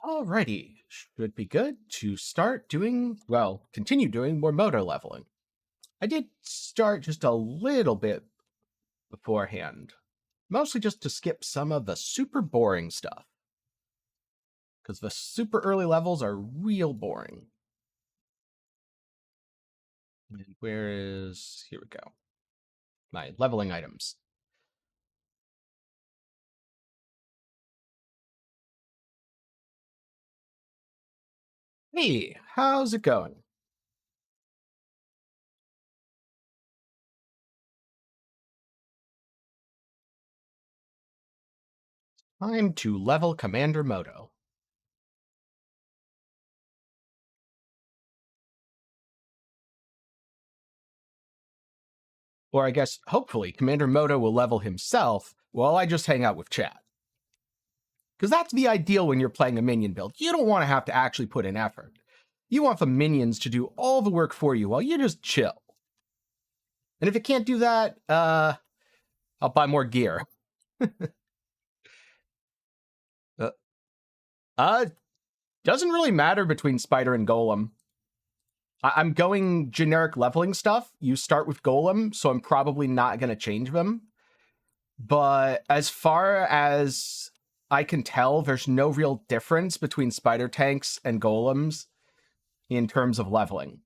Alrighty, should be good to start doing, well, continue doing more Moto leveling. I did start just a little bit beforehand, mostly just to skip some of the super boring stuff, because the super early levels are real boring. And where is, here we go, my leveling items. Hey, how's it going? Time to level Commander Moto. Or I guess, hopefully, Commander Moto will level himself while I just hang out with chat. Because that's the ideal when you're playing a minion build. You don't want to have to actually put in effort. You want the minions to do all the work for you while you just chill. And if it can't do that, I'll buy more gear. Doesn't really matter between Spider and Golem. I'm going generic leveling stuff. You start with Golem, so I'm probably not going to change them. But as far as I can tell, there's no real difference between Spider tanks and Golems in terms of leveling.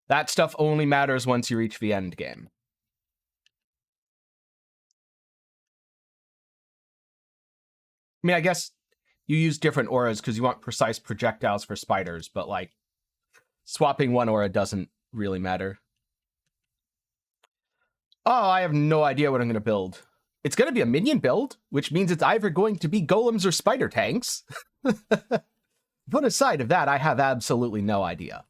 That stuff only matters once you reach the end game. I mean, I guess you use different auras because you want precise projectiles for spiders, but like swapping one aura doesn't really matter. Oh, I have no idea what I'm going to build. It's going to be a minion build, which means it's either going to be golems or spider tanks. Put aside of that, I have absolutely no idea.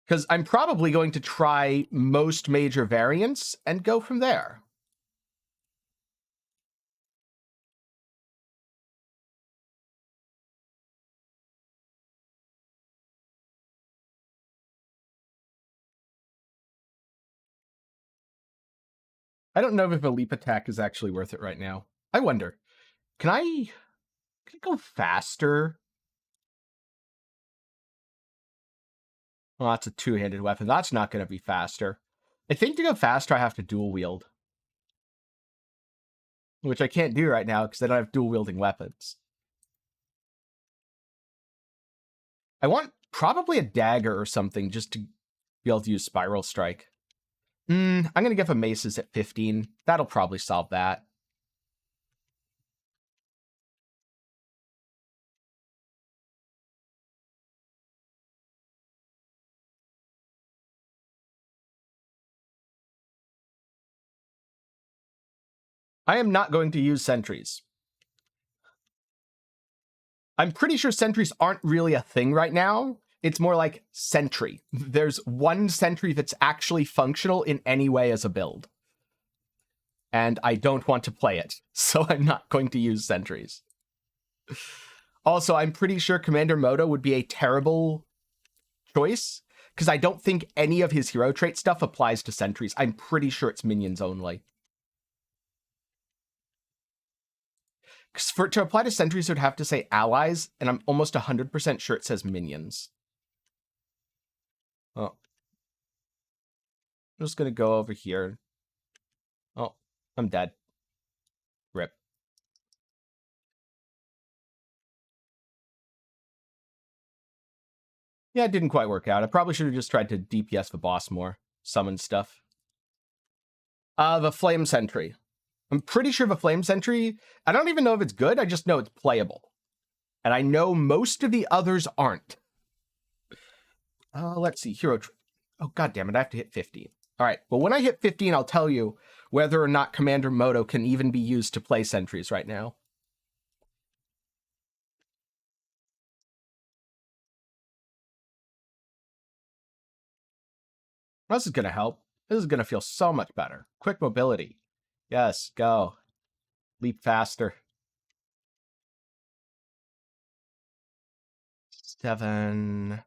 Because I'm probably going to try most major variants and go from there. I don't know if a leap attack is actually worth it right now. I wonder. Can I go faster? Well, that's a two-handed weapon. That's not going to be faster. I think to go faster, I have to dual wield. Which I can't do right now because I don't have dual wielding weapons. I want probably a dagger or something just to be able to use Spiral Strike. I'm going to give him maces at 15. That'll probably solve that. I am not going to use sentries. I'm pretty sure sentries aren't really a thing right now. It's more like sentry. There's one sentry that's actually functional in any way as a build. And I don't want to play it, so I'm not going to use sentries. Also, I'm pretty sure Commander Moto would be a terrible choice, because I don't think any of his hero trait stuff applies to sentries. I'm pretty sure it's minions only. Because to apply to sentries, it would have to say allies, and I'm almost 100% sure it says minions. Oh. I'm just going to go over here. Oh, I'm dead. Rip. Yeah, it didn't quite work out. I probably should have just tried to DPS the boss more. Summon stuff. The Flame Sentry. I'm pretty sure the Flame Sentry, I don't even know if it's good, I just know it's playable. And I know most of the others aren't. Let's see, hero... Oh, god damn it, I have to hit 15. Alright, well when I hit 15, I'll tell you whether or not Commander Moto can even be used to play sentries right now. This is going to help. This is going to feel so much better. Quick mobility. Yes, go. Leap faster. 7,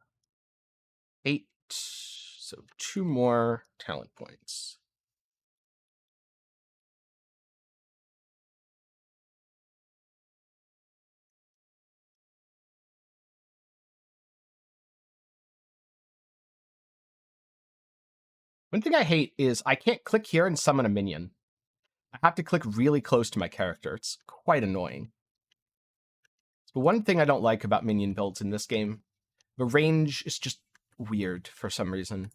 8. So 2 more talent points. One thing I hate is I can't click here and summon a minion. I have to click really close to my character. It's quite annoying. But one thing I don't like about minion builds in this game, the range is just weird for some reason.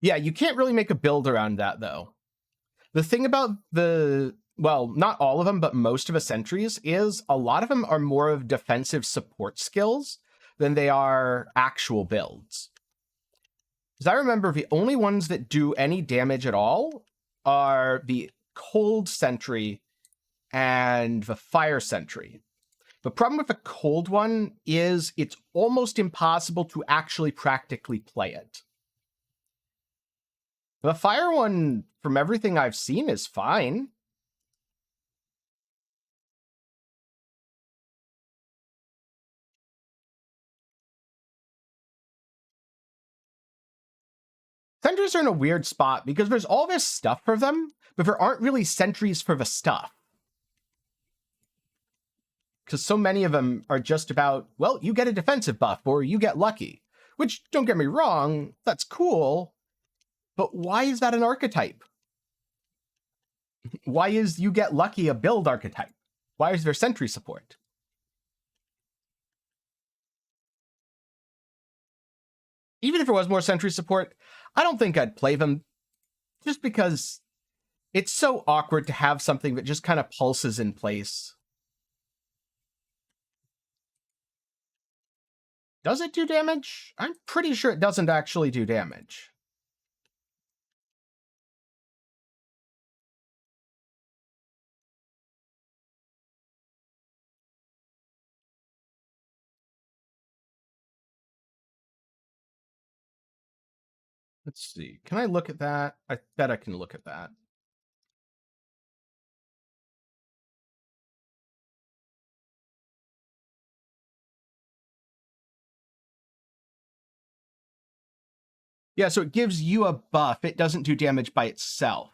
Yeah, you can't really make a build around that, though. The thing about well, not all of them, but most of the sentries is a lot of them are more of defensive support skills than they are actual builds. Because I remember the only ones that do any damage at all are the cold sentry and the fire sentry. The problem with the cold one is it's almost impossible to actually practically play it. The fire one, from everything I've seen, is fine. Sentries are in a weird spot because there's all this stuff for them, but there aren't really sentries for the stuff. Because so many of them are just about, well, you get a defensive buff or you get lucky. Which, don't get me wrong, that's cool. But why is that an archetype? Why is you get lucky a build archetype? Why is there sentry support? Even if there was more sentry support, I don't think I'd play them, just because it's so awkward to have something that just kind of pulses in place. Does it do damage? I'm pretty sure it doesn't actually do damage. Let's see. Can I look at that? I bet I can look at that. Yeah, so it gives you a buff. It doesn't do damage by itself,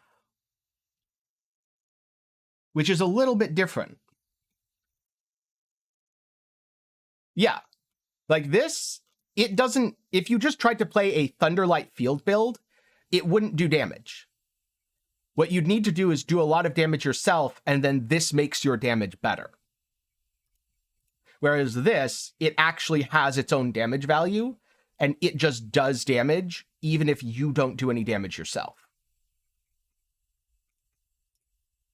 which is a little bit different. Yeah, like this, it doesn't, if you just tried to play a Thunderlight field build, it wouldn't do damage. What you'd need to do is do a lot of damage yourself, and then this makes your damage better. Whereas this, it actually has its own damage value, and it just does damage, even if you don't do any damage yourself.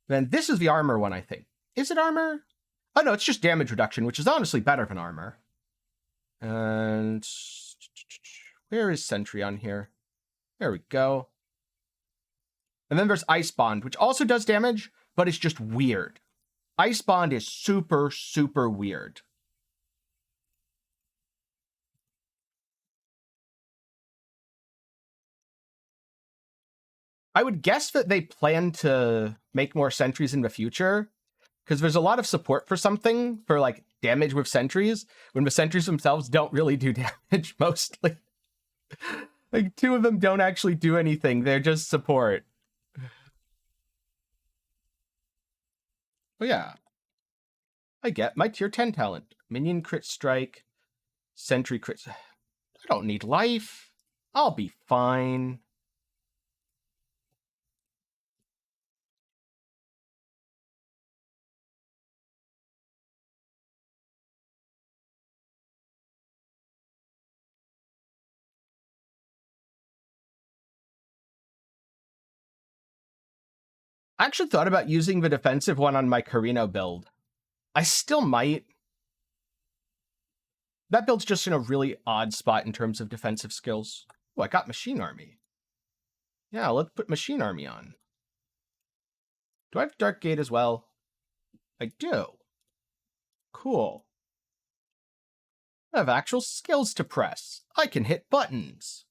Then this is the armor one, I think. Is it armor? Oh no, it's just damage reduction, which is honestly better than armor. And where is Sentry on here? There we go. And then there's Ice Bond, which also does damage, but it's just weird. Ice Bond is super, super weird. I would guess that they plan to make more sentries in the future, because there's a lot of support for something, for like damage with sentries, when the sentries themselves don't really do damage mostly. Like 2 of them don't actually do anything, they're just support. But yeah, I get my tier 10 talent. Minion crit strike, sentry crit. I don't need life. I'll be fine. I actually thought about using the defensive one on my Carino build. I still might. That build's just in a really odd spot in terms of defensive skills. Oh, I got Machine Army. Yeah, let's put Machine Army on. Do I have Dark Gate as well? I do. Cool. I have actual skills to press. I can hit buttons.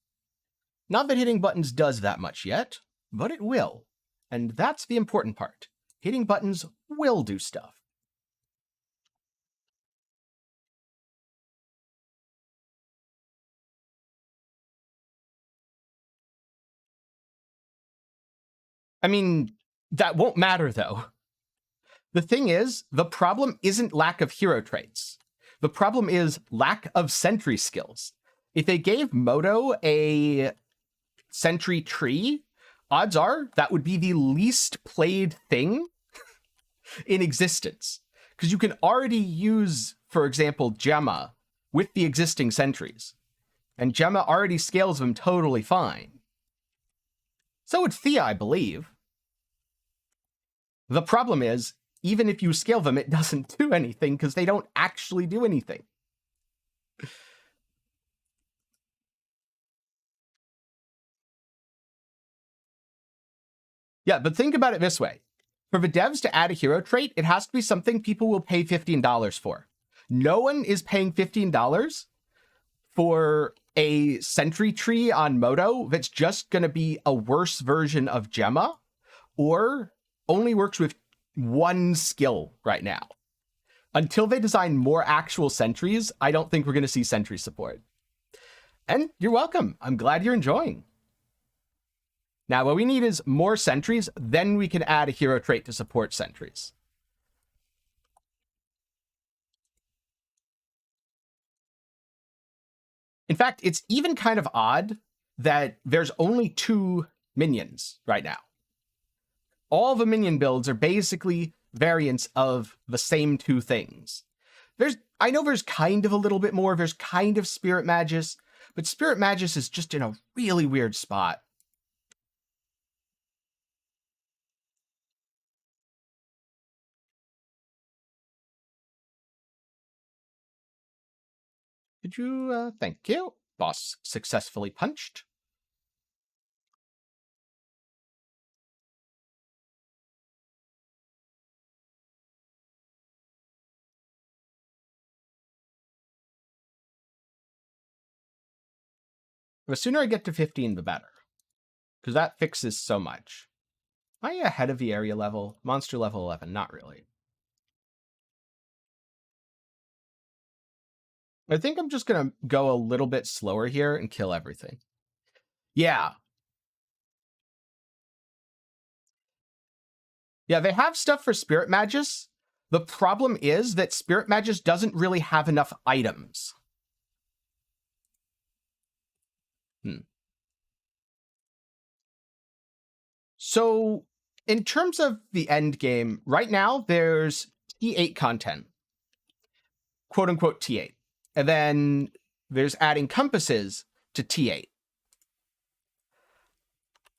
Not that hitting buttons does that much yet, but it will. And that's the important part. Hitting buttons will do stuff. I mean, that won't matter, though. The thing is, the problem isn't lack of hero traits. The problem is lack of sentry skills. If they gave Moto a sentry tree, odds are that would be the least played thing in existence. Because you can already use, for example, Gemma with the existing sentries. And Gemma already scales them totally fine. So would Thea, I believe. The problem is, even if you scale them, it doesn't do anything because they don't actually do anything. Yeah, but think about it this way. For the devs to add a hero trait, it has to be something people will pay $15 for. No one is paying $15 for a sentry tree on Moto that's just going to be a worse version of Gemma, or only works with one skill right now. Until they design more actual sentries, I don't think we're going to see sentry support. And you're welcome. I'm glad you're enjoying. Now, what we need is more sentries, then we can add a hero trait to support sentries. In fact, it's even kind of odd that there's only 2 minions right now. All the minion builds are basically variants of the same 2 things. I know there's kind of a little bit more, there's kind of Spirit Magus, but Spirit Magus is just in a really weird spot. Did you, thank you. Boss successfully punched. The sooner I get to 15, the better. Because that fixes so much. Am I ahead of the area level? Monster level 11, not really. I think I'm just going to go a little bit slower here and kill everything. Yeah. Yeah, they have stuff for Spirit Magus. The problem is that Spirit Magus doesn't really have enough items. So, in terms of the end game, right now there's T8 content. Quote unquote T8. And then there's adding compasses to T8.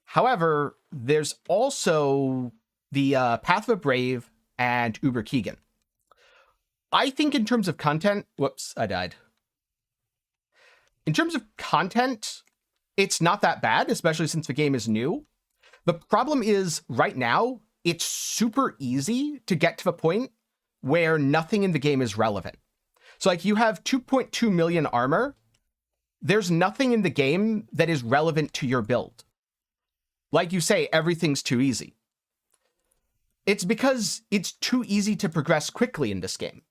However, there's also the Path of a Brave and Uber Keegan. I think in terms of content, whoops, I died. In terms of content, it's not that bad, especially since the game is new. The problem is, right now, it's super easy to get to the point where nothing in the game is relevant. So, like, you have 2.2 million armor. There's nothing in the game that is relevant to your build. Like you say, everything's too easy. It's because it's too easy to progress quickly in this game.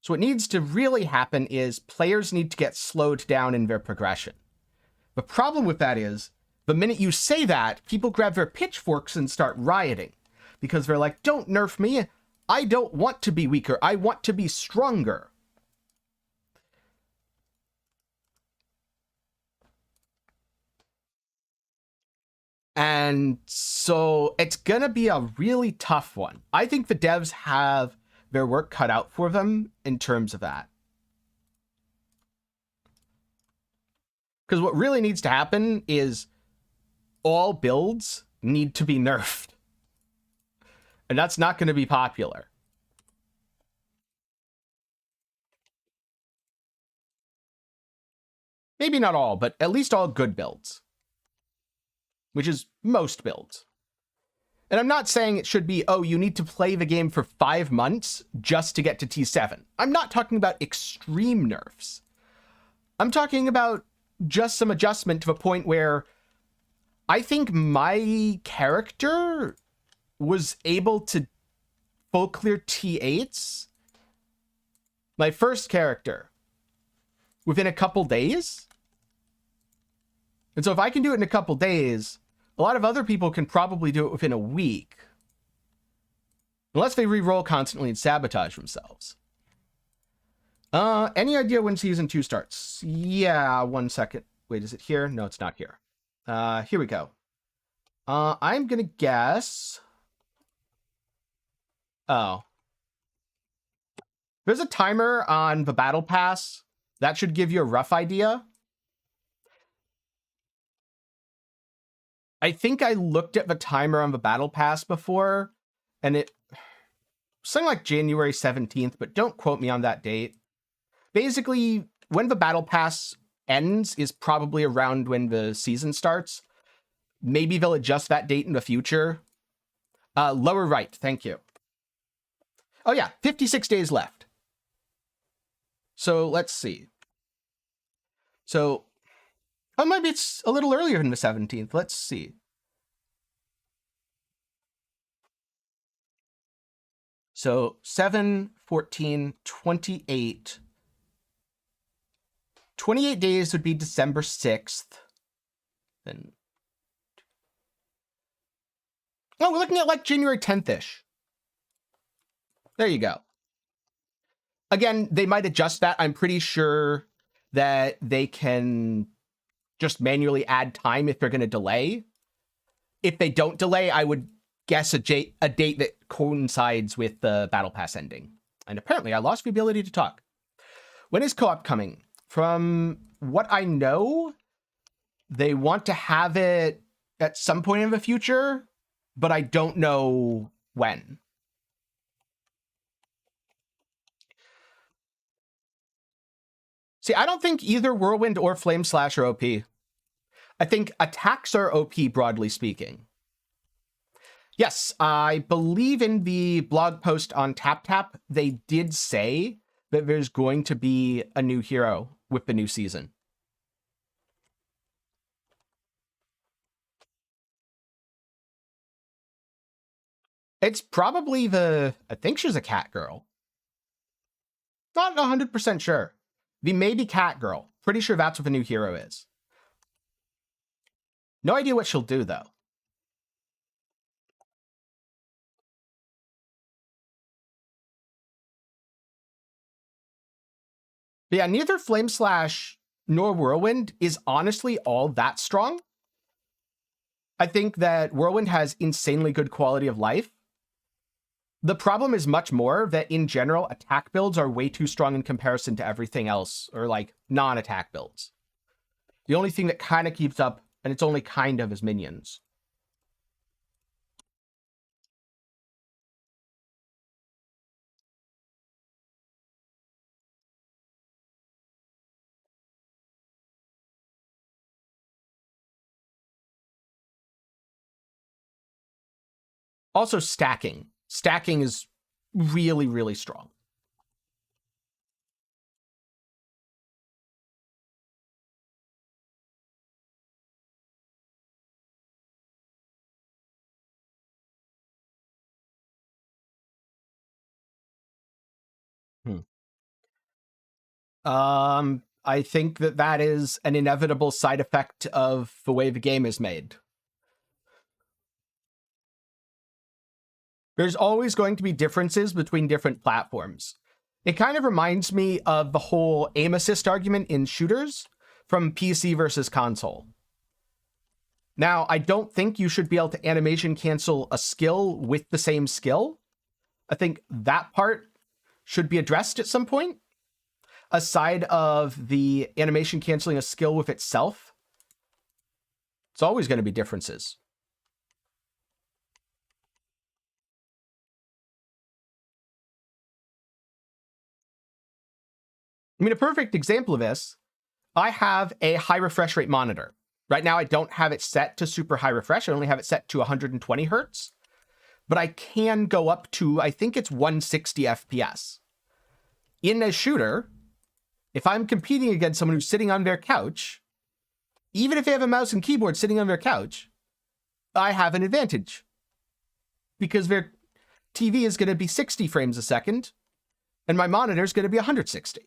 So what needs to really happen is players need to get slowed down in their progression. The problem with that is, the minute you say that, people grab their pitchforks and start rioting. Because they're like, don't nerf me. I don't want to be weaker. I want to be stronger. And so it's going to be a really tough one. I think the devs have their work cut out for them in terms of that. Because what really needs to happen is all builds need to be nerfed. And that's not going to be popular. Maybe not all, but at least all good builds. Which is most builds. And I'm not saying it should be, oh, you need to play the game for 5 months just to get to T7. I'm not talking about extreme nerfs. I'm talking about just some adjustment to a point where I think my character was able to full clear T8s, my first character, within a couple days. And so if I can do it in a couple days, a lot of other people can probably do it within a week. Unless they re-roll constantly and sabotage themselves. Any idea when season 2 starts? Yeah, 1 second. Wait, is it here? No, it's not here. Here we go. I'm gonna guess... Oh. There's a timer on the Battle Pass. That should give you a rough idea. I think I looked at the timer on the Battle Pass before, and it... something like January 17th, but don't quote me on that date. Basically, when the Battle Pass ends is probably around when the season starts. Maybe they'll adjust that date in the future. Lower right, thank you. Oh yeah, 56 days left. So let's see. So, oh, maybe it's a little earlier than the 17th. Let's see. So 7, 14, 28. 28 days would be December 6th. Then, oh, we're looking at like January 10th-ish. There you go. Again, they might adjust that. I'm pretty sure that they can just manually add time if they're going to delay. If they don't delay, I would guess a date that coincides with the Battle Pass ending. And apparently I lost the ability to talk. When is co-op coming? From what I know, they want to have it at some point in the future, but I don't know when. See, I don't think either Whirlwind or Flame Slash are OP. I think attacks are OP, broadly speaking. Yes, I believe in the blog post on TapTap, they did say that there's going to be a new hero with the new season. It's probably the... I think she's a cat girl. Not 100% sure. The maybe cat girl. Pretty sure that's what the new hero is. No idea what she'll do, though. But yeah, neither Flame Slash nor Whirlwind is honestly all that strong. I think that Whirlwind has insanely good quality of life. The problem is much more that in general, attack builds are way too strong in comparison to everything else, or like non-attack builds. The only thing that kind of keeps up, and it's only kind of, is minions. Also stacking. Stacking is really, really strong. I think that that is an inevitable side effect of the way the game is made. There's always going to be differences between different platforms. It kind of reminds me of the whole aim assist argument in shooters from PC versus console. Now, I don't think you should be able to animation cancel a skill with the same skill. I think that part should be addressed at some point. Aside of the animation canceling a skill with itself, it's always going to be differences. I mean, a perfect example of this, I have a high refresh rate monitor. Right now, I don't have it set to super high refresh. I only have it set to 120 hertz. But I can go up to, I think it's 160 FPS. In a shooter, if I'm competing against someone who's sitting on their couch, even if they have a mouse and keyboard sitting on their couch, I have an advantage. Because their TV is going to be 60 frames a second, and my monitor is going to be 160.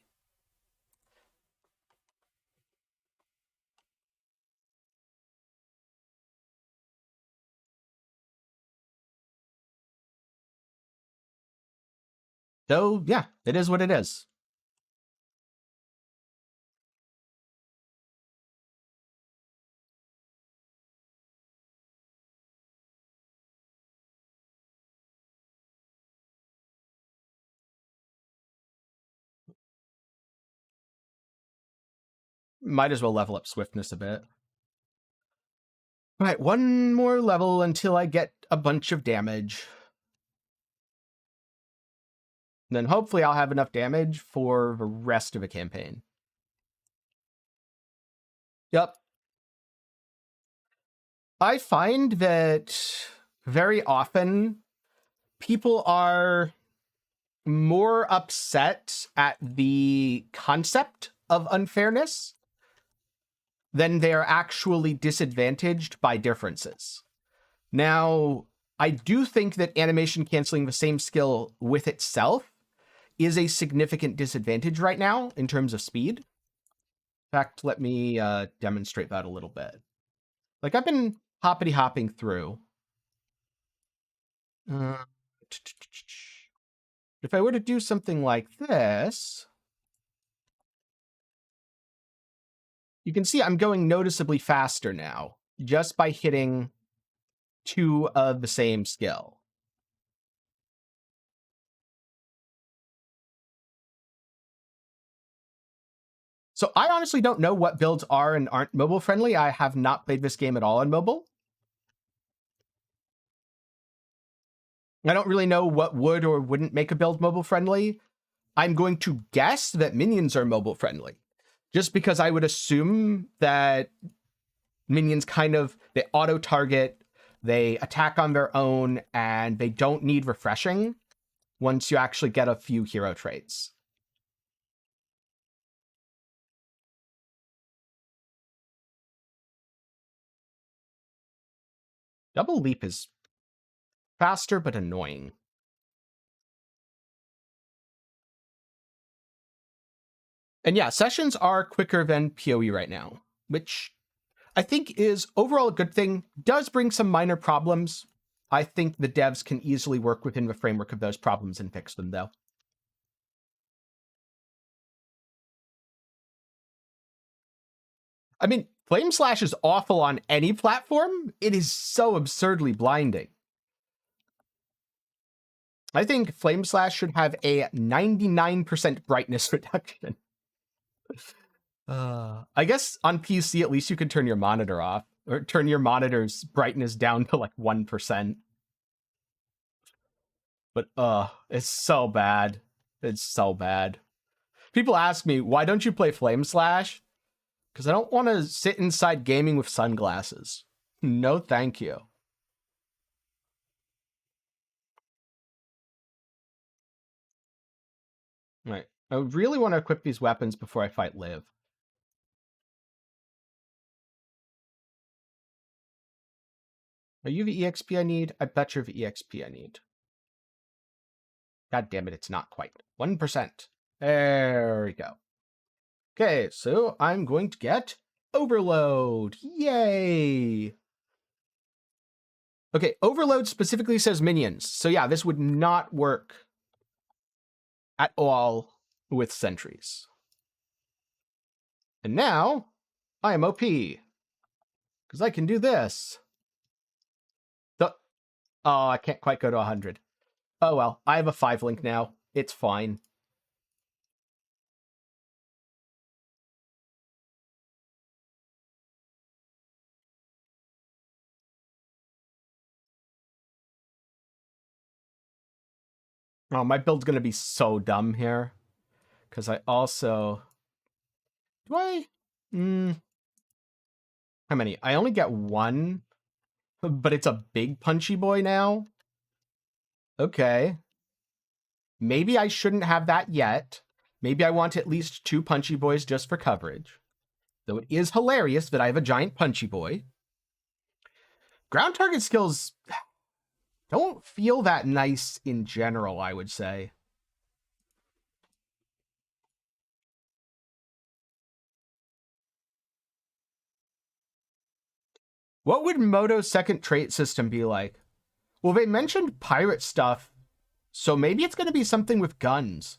So, yeah, it is what it is. Might as well level up swiftness a bit. All right, one more level until I get a bunch of damage. And then hopefully I'll have enough damage for the rest of the campaign. Yep. I find that very often people are more upset at the concept of unfairness than they're actually disadvantaged by differences. Now, I do think that animation canceling the same skill with itself is a significant disadvantage right now in terms of speed. In fact, let me demonstrate that a little bit. Like, I've been hoppity hopping through. If I were to do something like this, you can see I'm going noticeably faster now just by hitting 2 of the same skill. So I honestly don't know what builds are and aren't mobile friendly. I have not played this game at all on mobile. I don't really know what would or wouldn't make a build mobile friendly. I'm going to guess that minions are mobile friendly, just because I would assume that minions they auto target, they attack on their own, and they don't need refreshing once you actually get a few hero traits. Double leap is faster but annoying. And yeah, sessions are quicker than PoE right now, which I think is overall a good thing. Does bring some minor problems. I think the devs can easily work within the framework of those problems and fix them, though. I mean, Flame Slash is awful on any platform. It is so absurdly blinding. I think Flame Slash should have a 99% brightness reduction. I guess on PC, at least you can turn your monitor off, or turn your monitor's brightness down to like 1%. But it's so bad. It's so bad. People ask me, why don't you play Flame Slash? Because I don't want to sit inside gaming with sunglasses. No, thank you. Right. I really want to equip these weapons before I fight Liv. Are you the EXP I need? I bet you're the EXP I need. God damn it, it's not quite. 1%. There we go. Okay, so I'm going to get Overload. Yay! Okay, Overload specifically says minions. So yeah, this would not work at all with sentries. And now, I am OP. Because I can do this. Oh, I can't quite go to 100. Oh well, I have a 5 link now. It's fine. Oh, my build's gonna be so dumb here. Because I also... Do I? How many? I only get 1. But it's a big punchy boy now? Okay. Maybe I shouldn't have that yet. Maybe I want at least 2 punchy boys just for coverage. Though it is hilarious that I have a giant punchy boy. Ground target skills don't feel that nice in general, I would say. What would Moto's second trait system be like? Well, they mentioned pirate stuff, so maybe it's going to be something with guns.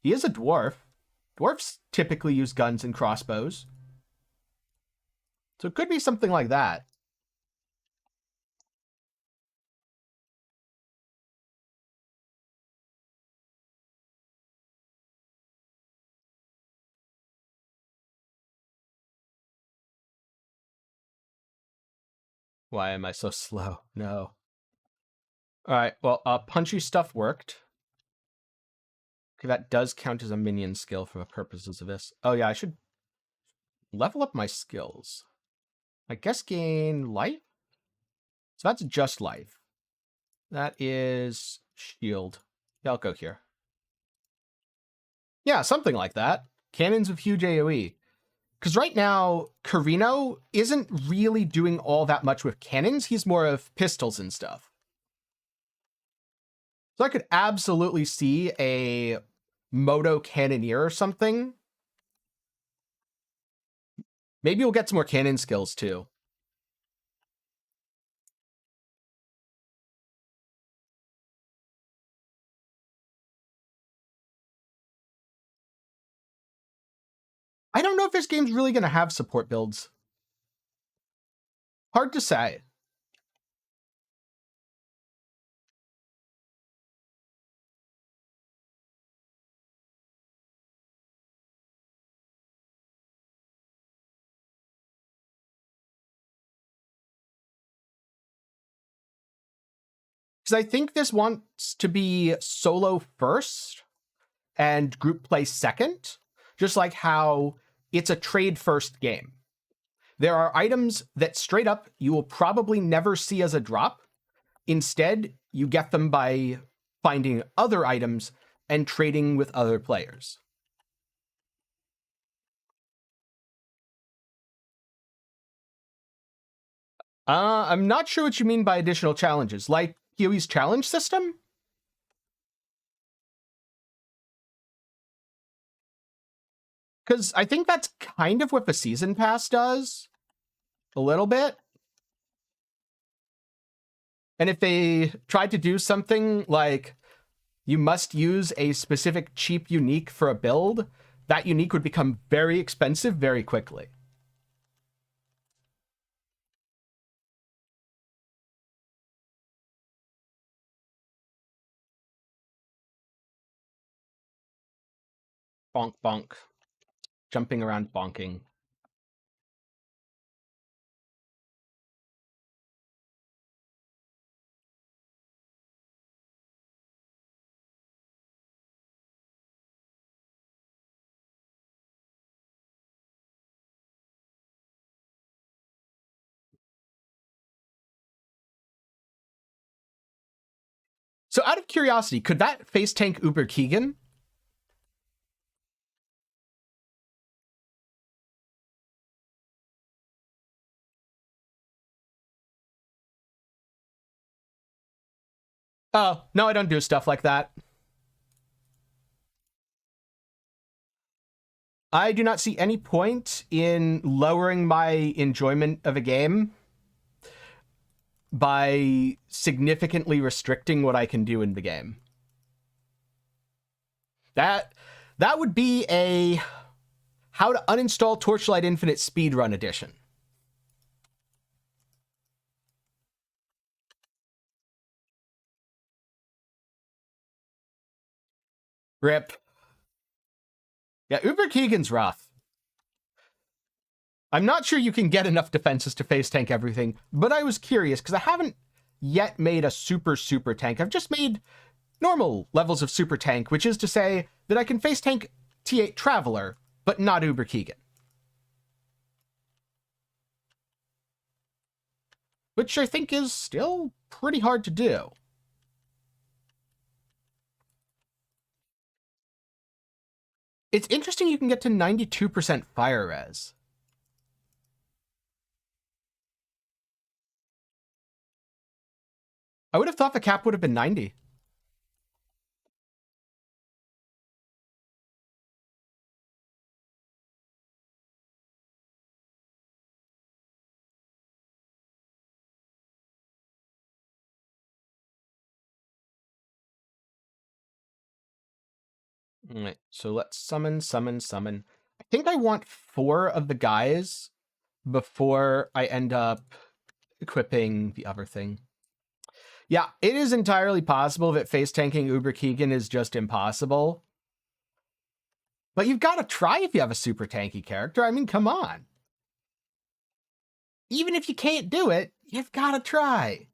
He is a dwarf. Dwarfs typically use guns and crossbows. So it could be something like that. Why am I so slow? No. All right, well, punchy stuff worked. Okay, that does count as a minion skill for the purposes of this. Oh yeah, I should level up my skills. I guess gain life? So that's just life. That is shield. Yeah, I'll go here. Yeah, something like that. Cannons with huge AoE. Because right now, Carino isn't really doing all that much with cannons. He's more of pistols and stuff. So I could absolutely see a Moto Cannoneer or something. Maybe we'll get some more cannon skills too. I don't know if this game's really going to have support builds. Hard to say. Because I think this wants to be solo first and group play second, just like how it's a trade first game. There are items that straight up you will probably never see as a drop. Instead, you get them by finding other items and trading with other players. I'm not sure what you mean by additional challenges. Like Huey's challenge system? Because I think that's kind of what the season pass does. A little bit. And if they tried to do something like you must use a specific cheap unique for a build, that unique would become very expensive very quickly. Bonk, bonk. Jumping around bonking. So out of curiosity, could that face tank Uber Keegan? Oh, no, I don't do stuff like that. I do not see any point in lowering my enjoyment of a game by significantly restricting what I can do in the game. That would be a how to uninstall Torchlight Infinite speedrun edition. Rip. Yeah, Uber Keegan's rough. I'm not sure you can get enough defenses to face tank everything, but I was curious because I haven't yet made a super tank. I've just made normal levels of super tank, which is to say that I can face tank T8 Traveler, but not Uber Keegan. Which I think is still pretty hard to do. It's interesting you can get to 92% fire res. I would have thought the cap would have been 90. All right, so let's summon. I think I want 4 of the guys before I end up equipping the other thing. Yeah, it is entirely possible that face tanking Uber Keegan is just impossible. But you've got to try if you have a super tanky character. I mean, come on. Even if you can't do it, you've got to try.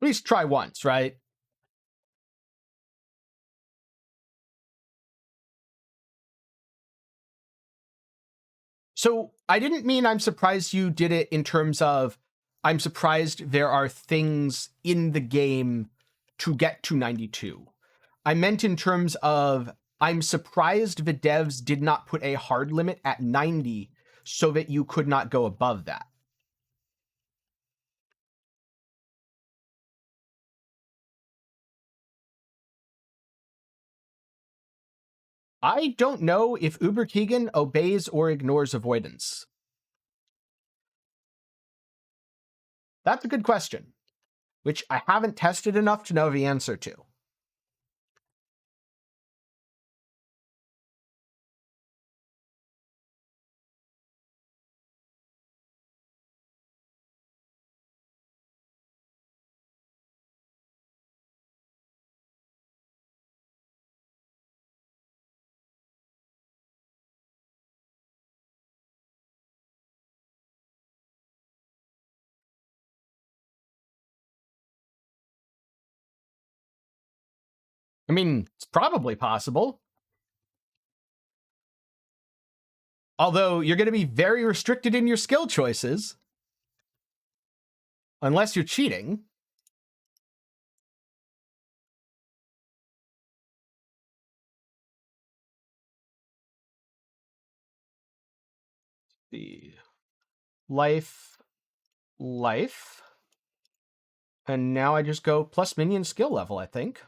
At least try once, right? So I didn't mean I'm surprised you did it in terms of I'm surprised there are things in the game to get to 92. I meant in terms of I'm surprised the devs did not put a hard limit at 90 so that you could not go above that. I don't know if Uber Keegan obeys or ignores avoidance. That's a good question, which I haven't tested enough to know the answer to. I mean, it's probably possible. Although you're going to be very restricted in your skill choices. Unless you're cheating. The life. And now I just go plus minion skill level, I think.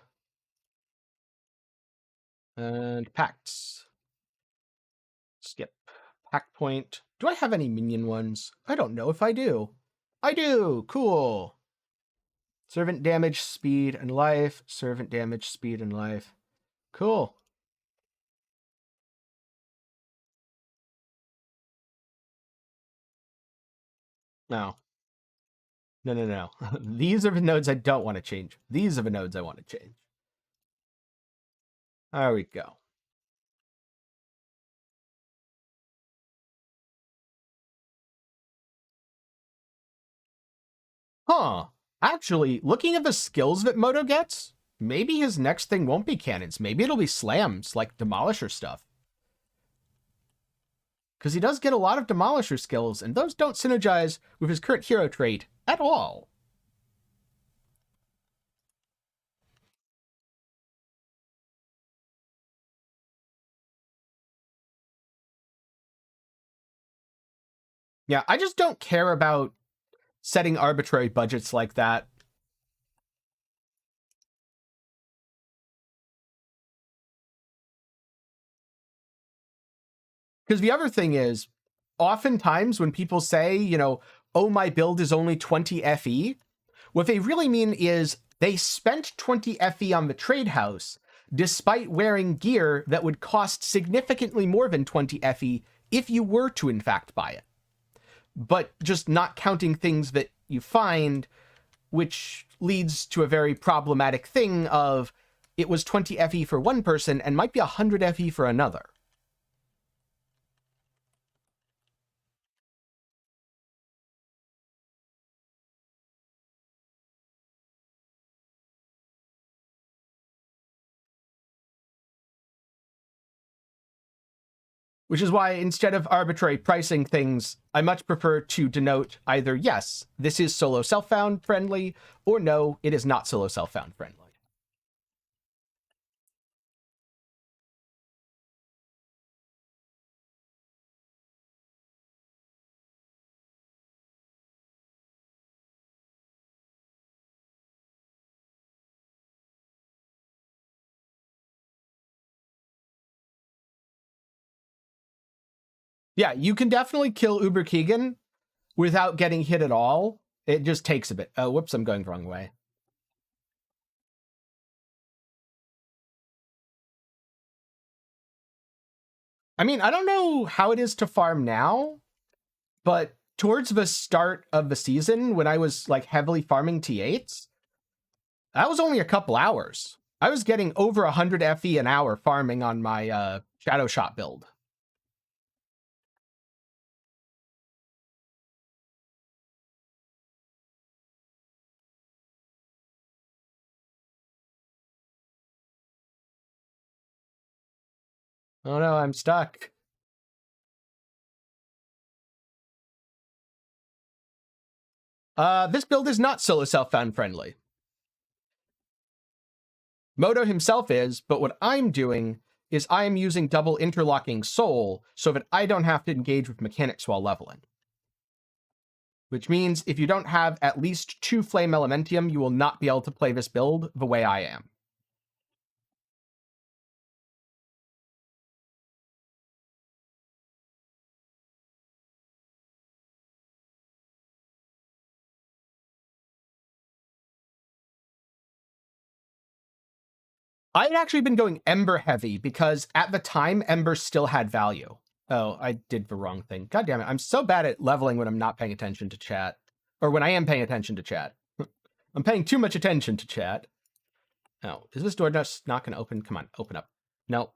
And pacts. Skip. Pact point. Do I have any minion ones? I don't know if I do. I do! Cool! Servant damage, speed, and life. Servant damage, speed, and life. Cool. No. No. These are the nodes I don't want to change. These are the nodes I want to change. There we go. Huh. Actually, looking at the skills that Moto gets, maybe his next thing won't be cannons. Maybe it'll be slams, like Demolisher stuff. Because he does get a lot of Demolisher skills, and those don't synergize with his current hero trait at all. Yeah, I just don't care about setting arbitrary budgets like that. Because the other thing is, oftentimes when people say, you know, oh, my build is only 20 FE, what they really mean is they spent 20 FE on the trade house, despite wearing gear that would cost significantly more than 20 FE if you were to, in fact, buy it. But just not counting things that you find, which leads to a very problematic thing of it was 20 FE for one person and might be 100 FE for another. Which is why instead of arbitrary pricing things, I much prefer to denote either yes, this is solo self-found friendly, or no, it is not solo self-found friendly. Yeah, you can definitely kill Uber Keegan without getting hit at all. It just takes a bit. Oh, whoops, I'm going the wrong way. I mean, I don't know how it is to farm now, but towards the start of the season, when I was like heavily farming T8s, that was only a couple hours. I was getting over 100 FE an hour farming on my Shadow Shot build. Oh no, I'm stuck. This build is not solo self-found friendly. Moto himself is, but what I'm doing is I am using double interlocking soul so that I don't have to engage with mechanics while leveling. Which means if you don't have at least 2 Flame Elementium, you will not be able to play this build the way I am. I had actually been going Ember heavy because at the time, Ember still had value. Oh, I did the wrong thing. God damn it. I'm so bad at leveling when I'm not paying attention to chat. Or when I am paying attention to chat. I'm paying too much attention to chat. Oh, is this door just not going to open? Come on, open up. No.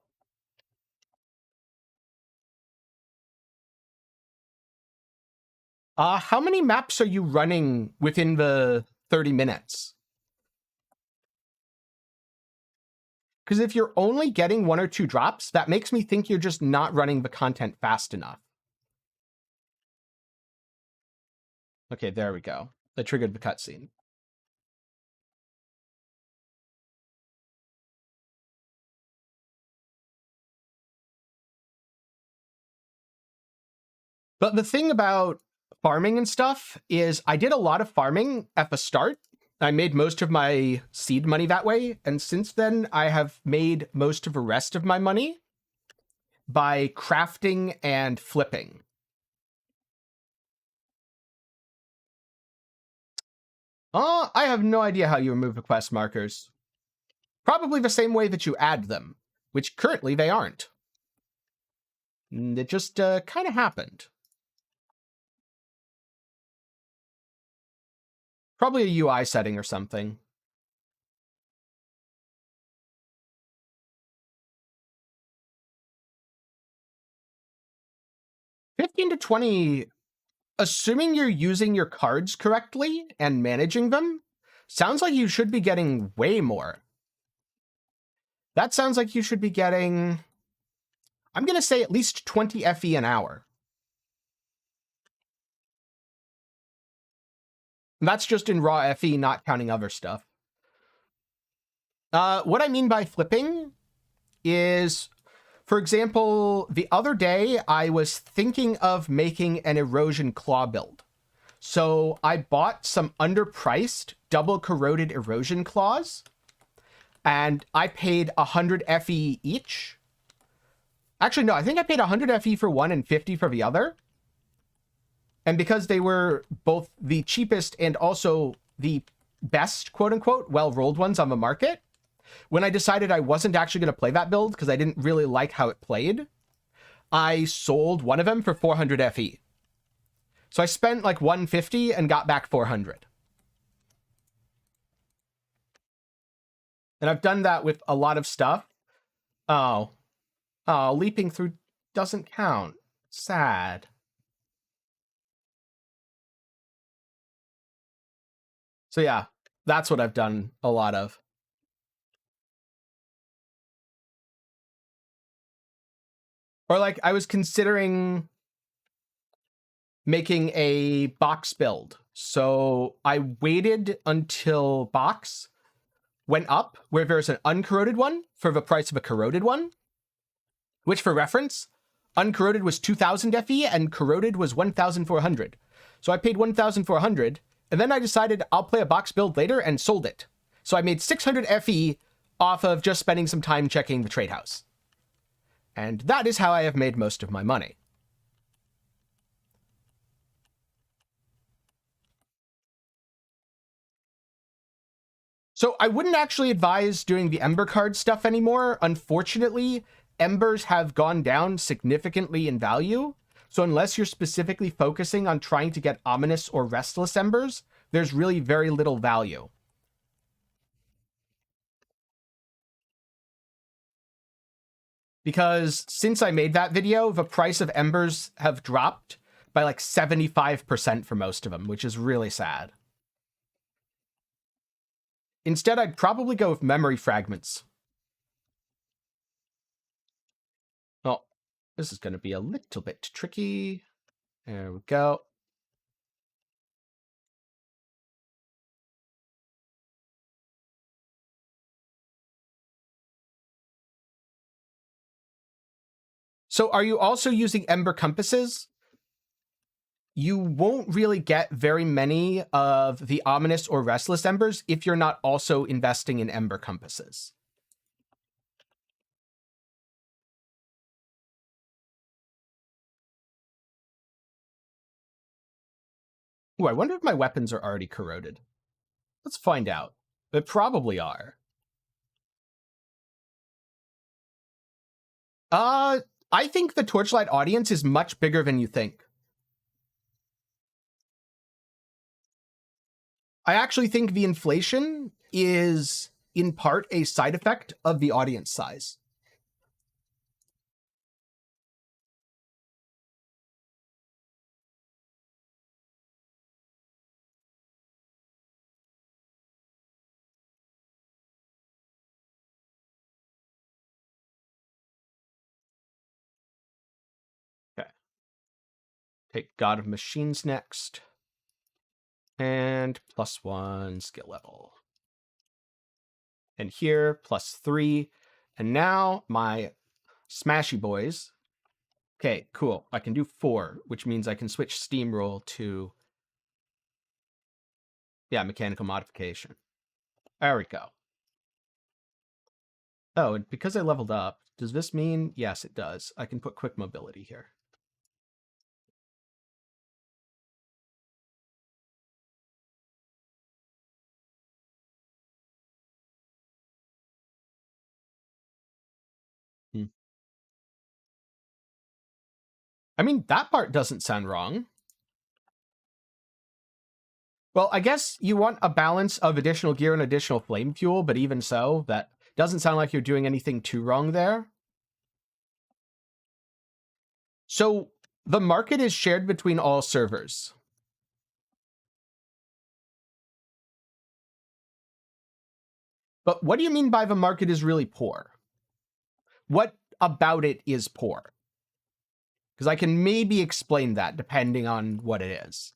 How many maps are you running within the 30 minutes? Because if you're only getting 1 or 2 drops, that makes me think you're just not running the content fast enough. Okay, there we go. That triggered the cutscene. But the thing about farming and stuff is I did a lot of farming at the start. I made most of my seed money that way. And since then, I have made most of the rest of my money by crafting and flipping. I have no idea how you remove the quest markers. Probably the same way that you add them, which currently they aren't. It just kind of happened. Probably a UI setting or something. $15 to $20, assuming you're using your cards correctly and managing them, sounds like you should be getting way more. That sounds like you should be getting, I'm going to say at least 20 FE an hour. And that's just in raw FE, not counting other stuff. What I mean by flipping is, for example, the other day I was thinking of making an erosion claw build. So I bought some underpriced double corroded erosion claws, and I paid 100 FE each. Actually, no, I think I paid 100 FE for one and 50 for the other. And because they were both the cheapest and also the best, quote unquote, well-rolled ones on the market, when I decided I wasn't actually going to play that build because I didn't really like how it played, I sold one of them for 400 FE. So I spent like 150 and got back 400. And I've done that with a lot of stuff. Oh, leaping through doesn't count. Sad. So yeah, that's what I've done a lot of. Or like I was considering making a box build. So I waited until box went up where there's an uncorroded one for the price of a corroded one, which for reference, uncorroded was 2,000 FE and corroded was 1,400. So I paid 1,400 and then I decided I'll play a box build later and sold it. So I made 600 FE off of just spending some time checking the trade house. And that is how I have made most of my money. So I wouldn't actually advise doing the Ember card stuff anymore. Unfortunately, Embers have gone down significantly in value. So unless you're specifically focusing on trying to get Ominous or Restless Embers, there's really very little value. Because since I made that video, the price of Embers have dropped by like 75% for most of them, which is really sad. Instead, I'd probably go with Memory Fragments. Oh, this is going to be a little bit tricky. There we go. So are you also using Ember Compasses? You won't really get very many of the Ominous or Restless Embers if you're not also investing in Ember Compasses. Ooh, I wonder if my weapons are already corroded. Let's find out. They probably are. I think the Torchlight audience is much bigger than you think. I actually think the inflation is in part a side effect of the audience size. Okay. Take God of Machines next. And +1 skill level. And here, +3. And now my smashy boys. Okay, cool. I can do 4, which means I can switch Steamroll to, yeah, Mechanical Modification. There we go. Oh, and because I leveled up, does this mean? Yes, it does. I can put Quick Mobility here. I mean, that part doesn't sound wrong. Well, I guess you want a balance of additional gear and additional flame fuel, but even so, that doesn't sound like you're doing anything too wrong there. So the market is shared between all servers. But what do you mean by the market is really poor? What about it is poor? Because I can maybe explain that depending on what it is.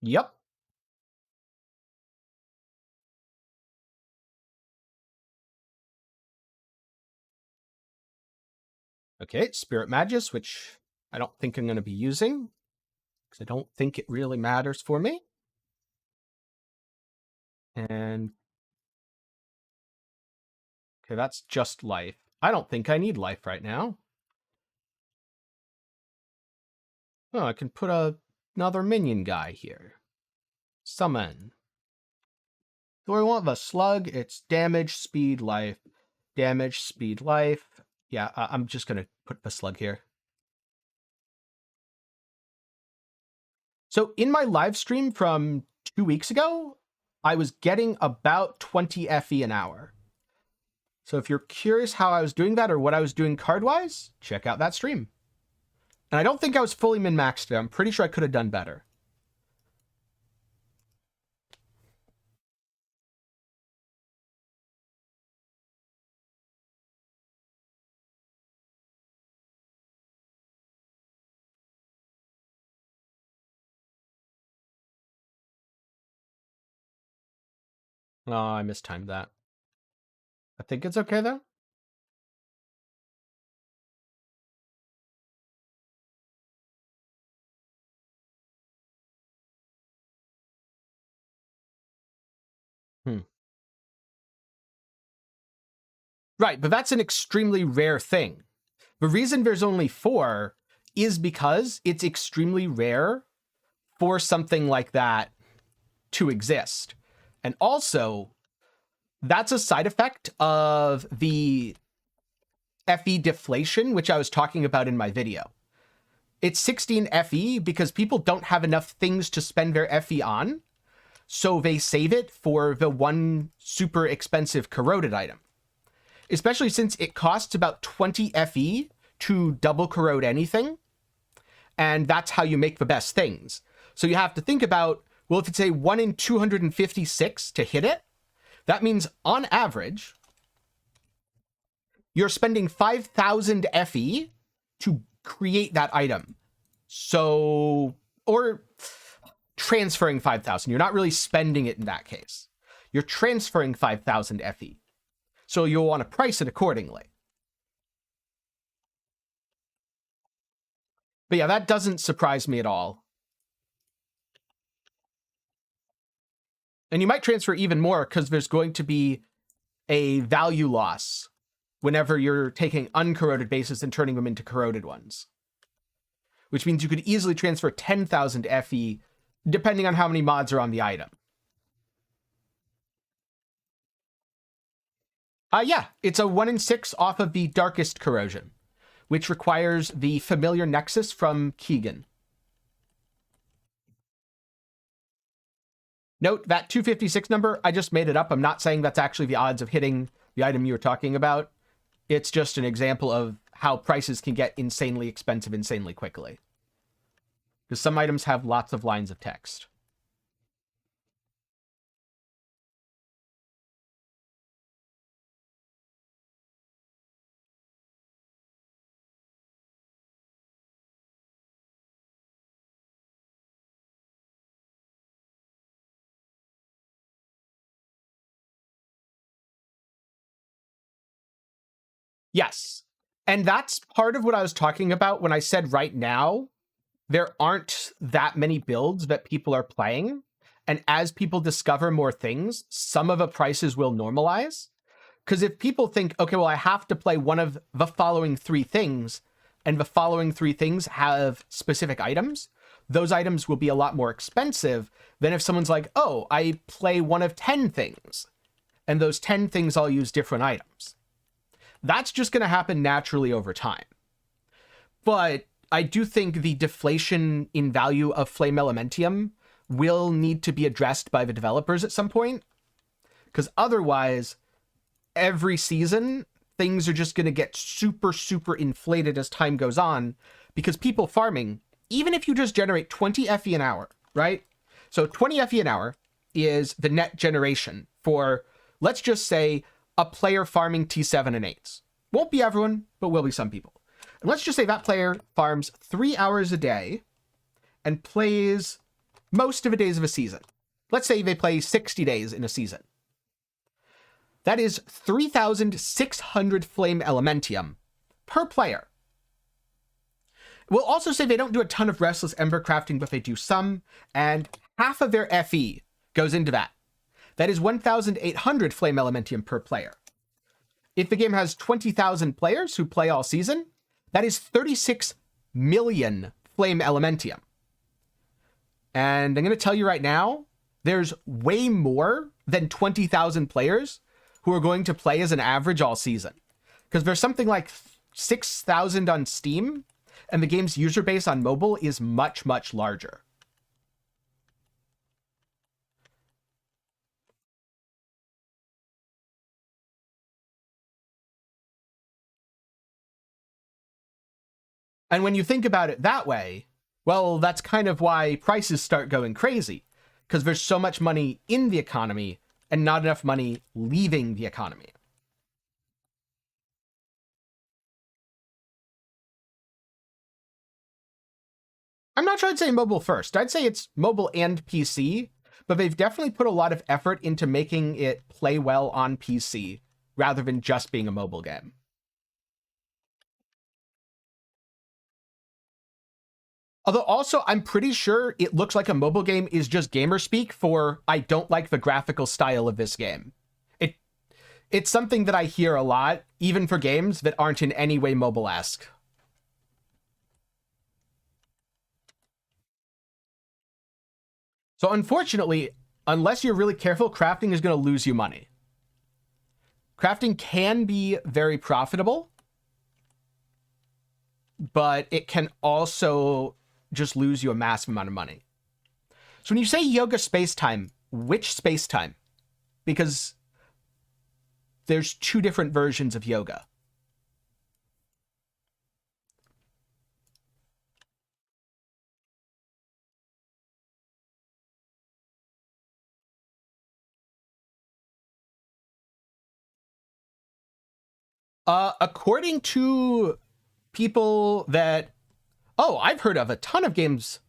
Yep. Okay, Spirit Magus, which I don't think I'm going to be using, because I don't think it really matters for me. And okay, that's just life. I don't think I need life right now. Oh, I can put another minion guy here. Summon. Do I want the slug? It's damage, speed, life. Damage, speed, life. Yeah, I'm just going to put the slug here. So in my live stream from 2 weeks ago, I was getting about 20 FE an hour. So if you're curious how I was doing that or what I was doing card-wise, check out that stream. And I don't think I was fully min-maxed there. I'm pretty sure I could have done better. Oh, I mistimed that. I think it's okay, though. Right, but that's an extremely rare thing. The reason there's only 4 is because it's extremely rare for something like that to exist. And also, that's a side effect of the FE deflation, which I was talking about in my video. It's 16 FE because people don't have enough things to spend their FE on, so they save it for the one super expensive corroded item. Especially since it costs about 20 FE to double corrode anything, and that's how you make the best things. So you have to think about, well, if it's a 1 in 256 to hit it, that means on average, you're spending 5,000 FE to create that item. So, or transferring 5,000. You're not really spending it in that case. You're transferring 5,000 FE. So you'll want to price it accordingly. But yeah, that doesn't surprise me at all. And you might transfer even more because there's going to be a value loss whenever you're taking uncorroded bases and turning them into corroded ones. Which means you could easily transfer 10,000 FE depending on how many mods are on the item. Yeah, it's a 1 in 6 off of the Darkest Corrosion, which requires the familiar Nexus from Keegan. Note that 256 number, I just made it up. I'm not saying that's actually the odds of hitting the item you were talking about. It's just an example of how prices can get insanely expensive insanely quickly. Because some items have lots of lines of text. Yes. And that's part of what I was talking about when I said right now, there aren't that many builds that people are playing. And as people discover more things, some of the prices will normalize. Because if people think, okay, well, I have to play one of the following 3 things, and the following 3 things have specific items, those items will be a lot more expensive than if someone's like, oh, I play one of 10 things, and those 10 things all use different items. That's just going to happen naturally over time. But I do think the deflation in value of Flame Elementium will need to be addressed by the developers at some point. Because otherwise, every season, things are just going to get super, super inflated as time goes on. Because people farming, even if you just generate 20 FE an hour, right? So 20 FE an hour is the net generation for, let's just say, a player farming T7 and 8s. Won't be everyone, but will be some people. And let's just say that player farms 3 hours a day and plays most of the days of a season. Let's say they play 60 days in a season. That is 3,600 Flame Elementium per player. We'll also say they don't do a ton of Restless Ember crafting, but they do some, and half of their FE goes into that. That is 1,800 Flame Elementium per player. If the game has 20,000 players who play all season, that is 36 million Flame Elementium. And I'm going to tell you right now, there's way more than 20,000 players who are going to play as an average all season. Because there's something like 6,000 on Steam, and the game's user base on mobile is much, much larger. And when you think about it that way, well, that's kind of why prices start going crazy, because there's so much money in the economy and not enough money leaving the economy. I'm not sure I'd say mobile first. I'd say it's mobile and PC, but they've definitely put a lot of effort into making it play well on PC rather than just being a mobile game. Although also, I'm pretty sure it looks like a mobile game is just gamer speak for, I don't like the graphical style of this game. It's something that I hear a lot, even for games that aren't in any way mobile-esque. So unfortunately, unless you're really careful, crafting is going to lose you money. Crafting can be very profitable, but it can also just lose you a massive amount of money. So when you say yoga space-time, which space-time? Because there's two different versions of yoga. According to people that, I've heard of a ton of games.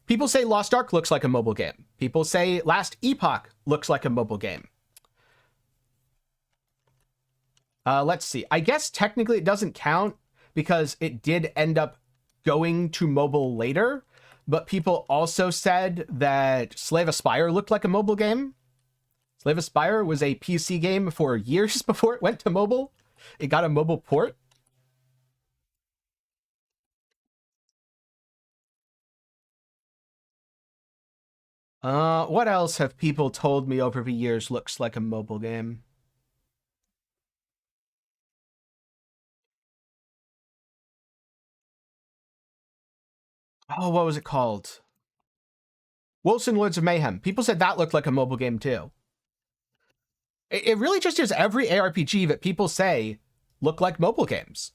People say Lost Ark looks like a mobile game. People say Last Epoch looks like a mobile game. Let's see. I guess technically it doesn't count because it did end up going to mobile later, but people also said that Slave Aspire looked like a mobile game. Slave Aspire was a PC game for years before it went to mobile. It got a mobile port. What else have people told me over the years looks like a mobile game? Oh, what was it called? Wolfson Lords of Mayhem. People said that looked like a mobile game too. It really just is every ARPG that people say look like mobile games.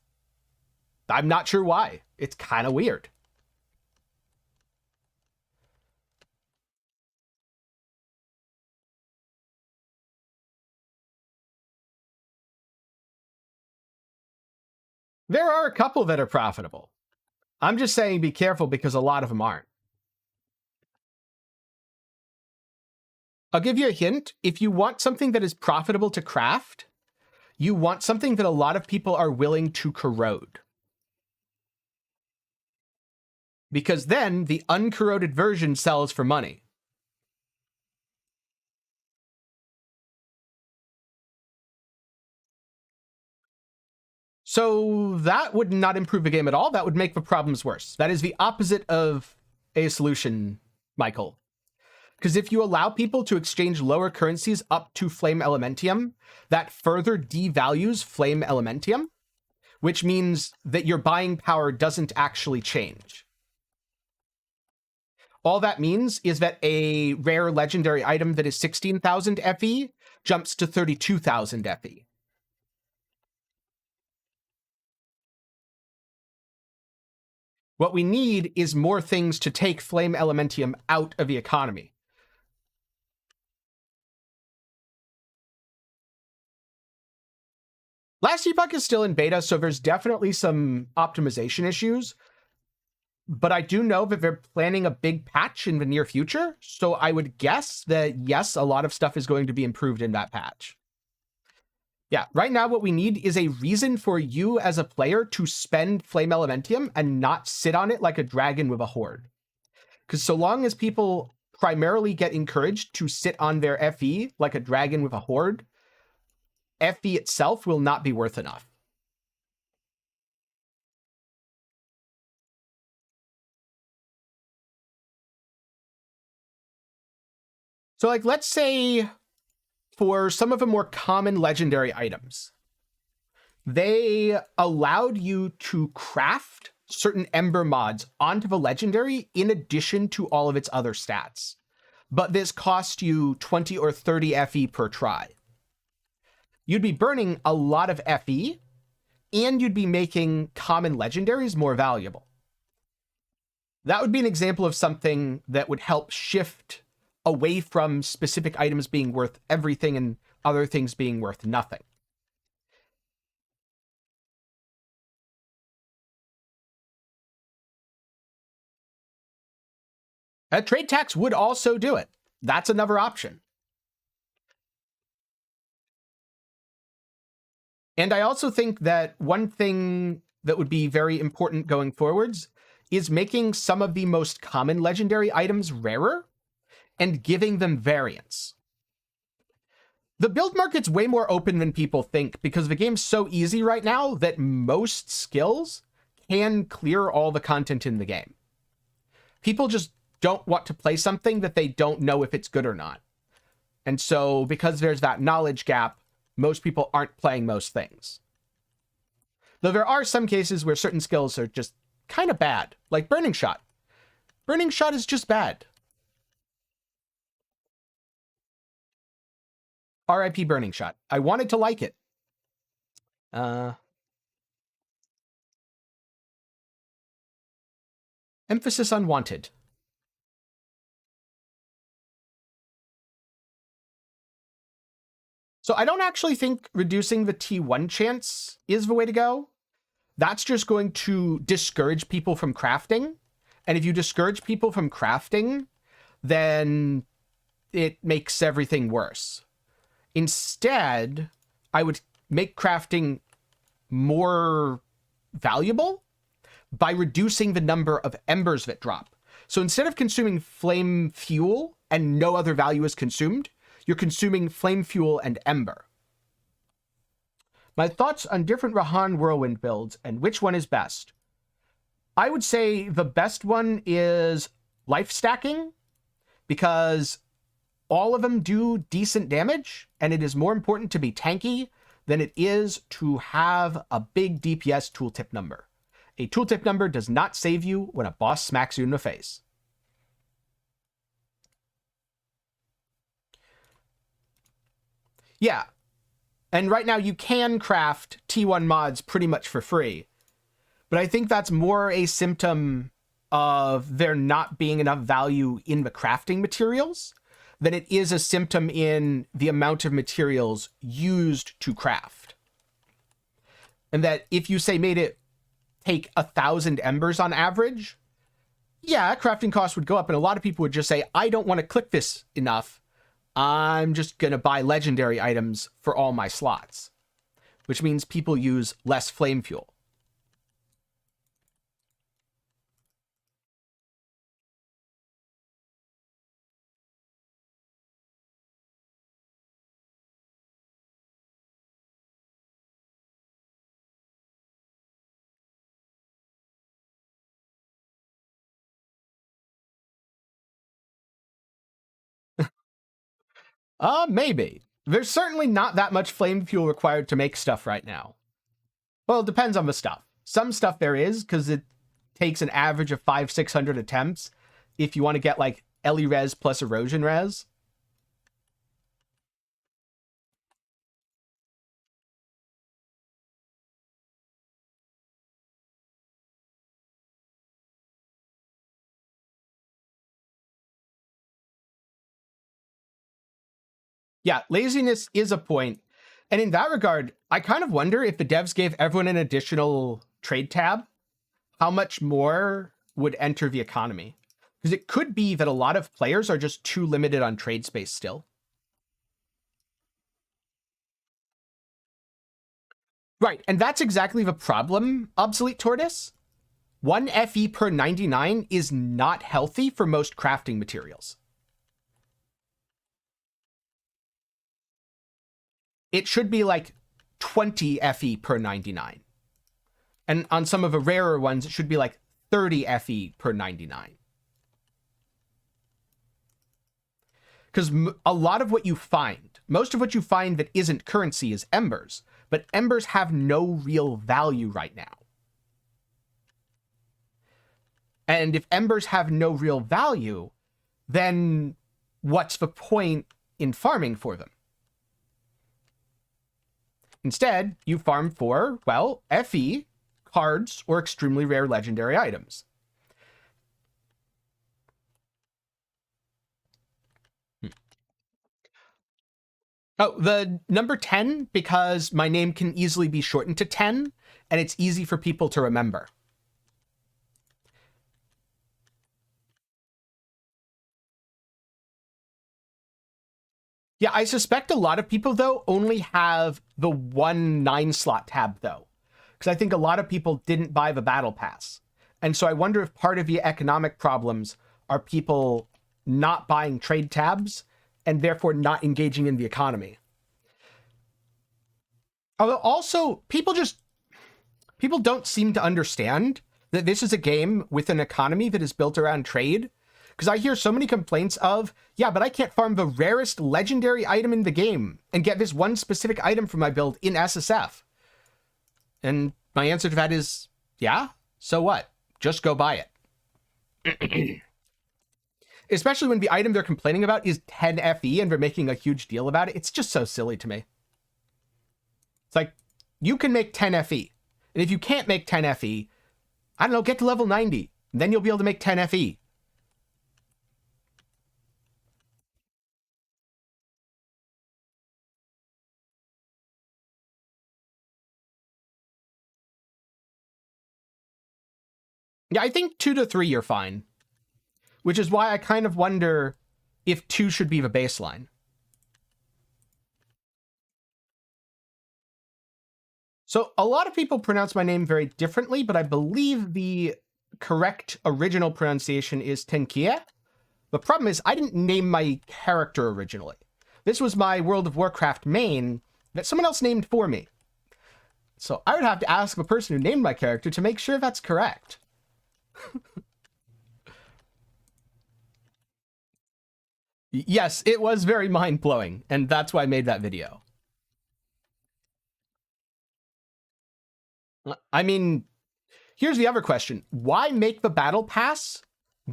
I'm not sure why. It's kind of weird. There are a couple that are profitable. I'm just saying be careful because a lot of them aren't. I'll give you a hint. If you want something that is profitable to craft, you want something that a lot of people are willing to corrode. Because then the uncorroded version sells for money. So that would not improve the game at all. That would make the problems worse. That is the opposite of a solution, Michael. Because if you allow people to exchange lower currencies up to Flame Elementium, that further devalues Flame Elementium, which means that your buying power doesn't actually change. All that means is that a rare legendary item that is 16,000 FE jumps to 32,000 FE. What we need is more things to take Flame Elementium out of the economy. Last Epoch is still in beta, so there's definitely some optimization issues. But I do know that they're planning a big patch in the near future, so I would guess that, yes, a lot of stuff is going to be improved in that patch. Yeah, right now what we need is a reason for you as a player to spend Flame Elementium and not sit on it like a dragon with a horde. Because so long as people primarily get encouraged to sit on their FE like a dragon with a horde, FE itself will not be worth enough. So, like, let's say for some of the more common legendary items, they allowed you to craft certain Ember mods onto the legendary in addition to all of its other stats. But this cost you 20 or 30 FE per try. You'd be burning a lot of FE, and you'd be making common legendaries more valuable. That would be an example of something that would help shift away from specific items being worth everything and other things being worth nothing. A trade tax would also do it. That's another option. And I also think that one thing that would be very important going forwards is making some of the most common legendary items rarer and giving them variants. The build market's way more open than people think because the game's so easy right now that most skills can clear all the content in the game. People just don't want to play something that they don't know if it's good or not. And so because there's that knowledge gap, most people aren't playing most things. Though there are some cases where certain skills are just kind of bad, like Burning Shot. Burning Shot is just bad. RIP Burning Shot. I wanted to like it. Emphasis on wanted. So I don't actually think reducing the T1 chance is the way to go. That's just going to discourage people from crafting. And if you discourage people from crafting, then it makes everything worse. Instead, I would make crafting more valuable by reducing the number of embers that drop. So instead of consuming flame fuel and no other value is consumed, you're consuming flame fuel and ember. My thoughts on different Rahan Whirlwind builds and which one is best. I would say the best one is life stacking because all of them do decent damage, and it is more important to be tanky than it is to have a big DPS tooltip number. A tooltip number does not save you when a boss smacks you in the face. Yeah, and right now you can craft T1 mods pretty much for free, but I think that's more a symptom of there not being enough value in the crafting materials than it is a symptom in the amount of materials used to craft. And that if you say made it take 1,000 embers on average, yeah, crafting costs would go up, and a lot of people would just say, I don't want to click this enough. I'm just going to buy legendary items for all my slots, which means people use less flame fuel. Maybe. There's certainly not that much flame fuel required to make stuff right now. Well, it depends on the stuff. Some stuff there is, because it takes an average of 500-600 attempts if you want to get, like, Ellie res plus erosion res. Yeah, laziness is a point. And in that regard, I kind of wonder if the devs gave everyone an additional trade tab, how much more would enter the economy? Because it could be that a lot of players are just too limited on trade space still. Right, and that's exactly the problem, Obsolete Tortoise. 1 FE per 99 is not healthy for most crafting materials. It should be like 20 FE per 99. And on some of the rarer ones, it should be like 30 FE per 99. Because a lot of what you find, most of what you find that isn't currency is embers, but embers have no real value right now. And if embers have no real value, then what's the point in farming for them? Instead, you farm for, well, FE, cards, or extremely rare legendary items. Oh, the number 10, because my name can easily be shortened to 10, and it's easy for people to remember. Yeah, I suspect a lot of people, though, only have the 1 9-slot tab, though. Because I think a lot of people didn't buy the Battle Pass. And so I wonder if part of the economic problems are people not buying trade tabs and therefore not engaging in the economy. Although also, people don't seem to understand that this is a game with an economy that is built around trade. Because I hear so many complaints of, yeah, but I can't farm the rarest legendary item in the game and get this one specific item for my build in SSF. And my answer to that is, yeah, so what? Just go buy it. Especially when the item they're complaining about is 10 FE and they're making a huge deal about it. It's just so silly to me. It's like, you can make 10 FE. And if you can't make 10 FE, I don't know, get to level 90. Then you'll be able to make 10 FE. Yeah, I think 2 to 3 you're fine. Which is why I kind of wonder if 2 should be the baseline. So a lot of people pronounce my name very differently, but I believe the correct original pronunciation is Tenkiei. The problem is I didn't name my character originally. This was my World of Warcraft main that someone else named for me. So I would have to ask the person who named my character to make sure that's correct. Yes, it was very mind-blowing, and that's why I made that video. I mean, here's the other question. Why make the battle pass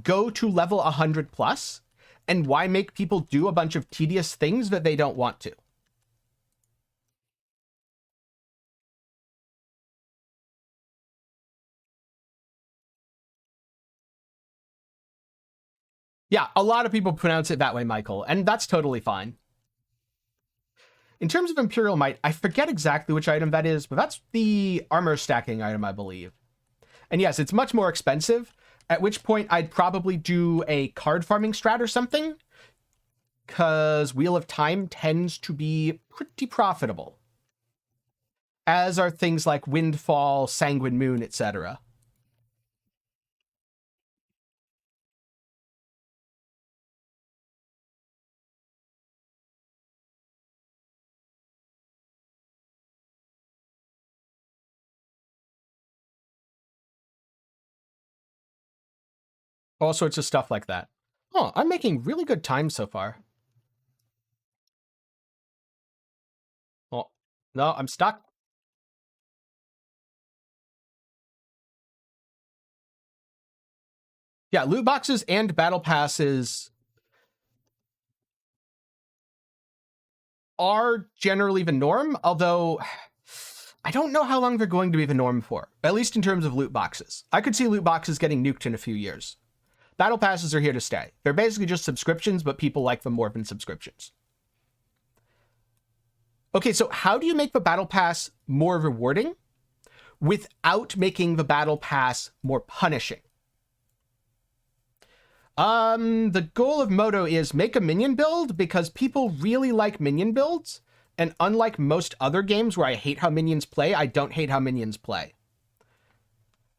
go to level 100 plus? And why make people do a bunch of tedious things that they don't want to? Yeah, a lot of people pronounce it that way, Michael, and that's totally fine. In terms of Imperial Might, I forget exactly which item that is, but that's the armor stacking item, I believe. And yes, it's much more expensive, at which point I'd probably do a card farming strat or something, because Wheel of Time tends to be pretty profitable, as are things like Windfall, Sanguine Moon, etc. All sorts of stuff like that. Oh, I'm making really good time so far. Oh, no, I'm stuck. Yeah, loot boxes and battle passes are generally the norm, although I don't know how long they're going to be the norm for, at least in terms of loot boxes. I could see loot boxes getting nuked in a few years. Battle passes are here to stay. They're basically just subscriptions, but people like them more than subscriptions. Okay, so how do you make the battle pass more rewarding without making the battle pass more punishing? The goal of Moto is make a minion build because people really like minion builds. And unlike most other games where I hate how minions play, I don't hate how minions play.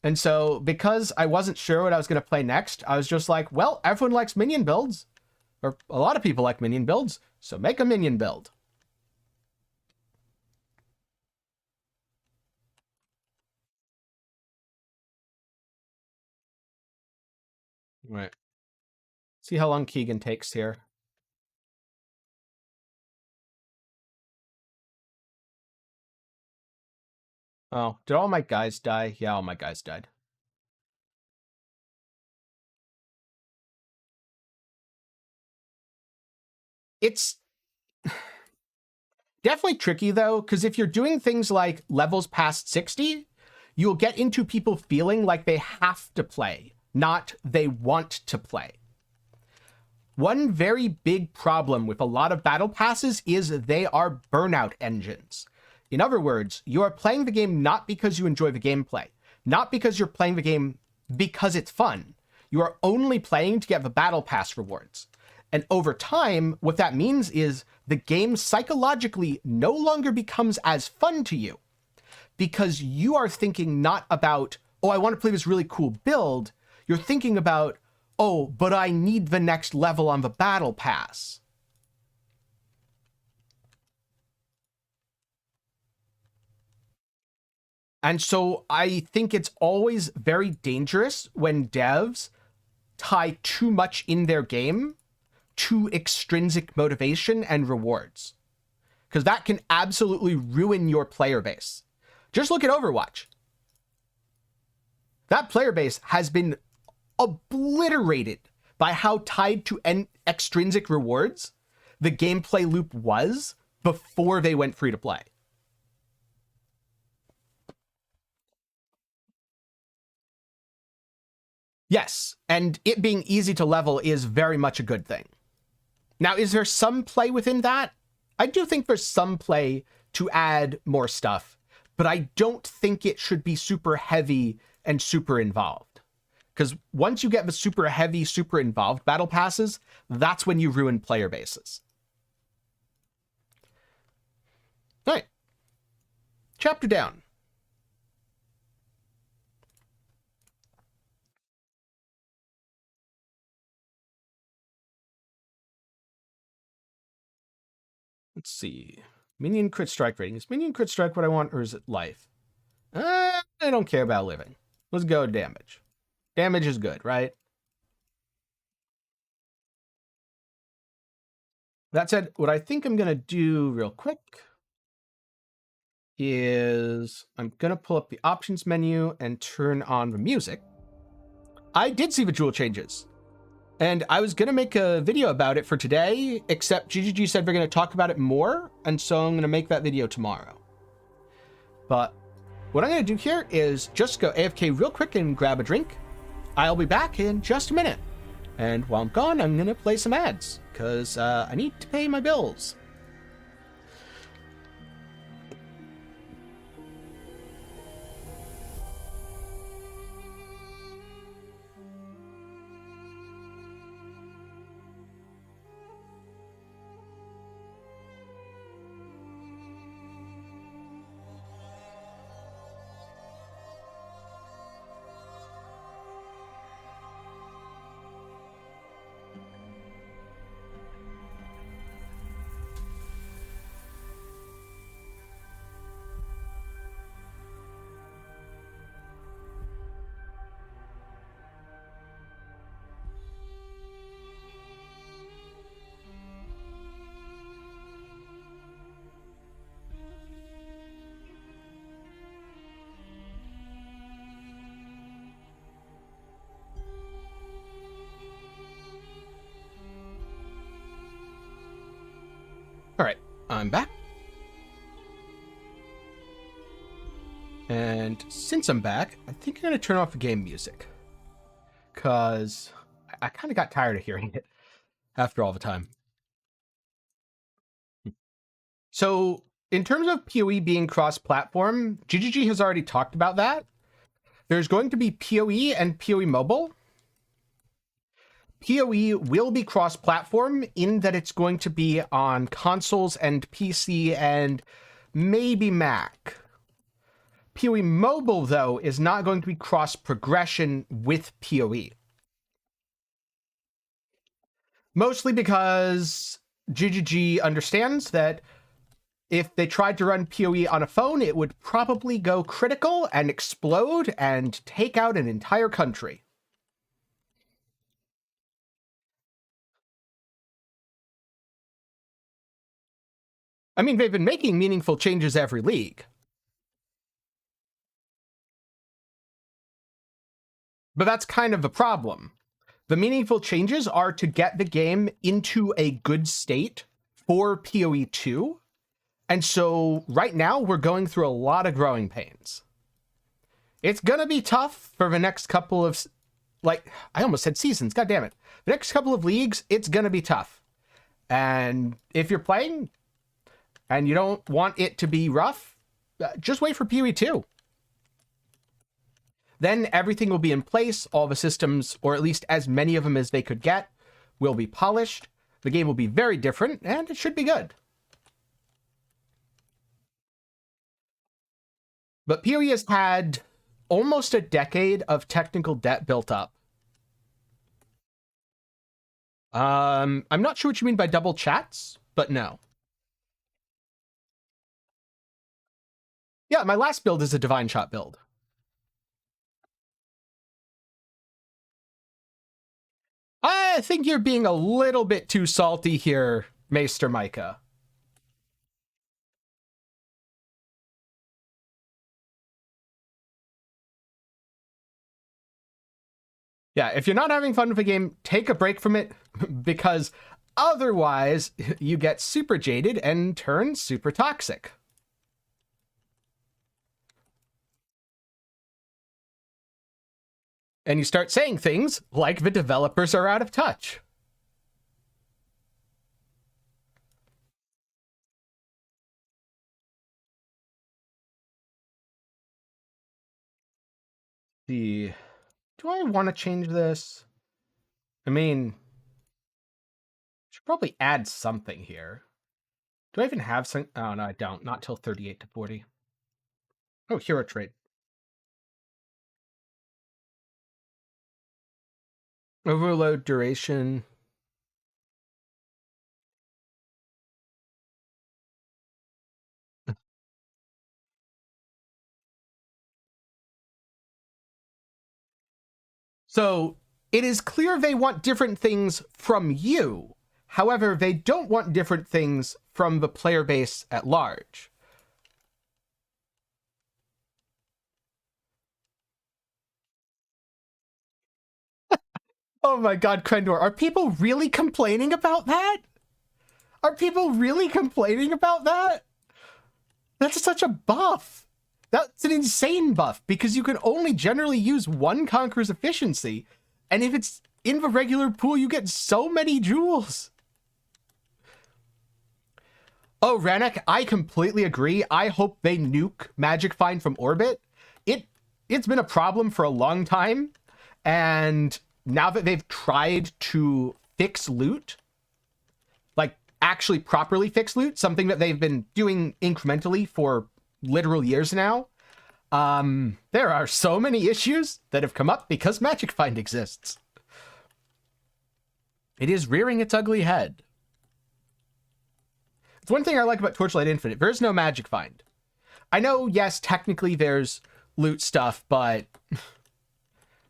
And so because I wasn't sure what I was going to play next, I was just like, well, everyone likes minion builds. Or a lot of people like minion builds, so make a minion build. Right. See how long Keegan takes here. Oh, did all my guys die? Yeah, all my guys died. It's definitely tricky, though, because if you're doing things like levels past 60, you'll get into people feeling like they have to play, not they want to play. One very big problem with a lot of battle passes is they are burnout engines. In other words, you are playing the game not because you enjoy the gameplay, not because you're playing the game because it's fun. You are only playing to get the battle pass rewards. And over time, what that means is the game psychologically no longer becomes as fun to you because you are thinking not about, oh, I want to play this really cool build. You're thinking about, oh, but I need the next level on the battle pass. And so I think it's always very dangerous when devs tie too much in their game to extrinsic motivation and rewards, because that can absolutely ruin your player base. Just look at Overwatch. That player base has been obliterated by how tied to extrinsic rewards the gameplay loop was before they went free to play. Yes, and it being easy to level is very much a good thing. Now, is there some play within that? I do think there's some play to add more stuff, but I don't think it should be super heavy and super involved. Because once you get the super heavy, super involved battle passes, that's when you ruin player bases. All right. Chapter down. Let's see. Minion crit strike rating. Is minion crit strike what I want, or is it life? I don't care about living. Let's go damage. Damage is good, right? That said, what I think I'm going to do real quick is I'm going to pull up the options menu and turn on the music. I did see the jewel changes, and I was going to make a video about it for today, except GGG said we're going to talk about it more, and so I'm going to make that video tomorrow. But what I'm going to do here is just go AFK real quick and grab a drink. I'll be back in just a minute. And while I'm gone, I'm going to play some ads, because I need to pay my bills. All right, I'm back. And since I'm back, I think I'm going to turn off the game music, because I kind of got tired of hearing it after all the time. So in terms of PoE being cross-platform, GGG has already talked about that. There's going to be PoE and PoE mobile. PoE will be cross-platform in that it's going to be on consoles and PC and maybe Mac. PoE mobile, though, is not going to be cross-progression with PoE. Mostly because GGG understands that if they tried to run PoE on a phone, it would probably go critical and explode and take out an entire country. I mean, they've been making meaningful changes every league. But that's kind of the problem. The meaningful changes are to get the game into a good state for PoE 2. And so right now we're going through a lot of growing pains. It's going to be tough for the next couple of, like, I almost said seasons, god damn it. The next couple of leagues, it's going to be tough. And if you're playing and you don't want it to be rough, just wait for PoE 2. Then everything will be in place. All the systems, or at least as many of them as they could get, will be polished. The game will be very different, and it should be good. But PoE has had almost a decade of technical debt built up. I'm not sure what you mean by double chats, but no. Yeah, my last build is a Divine Shot build. I think you're being a little bit too salty here, Maester Micah. Yeah, if you're not having fun with a game, take a break from it, because otherwise you get super jaded and turn super toxic. And you start saying things like the developers are out of touch. Do I want to change this? I mean, should probably add something here. Do I even have some? Oh, no, I don't. Not till 38 to 40. Oh, hero trait. Overload duration. So it is clear they want different things from you. However, they don't want different things from the player base at large. Oh my god, Krendor, are people really complaining about that? Are people really complaining about that? That's such a buff. That's an insane buff, because you can only generally use one Conqueror's efficiency, and if it's in the regular pool, you get so many jewels. Oh, Ranek, I completely agree. I hope they nuke Magic Find from orbit. It's been a problem for a long time, and now that they've tried to fix loot, like actually properly fix loot, something that they've been doing incrementally for literal years now, there are so many issues that have come up because Magic Find exists. It is rearing its ugly head. It's one thing I like about Torchlight Infinite. There's no Magic Find. I know, yes, technically there's loot stuff, but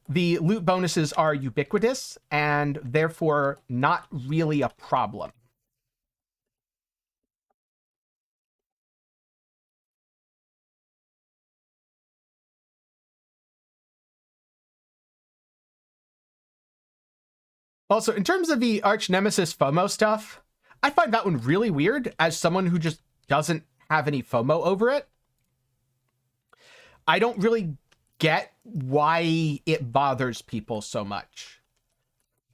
the loot bonuses are ubiquitous and therefore not really a problem. Also, in terms of the arch nemesis FOMO stuff, I find that one really weird as someone who just doesn't have any FOMO over it. I don't really get why it bothers people so much.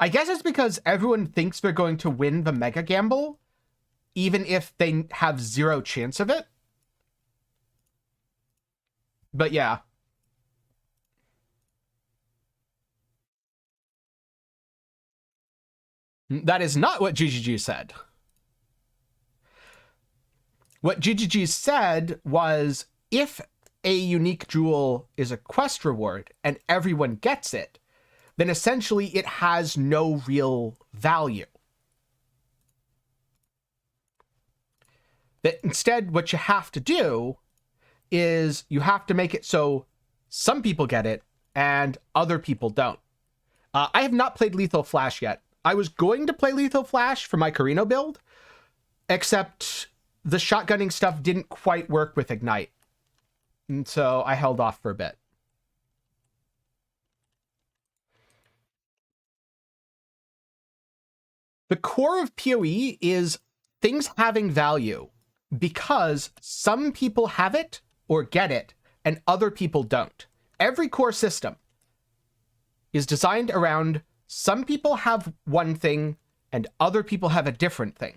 I guess it's because everyone thinks they're going to win the mega gamble, even if they have zero chance of it. But yeah. That is not what GGG said. What GGG said was, if a unique jewel is a quest reward and everyone gets it, then essentially it has no real value. That instead, what you have to do is you have to make it so some people get it and other people don't. I have not played Lethal Flash yet. I was going to play Lethal Flash for my Carino build, except the shotgunning stuff didn't quite work with Ignite. And so I held off for a bit. The core of PoE is things having value because some people have it or get it and other people don't. Every core system is designed around some people have one thing and other people have a different thing.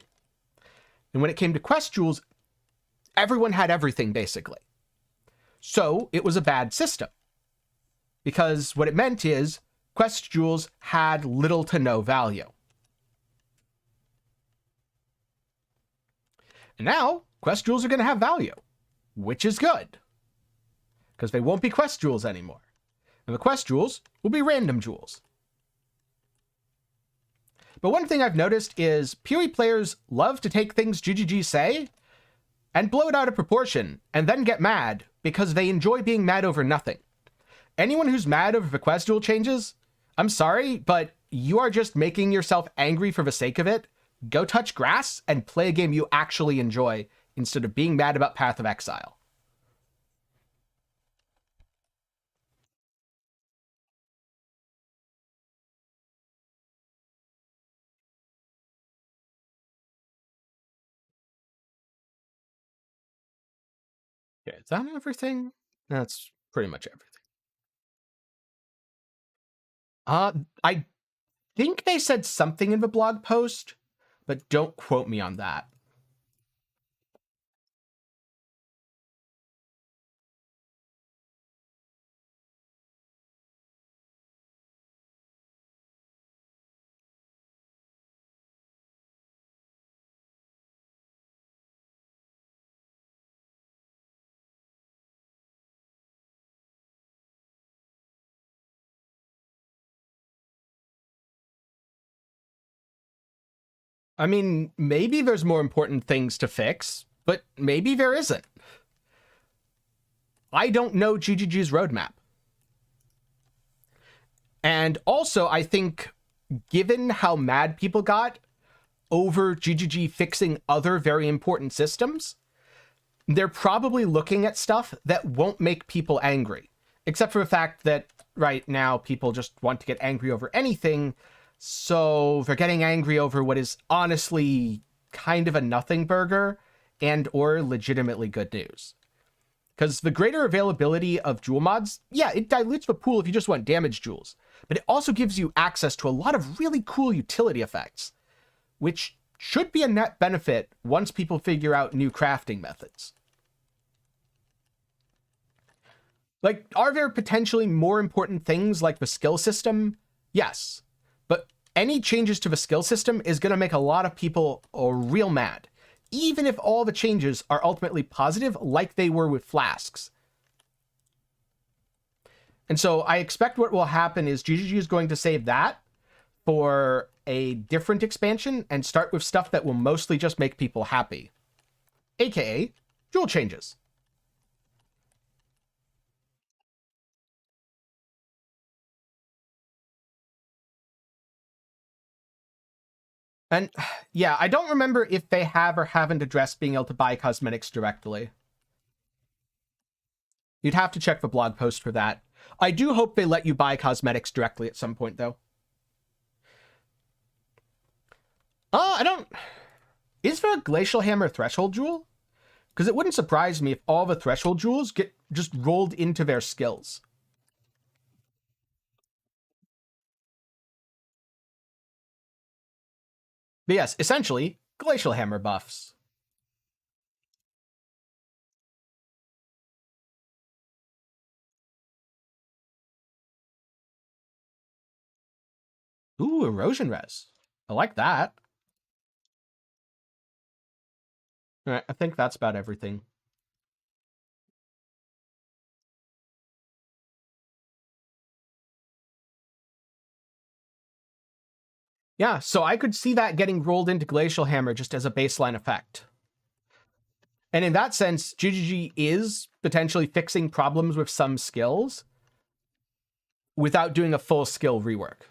And when it came to quest jewels, everyone had everything basically. So it was a bad system, because what it meant is quest jewels had little to no value. And now quest jewels are going to have value, which is good, because they won't be quest jewels anymore. And the quest jewels will be random jewels. But one thing I've noticed is PoE players love to take things GGG say and blow it out of proportion and then get mad because they enjoy being mad over nothing. Anyone who's mad over Bequest duel changes, I'm sorry, but you are just making yourself angry for the sake of it. Go touch grass and play a game you actually enjoy instead of being mad about Path of Exile. Okay, is that everything? That's pretty much everything. I think they said something in the blog post, but don't quote me on that. I mean, maybe there's more important things to fix, but maybe there isn't. I don't know GGG's roadmap. And also, I think, given how mad people got over GGG fixing other very important systems, they're probably looking at stuff that won't make people angry. Except for the fact that right now people just want to get angry over anything, so they're getting angry over what is honestly kind of a nothing burger and or legitimately good news. Because the greater availability of jewel mods, yeah, it dilutes the pool if you just want damage jewels, but it also gives you access to a lot of really cool utility effects, which should be a net benefit once people figure out new crafting methods. Like, are there potentially more important things like the skill system? Yes, but any changes to the skill system is going to make a lot of people real mad, even if all the changes are ultimately positive like they were with flasks. And so I expect what will happen is GGG is going to save that for a different expansion and start with stuff that will mostly just make people happy. AKA jewel changes. And yeah, I don't remember if they have or haven't addressed being able to buy cosmetics directly. You'd have to check the blog post for that. I do hope they let you buy cosmetics directly at some point, though. I don't... Is there a Glacial Hammer Threshold Jewel? Because it wouldn't surprise me if all the Threshold Jewels get just rolled into their skills. But yes, essentially, Glacial Hammer buffs. Ooh, Erosion Res. I like that. All right, I think that's about everything. Yeah, so I could see that getting rolled into Glacial Hammer just as a baseline effect. And in that sense, GGG is potentially fixing problems with some skills without doing a full skill rework.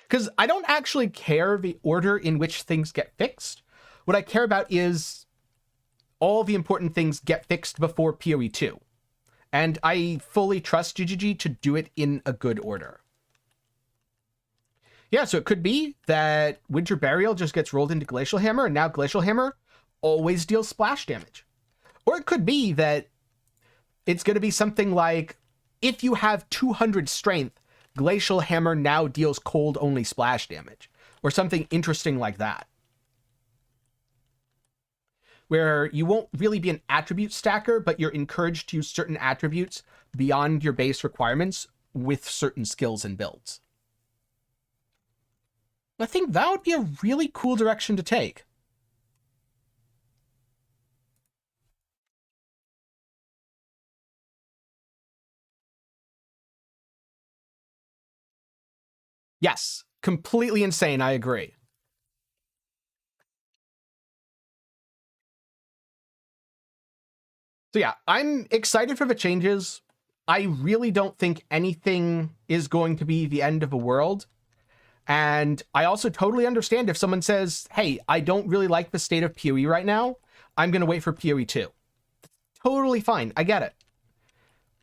Because I don't actually care the order in which things get fixed. What I care about is all the important things get fixed before PoE 2. And I fully trust GGG to do it in a good order. Yeah, so it could be that Winter Burial just gets rolled into Glacial Hammer, and now Glacial Hammer always deals splash damage. Or it could be that it's going to be something like, if you have 200 strength, Glacial Hammer now deals cold-only splash damage. Or something interesting like that. Where you won't really be an attribute stacker, but you're encouraged to use certain attributes beyond your base requirements with certain skills and builds. I think that would be a really cool direction to take. Yes, completely insane, I agree. So yeah, I'm excited for the changes. I really don't think anything is going to be the end of the world. And I also totally understand if someone says, hey, I don't really like the state of PoE right now. I'm going to wait for PoE 2. Totally fine. I get it.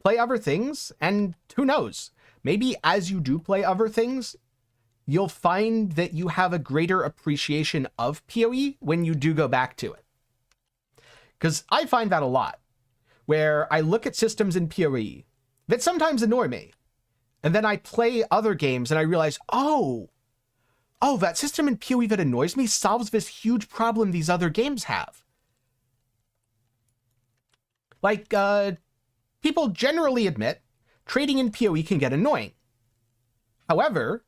Play other things, and who knows? Maybe as you do play other things, you'll find that you have a greater appreciation of PoE when you do go back to it. Because I find that a lot, where I look at systems in PoE that sometimes annoy me, and then I play other games and I realize, oh, that system in PoE that annoys me solves this huge problem these other games have. Like, people generally admit trading in PoE can get annoying. However,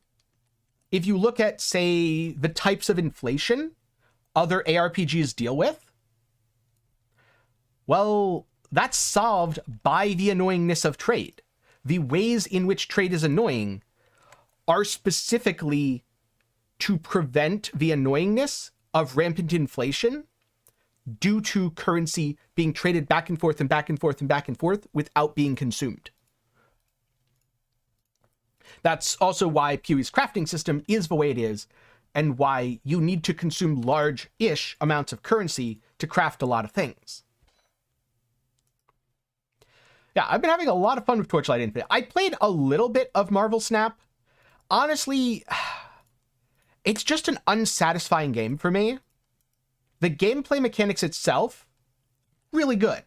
if you look at, say, the types of inflation other ARPGs deal with, well, that's solved by the annoyingness of trade. The ways in which trade is annoying are specifically to prevent the annoyingness of rampant inflation due to currency being traded back and forth and back and forth and back and forth without being consumed. That's also why PoE's crafting system is the way it is, and why you need to consume large-ish amounts of currency to craft a lot of things. Yeah, I've been having a lot of fun with Torchlight Infinite. I played a little bit of Marvel Snap. Honestly, it's just an unsatisfying game for me. The gameplay mechanics itself, really good.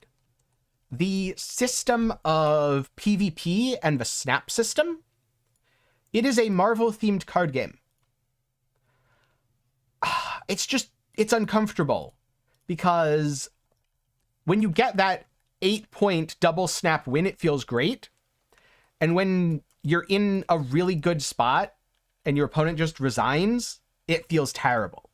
The system of PvP and the snap system, it is a Marvel-themed card game. It's uncomfortable, because when you get that 8-point double snap win, it feels great. And when you're in a really good spot and your opponent just resigns, it feels terrible.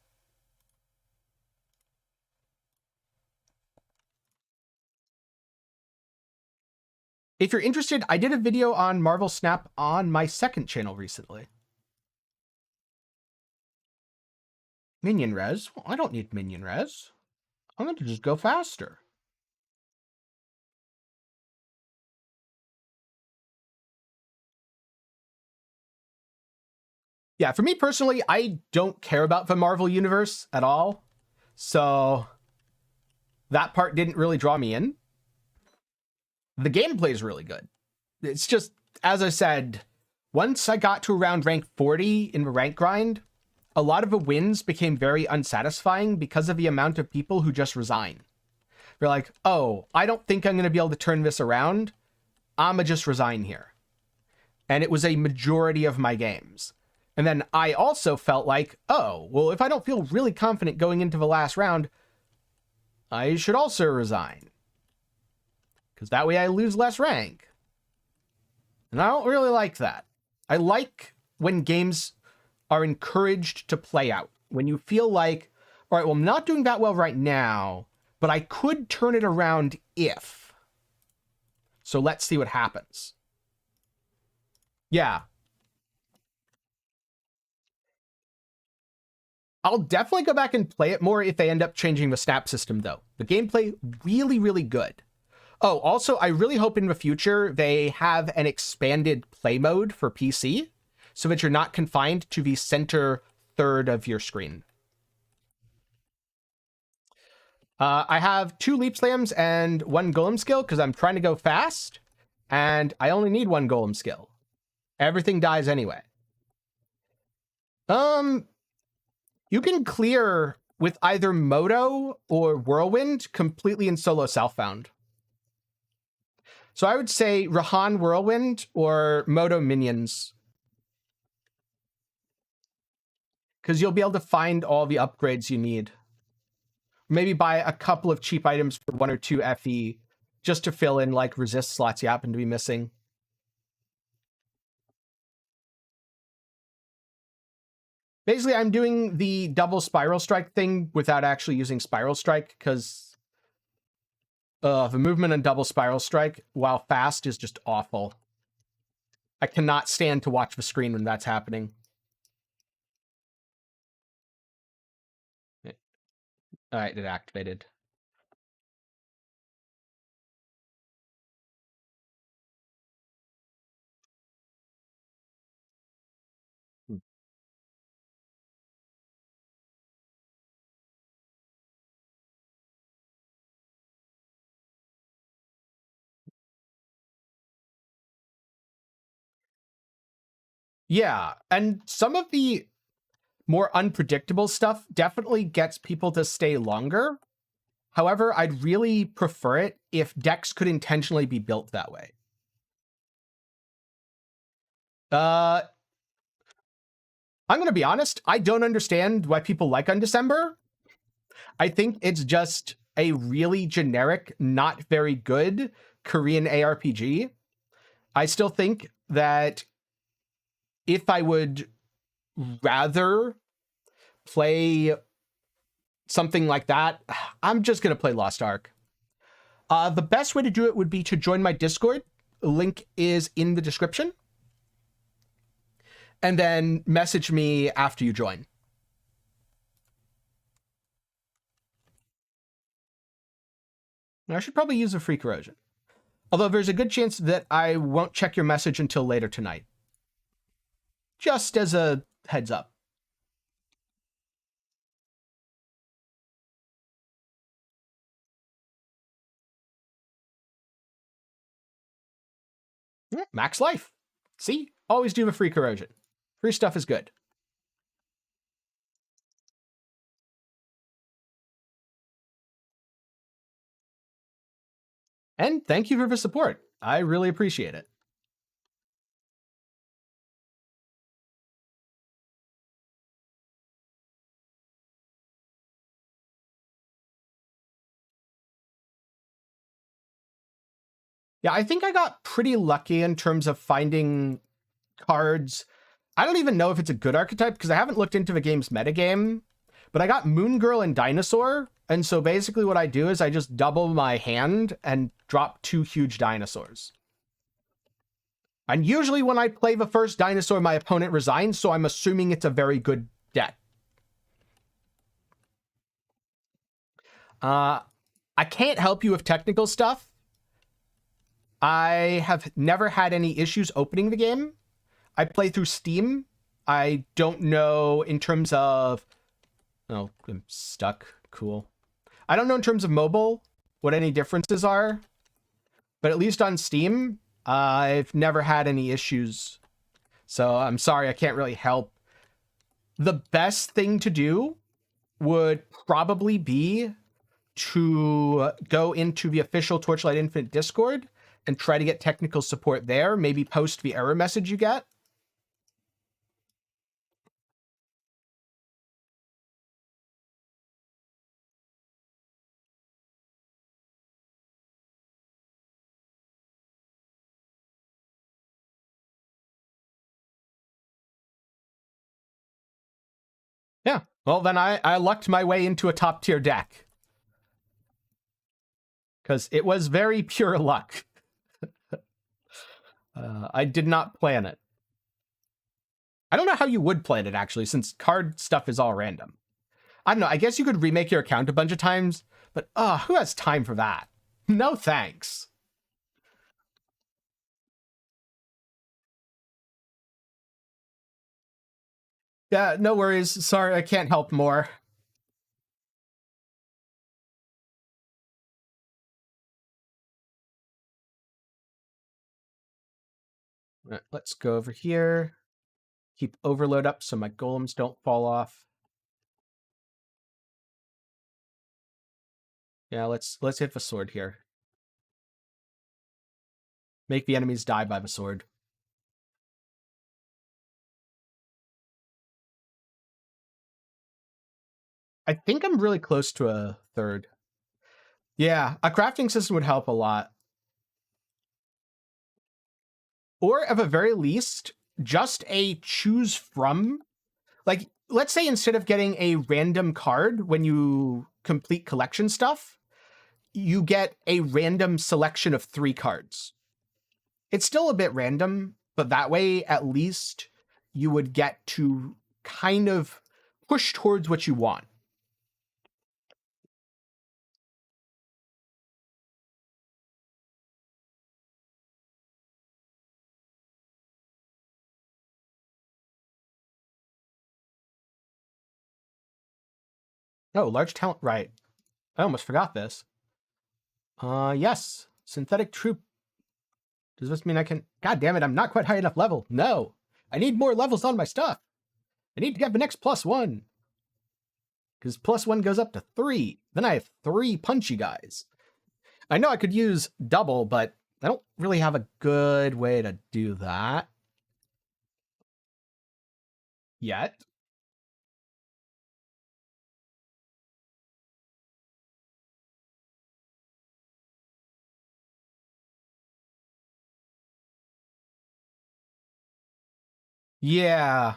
If you're interested, I did a video on Marvel Snap on my second channel recently. Minion res? Well, I don't need minion res. I'm going to just go faster. Yeah, for me personally, I don't care about the Marvel universe at all. So that part didn't really draw me in. The gameplay is really good. It's just, as I said, once I got to around rank 40 in the rank grind, a lot of the wins became very unsatisfying because of the amount of people who just resign. They're like, oh, I don't think I'm going to be able to turn this around. I'ma just resign here. And it was a majority of my games. And then I also felt like, oh, well, if I don't feel really confident going into the last round, I should also resign. Because that way I lose less rank. And I don't really like that. I like when games are encouraged to play out. When you feel like, all right, well, I'm not doing that well right now, but I could turn it around if. So let's see what happens. Yeah. I'll definitely go back and play it more if they end up changing the snap system, though. The gameplay, really, really good. Oh, also, I really hope in the future they have an expanded play mode for PC so that you're not confined to the center third of your screen. I have 2 leap slams and 1 golem skill because I'm trying to go fast, and I only need 1 golem skill. Everything dies anyway. You can clear with either Moto or Whirlwind completely in solo Southbound. So I would say Rahan Whirlwind or Moto Minions. Because you'll be able to find all the upgrades you need. Maybe buy a couple of cheap items for 1 or 2 FE just to fill in like resist slots you happen to be missing. Basically, I'm doing the double Spiral Strike thing without actually using Spiral Strike because the movement on double Spiral Strike while fast is just awful. I cannot stand to watch the screen when that's happening. All right, it activated. Yeah, and some of the more unpredictable stuff definitely gets people to stay longer. However, I'd really prefer it if decks could intentionally be built that way. I'm going to be honest, I don't understand why people like Undecember. I think it's just a really generic, not very good Korean ARPG. I still think that if I would rather play something like that, I'm just going to play Lost Ark. The best way to do it would be to join my Discord. Link is in the description. And then message me after you join. I should probably use a free corrosion. Although there's a good chance that I won't check your message until later tonight. Just as a heads up. Max life. See? Always do the free corrosion. Free stuff is good. And thank you for the support. I really appreciate it. Yeah, I think I got pretty lucky in terms of finding cards. I don't even know if it's a good archetype because I haven't looked into the game's metagame, but I got Moon Girl and Dinosaur. And so basically what I do is I just double my hand and drop 2 huge dinosaurs. And usually when I play the first dinosaur, my opponent resigns, so I'm assuming it's a very good deck. I can't help you with technical stuff. I have never had any issues opening the game. I play through Steam. I don't know in terms of... Oh, I'm stuck. Cool. I don't know in terms of mobile what any differences are. But at least on Steam, I've never had any issues. So I'm sorry, I can't really help. The best thing to do would probably be to go into the official Torchlight Infinite Discord and try to get technical support there. Maybe post the error message you get. Yeah, well then I lucked my way into a top tier deck. Because it was very pure luck. I did not plan it. I don't know how you would plan it, actually, since card stuff is all random. I don't know, I guess you could remake your account a bunch of times, but who has time for that? No thanks. Yeah, no worries. Sorry, I can't help more. Let's go over here. Keep overload up so my golems don't fall off. Yeah, let's hit the sword here. Make the enemies die by the sword. I think I'm really close to a third. Yeah, a crafting system would help a lot. Or at the very least, just a choose from. Like, let's say instead of getting a random card when you complete collection stuff, you get a random selection of 3 cards. It's still a bit random, but that way, at least, you would get to kind of push towards what you want. Oh, large talent, right. I almost forgot this. Yes, synthetic troop. Does this mean I can... God damn it, I'm not quite high enough level. No. I need more levels on my stuff. I need to get the next +1. Because +1 goes up to 3. Then I have 3 punchy guys. I know I could use double, but I don't really have a good way to do that yet. Yeah.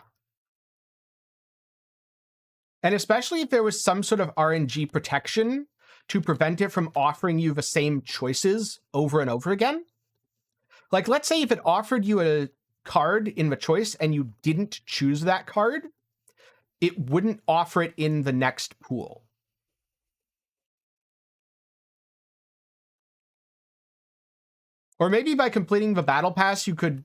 And especially if there was some sort of RNG protection to prevent it from offering you the same choices over and over again. Like, let's say if it offered you a card in the choice and you didn't choose that card, it wouldn't offer it in the next pool. Or maybe by completing the battle pass, you could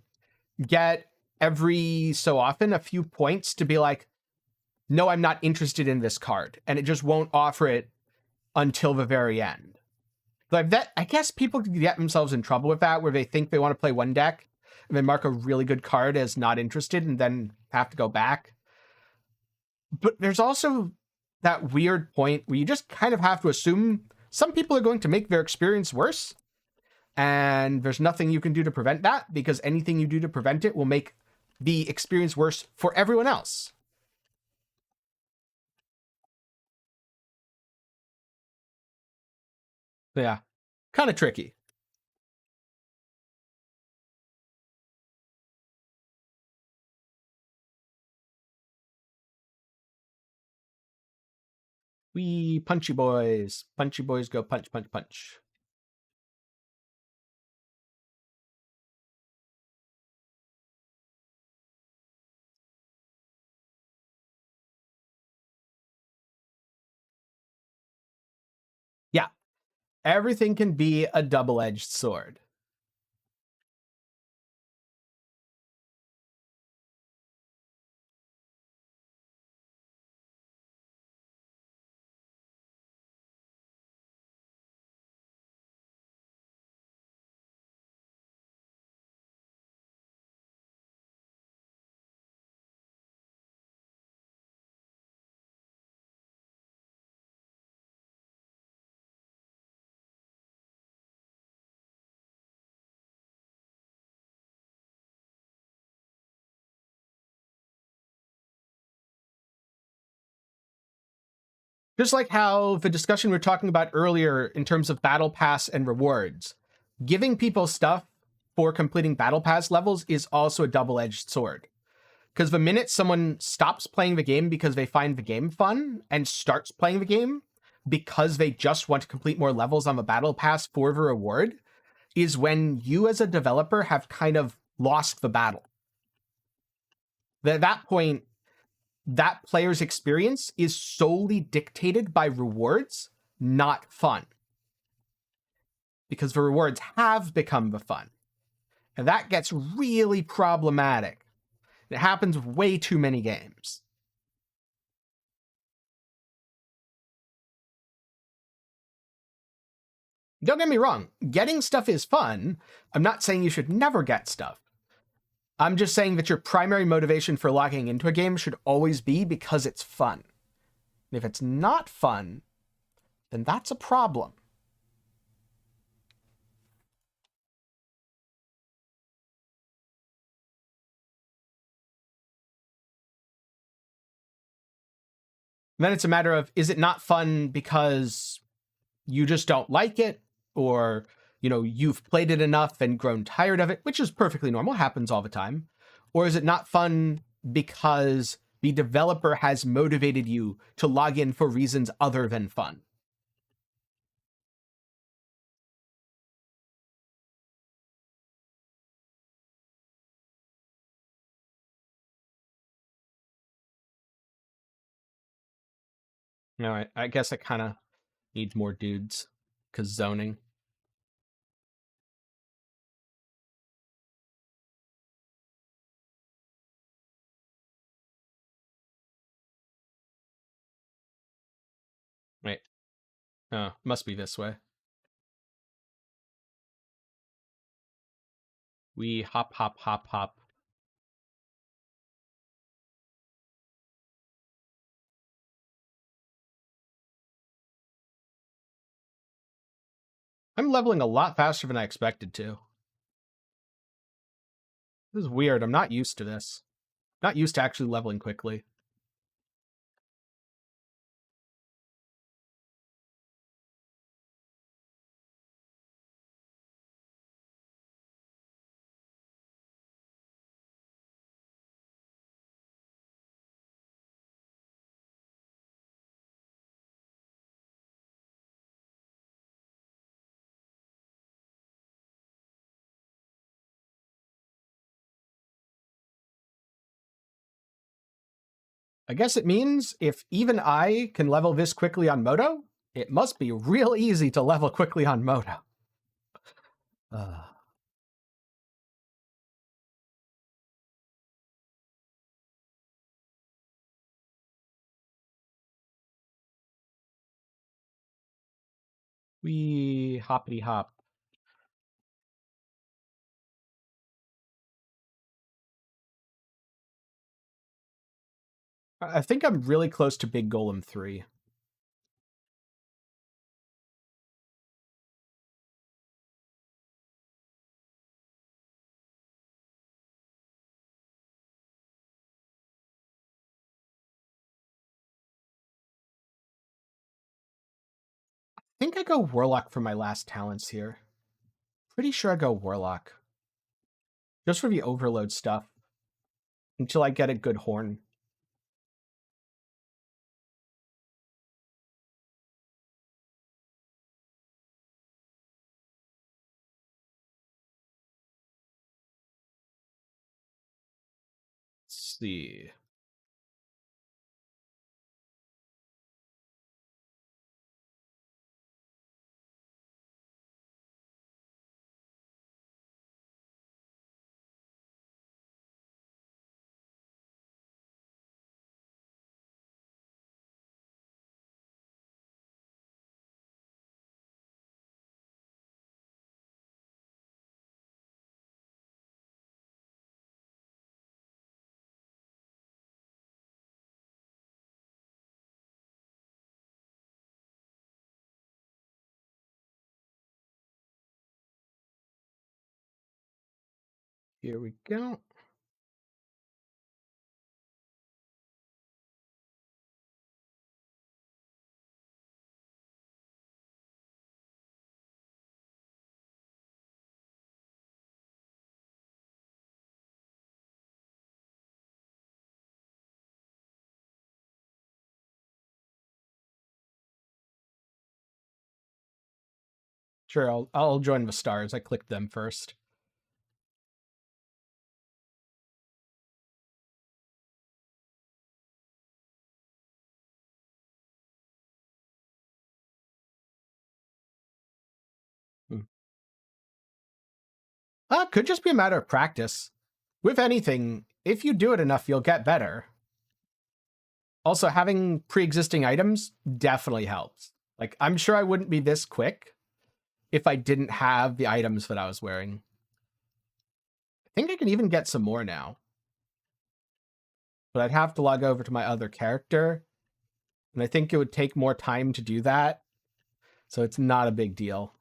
get every so often a few points to be like, no, I'm not interested in this card. And it just won't offer it until the very end. Like that, I guess people could get themselves in trouble with that, where they think they want to play one deck and then mark a really good card as not interested and then have to go back. But there's also that weird point where you just kind of have to assume some people are going to make their experience worse. And there's nothing you can do to prevent that, because anything you do to prevent it will make the experience worse for everyone else. So yeah, kind of tricky. We punchy boys. Punchy boys go punch, punch, punch. Yeah, everything can be a double-edged sword. Just like how the discussion we were talking about earlier in terms of battle pass and rewards, giving people stuff for completing battle pass levels is also a double-edged sword. Because the minute someone stops playing the game because they find the game fun and starts playing the game because they just want to complete more levels on the battle pass for the reward, is when you as a developer have kind of lost the battle. At that point, that player's experience is solely dictated by rewards, not fun. Because the rewards have become the fun. And that gets really problematic. It happens way too many games. Don't get me wrong, getting stuff is fun. I'm not saying you should never get stuff. I'm just saying that your primary motivation for logging into a game should always be because it's fun. And if it's not fun, then that's a problem. And then it's a matter of, is it not fun because you just don't like it, or you've played it enough and grown tired of it, which is perfectly normal, happens all the time? Or is it not fun because the developer has motivated you to log in for reasons other than fun? I guess it kind of needs more dudes, because zoning. Wait. Oh, must be this way. We hop, hop, hop, hop. I'm leveling a lot faster than I expected to. This is weird. I'm not used to this. Not used to actually leveling quickly. I guess it means if even I can level this quickly on Moto, it must be real easy to level quickly on Moto. Wee hoppity hop. I think I'm really close to Big Golem 3. I think I go Warlock for my last talents here. Pretty sure I go Warlock. Just for the overload stuff. Until I get a good horn. Let's see. Here we go. Sure, I'll join the stars. I clicked them first. Could just be a matter of practice. With anything, if you do it enough, you'll get better. Also, having pre-existing items definitely helps. Like, I'm sure I wouldn't be this quick if I didn't have the items that I was wearing. I think I can even get some more now. But I'd have to log over to my other character. And I think it would take more time to do that. So it's not a big deal.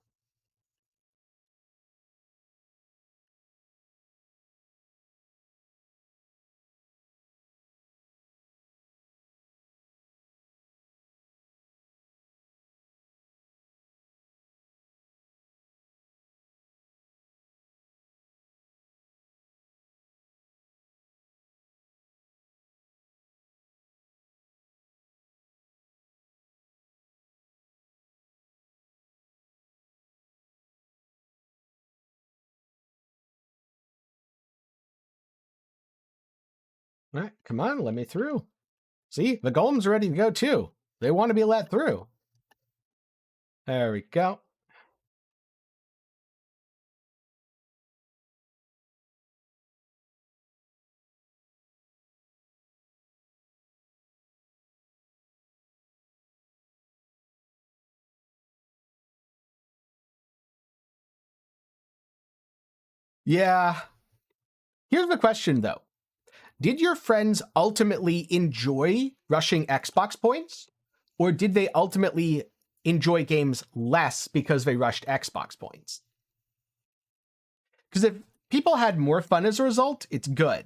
All right, come on, let me through. See, the golem's ready to go too. They want to be let through. There we go. Yeah. Here's the question, though. Did your friends ultimately enjoy rushing Xbox points? Or did they ultimately enjoy games less because they rushed Xbox points. Because if people had more fun as a result, it's good.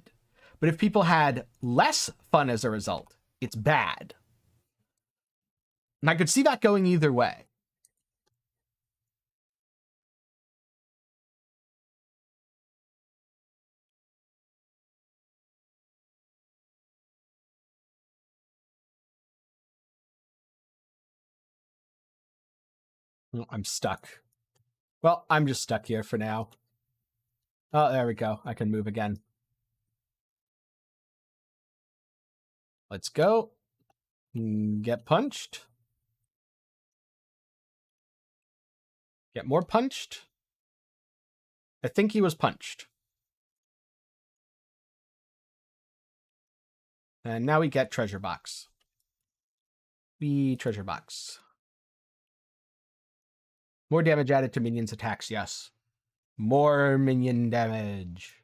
But if people had less fun as a result, it's bad. And I could see that going either way. I'm stuck. Well, I'm just stuck here for now. Oh, there we go. I can move again. Let's go. Get punched. Get more punched. I think he was punched. And now we get treasure box. The treasure box. More damage added to minions' attacks, yes. More minion damage.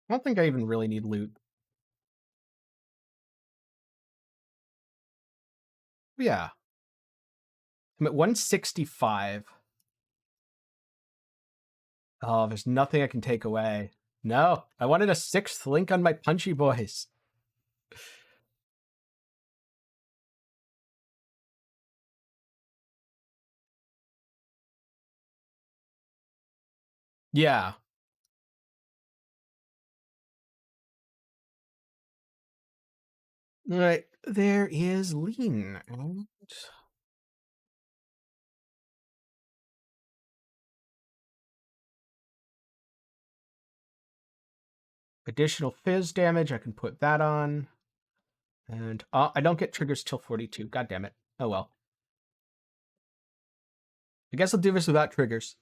I don't think I even really need loot. Yeah. I'm at 165. Oh, there's nothing I can take away. No, I wanted a 6th link on my punchy boys. Yeah. All right, there is lean. And additional fizz damage, I can put that on. And I don't get triggers till 42. God damn it. Oh well. I guess I'll do this without triggers.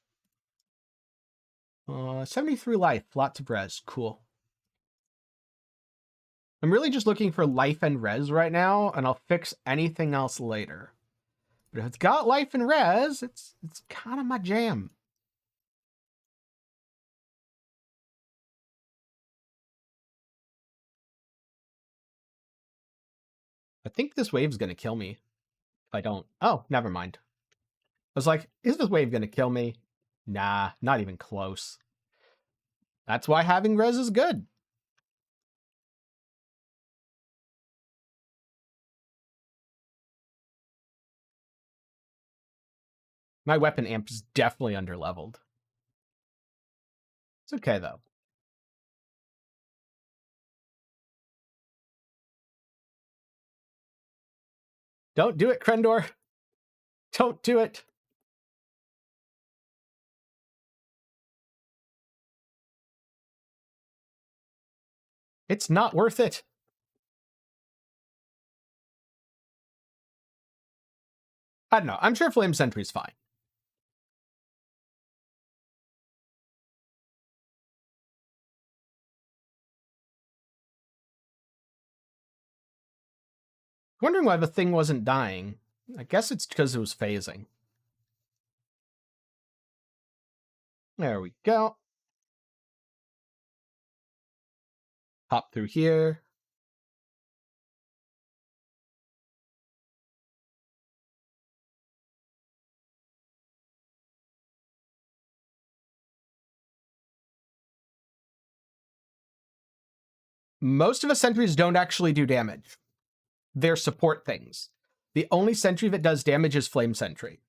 73 life, lots of res. Cool. I'm really just looking for life and res right now, and I'll fix anything else later. But if it's got life and res, it's kind of my jam. I think this wave's going to kill me if I don't. Oh, never mind. I was like, is this wave going to kill me? Nah, not even close. That's why having res is good. My weapon amp is definitely underleveled. It's okay, though. Don't do it, Krendor. Don't do it. It's not worth it. I don't know. I'm sure Flame Sentry's fine. Wondering why the thing wasn't dying. I guess it's because it was phasing. There we go. Hop through here. Most of the sentries don't actually do damage. They're support things. The only sentry that does damage is Flame Sentry.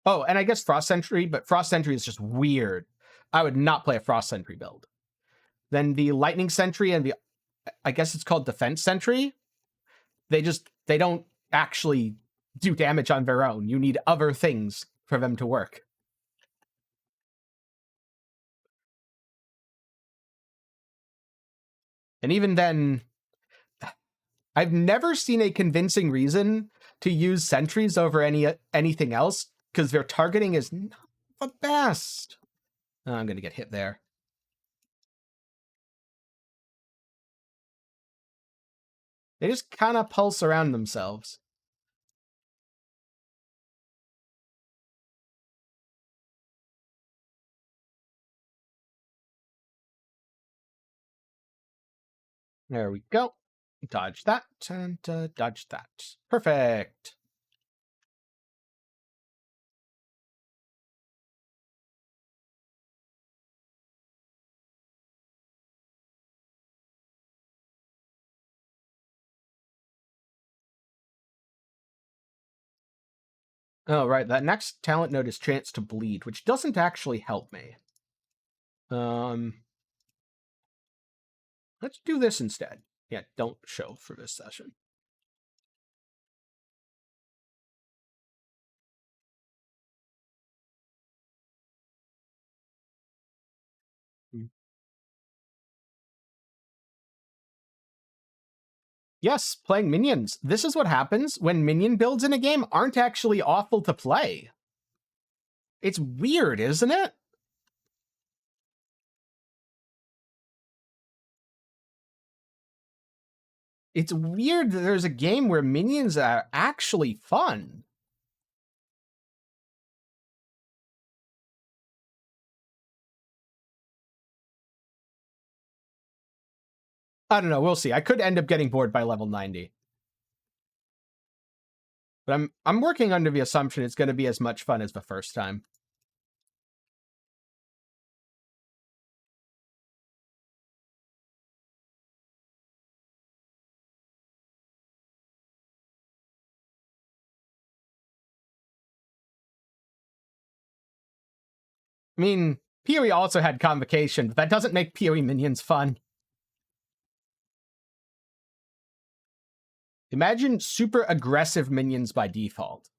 Oh, and I guess Frost Sentry, but Frost Sentry is just weird. I would not play a Frost Sentry build. Then the Lightning Sentry and the, I guess it's called Defense Sentry, they don't actually do damage on their own. You need other things for them to work. And even then, I've never seen a convincing reason to use sentries over anything else, because their targeting is not the best. Oh, I'm going to get hit there. They just kind of pulse around themselves. There we go. Dodge that and dodge that. Perfect. Oh, right. That next talent node is Chance to Bleed, which doesn't actually help me. Let's do this instead. Yeah, don't show for this session. Yes, playing minions. This is what happens when minion builds in a game aren't actually awful to play. It's weird, isn't it? It's weird that there's a game where minions are actually fun. I don't know, we'll see. I could end up getting bored by level 90. But I'm working under the assumption it's going to be as much fun as the first time. I mean, PoE also had Convocation, but that doesn't make PoE minions fun. Imagine super aggressive minions by default.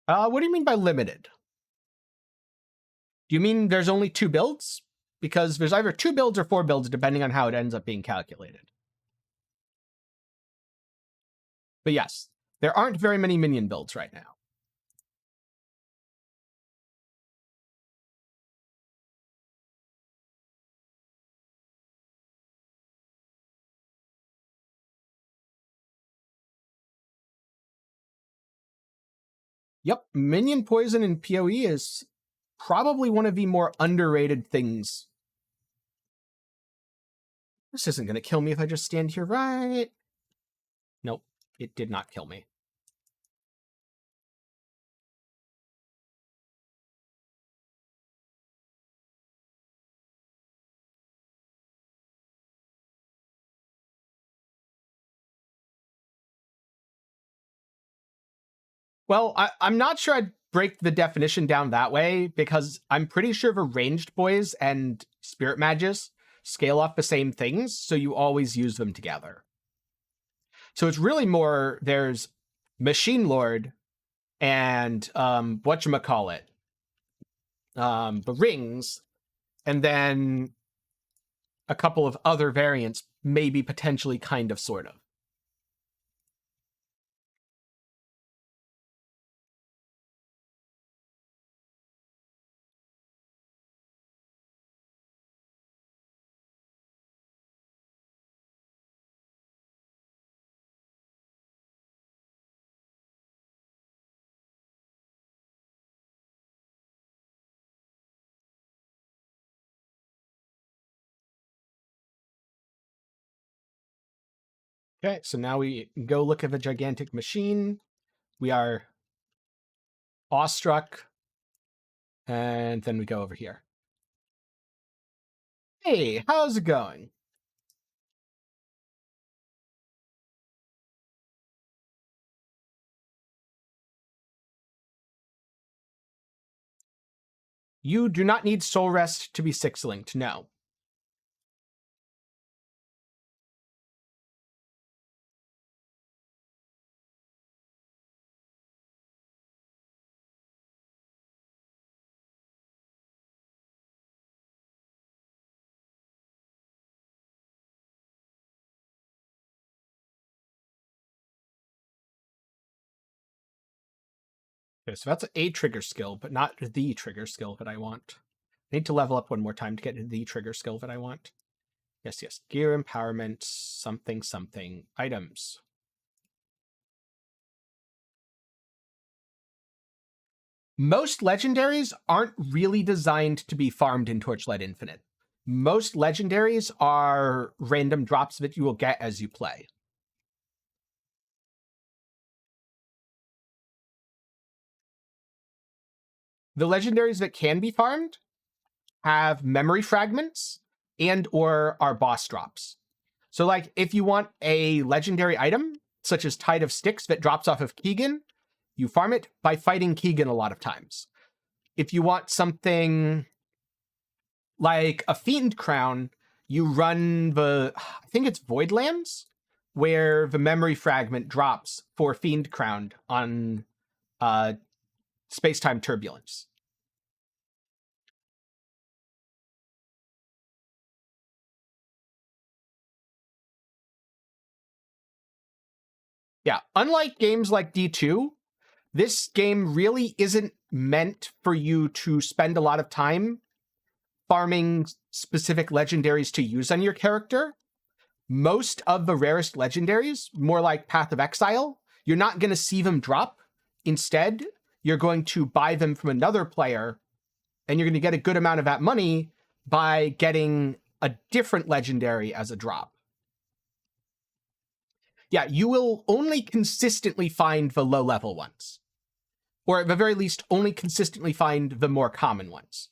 What do you mean by limited? Do you mean there's only 2 builds? Because there's either 2 builds or 4 builds, depending on how it ends up being calculated. But yes, there aren't very many minion builds right now. Yep, minion poison in PoE is probably one of the more underrated things. This isn't going to kill me if I just stand here, right? Nope, it did not kill me. Well, I'm not sure I'd break the definition down that way, because I'm pretty sure the ranged boys and spirit mages scale off the same things, so you always use them together. So it's really more, there's Machine Lord and whatchamacallit, the rings, and then a couple of other variants, maybe potentially kind of sort of. Okay, so now we go look at the gigantic machine. We are awestruck, and then we go over here. Hey, how's it going? You do not need soul rest to be 6-linked, no. Okay, so that's a trigger skill, but not the trigger skill that I want. I need to level up one more time to get the trigger skill that I want. Yes, yes. Gear empowerment, something, something, items. Most legendaries aren't really designed to be farmed in Torchlight Infinite. Most legendaries are random drops that you will get as you play. The legendaries that can be farmed have memory fragments and or are boss drops. So like if you want a legendary item, such as Tide of Sticks that drops off of Keegan, you farm it by fighting Keegan a lot of times. If you want something like a Fiend Crown, you run I think it's Voidlands, where the memory fragment drops for Fiend Crown on space-time turbulence. Yeah, unlike games like D2, this game really isn't meant for you to spend a lot of time farming specific legendaries to use on your character. Most of the rarest legendaries, more like Path of Exile, you're not going to see them drop. Instead, you're going to buy them from another player, and you're going to get a good amount of that money by getting a different legendary as a drop. Yeah, you will only consistently find the low-level ones. Or at the very least, only consistently find the more common ones.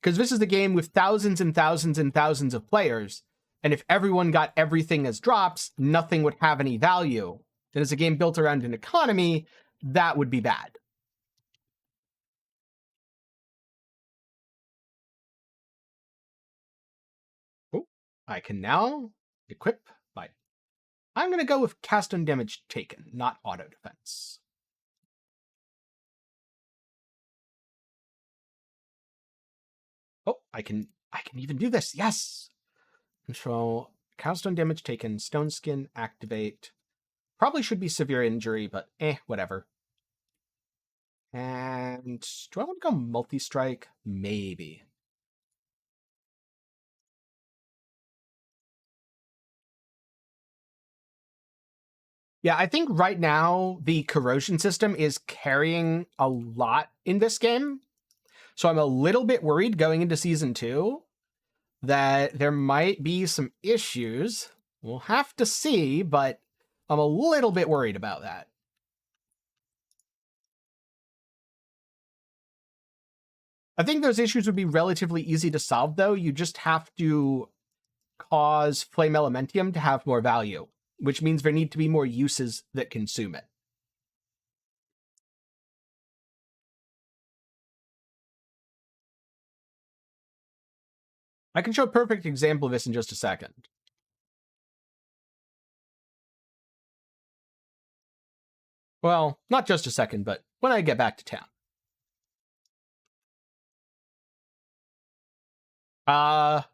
Because this is a game with thousands and thousands and thousands of players, and if everyone got everything as drops, nothing would have any value. And as a game built around an economy, that would be bad. Oh, I can now equip my... I'm going to go with cast on damage taken, not auto defense. Oh, I can even do this. Yes. Control cast on damage taken, stone skin, activate. Probably should be severe injury, but whatever. And do I want to go multi-strike? Maybe. Yeah, I think right now the corrosion system is carrying a lot in this game. So I'm a little bit worried going into season 2 that there might be some issues. We'll have to see, but I'm a little bit worried about that. I think those issues would be relatively easy to solve, though. You just have to cause Flame Elementium to have more value, which means there need to be more uses that consume it. I can show a perfect example of this in just a second. Well, not just a second, but when I get back to town. I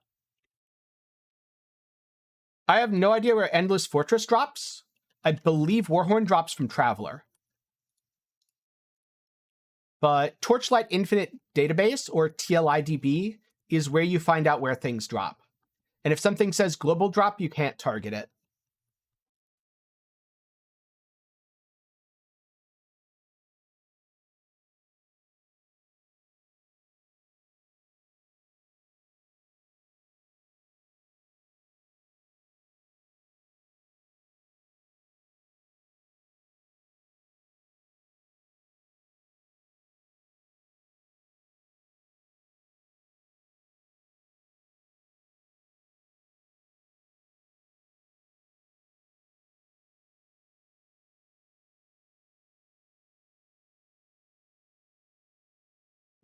have no idea where Endless Fortress drops. I believe Warhorn drops from Traveler. But Torchlight Infinite Database, or TLIDB, is where you find out where things drop. And if something says global drop, you can't target it.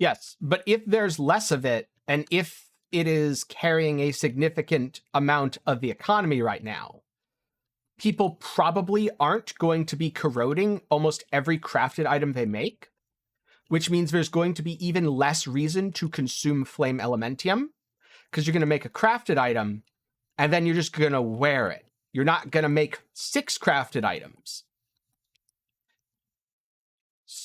Yes, but if there's less of it, and if it is carrying a significant amount of the economy right now, people probably aren't going to be corroding almost every crafted item they make, which means there's going to be even less reason to consume Flame Elementium, because you're going to make a crafted item, and then you're just going to wear it. You're not going to make 6 crafted items.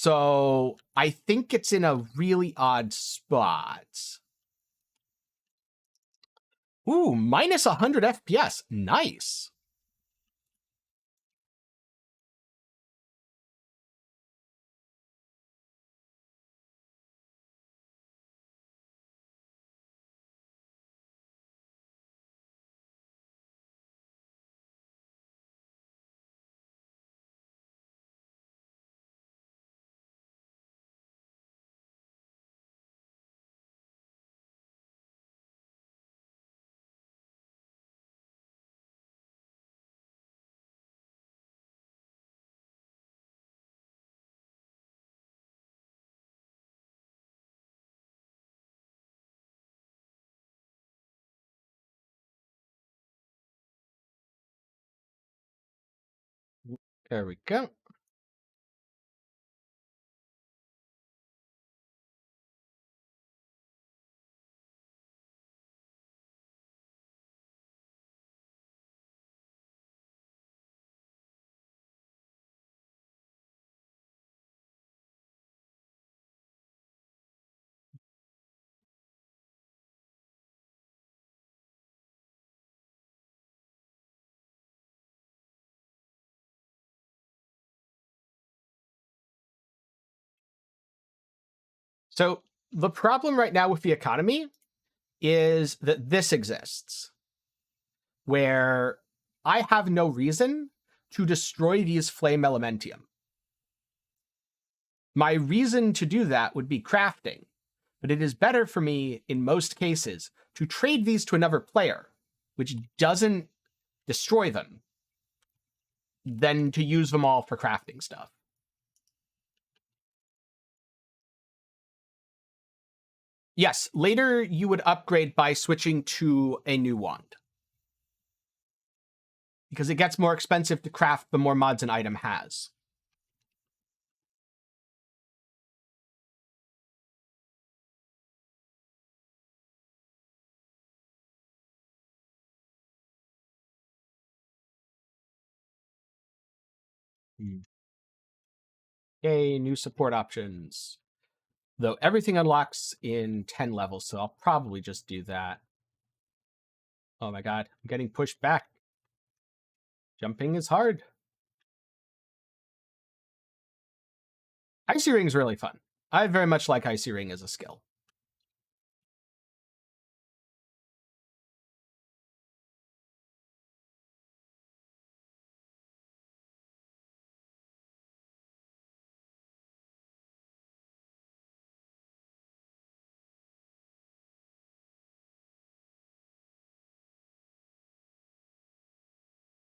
So I think it's in a really odd spot. Ooh, minus 100 FPS. Nice. There we go. So the problem right now with the economy is that this exists, where I have no reason to destroy these flame elementium. My reason to do that would be crafting, but it is better for me in most cases to trade these to another player, which doesn't destroy them, than to use them all for crafting stuff. Yes, later you would upgrade by switching to a new wand, because it gets more expensive to craft the more mods an item has. Yay, new support options. Though everything unlocks in 10 levels, so I'll probably just do that. Oh my god, I'm getting pushed back. Jumping is hard. Icy Ring's really fun. I very much like Icy Ring as a skill.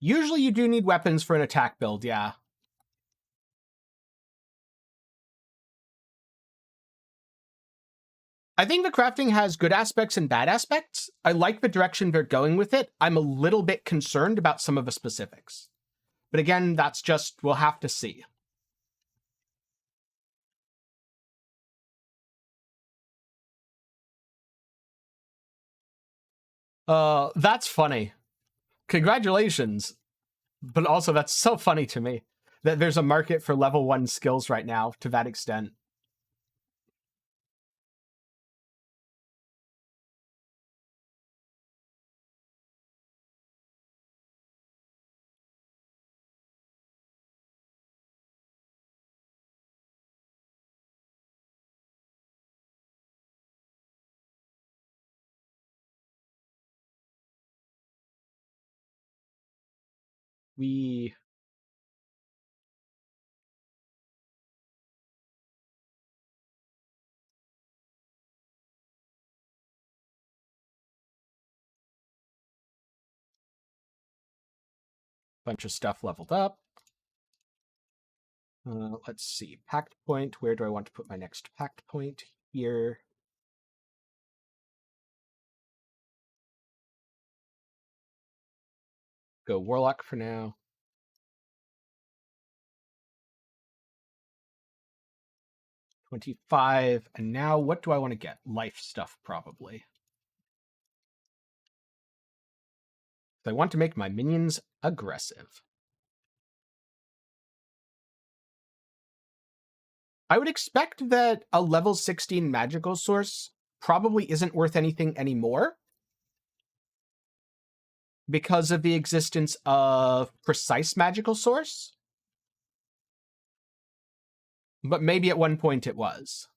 Usually you do need weapons for an attack build, yeah. I think the crafting has good aspects and bad aspects. I like the direction they're going with it. I'm a little bit concerned about some of the specifics. But again, that's just, we'll have to see. That's funny. Congratulations. But also, that's so funny to me that there's a market for level 1 skills right now to that extent. We bunch of stuff leveled up. Let's see. Pact point. Where do I want to put my next pact point? Here. Go Warlock for now. 25. And now what do I want to get? Life stuff, probably. I want to make my minions aggressive. I would expect that a level 16 magical source probably isn't worth anything anymore because of the existence of precise magical source. But maybe at one point it was.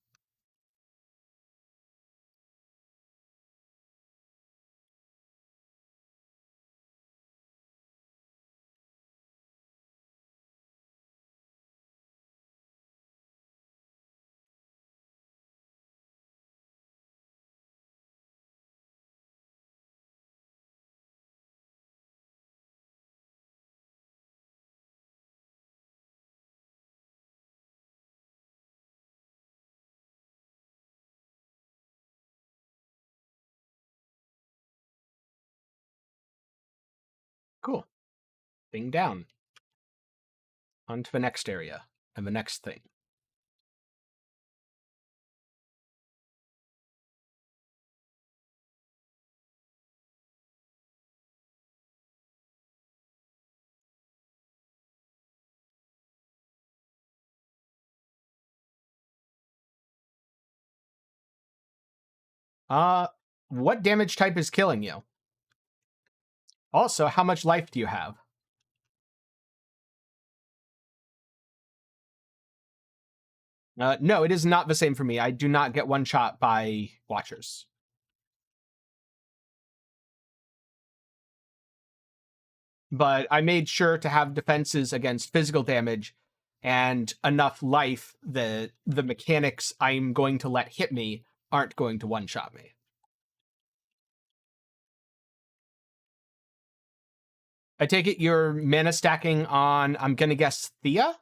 Cool. Thing down. On to the next area and the next thing. What damage type is killing you? Also, how much life do you have? No, it is not the same for me. I do not get one shot by Watchers. But I made sure to have defenses against physical damage and enough life that the mechanics I'm going to let hit me aren't going to one-shot me. I take it you're mana stacking on, I'm going to guess, Thea?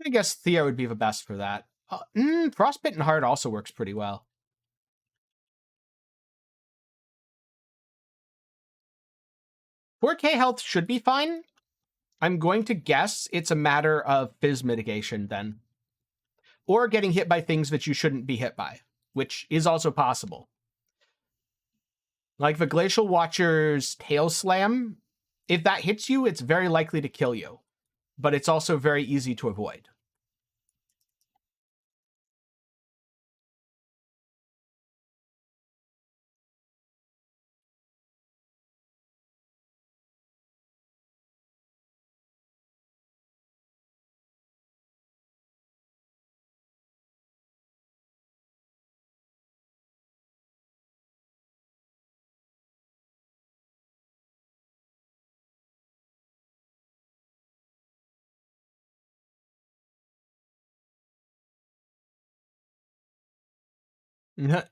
I guess Thea would be the best for that. Frostbitten Heart also works pretty well. 4K health should be fine. I'm going to guess it's a matter of fizz mitigation then. Or getting hit by things that you shouldn't be hit by, which is also possible. Like the Glacial Watcher's Tail Slam, if that hits you, it's very likely to kill you. But it's also very easy to avoid.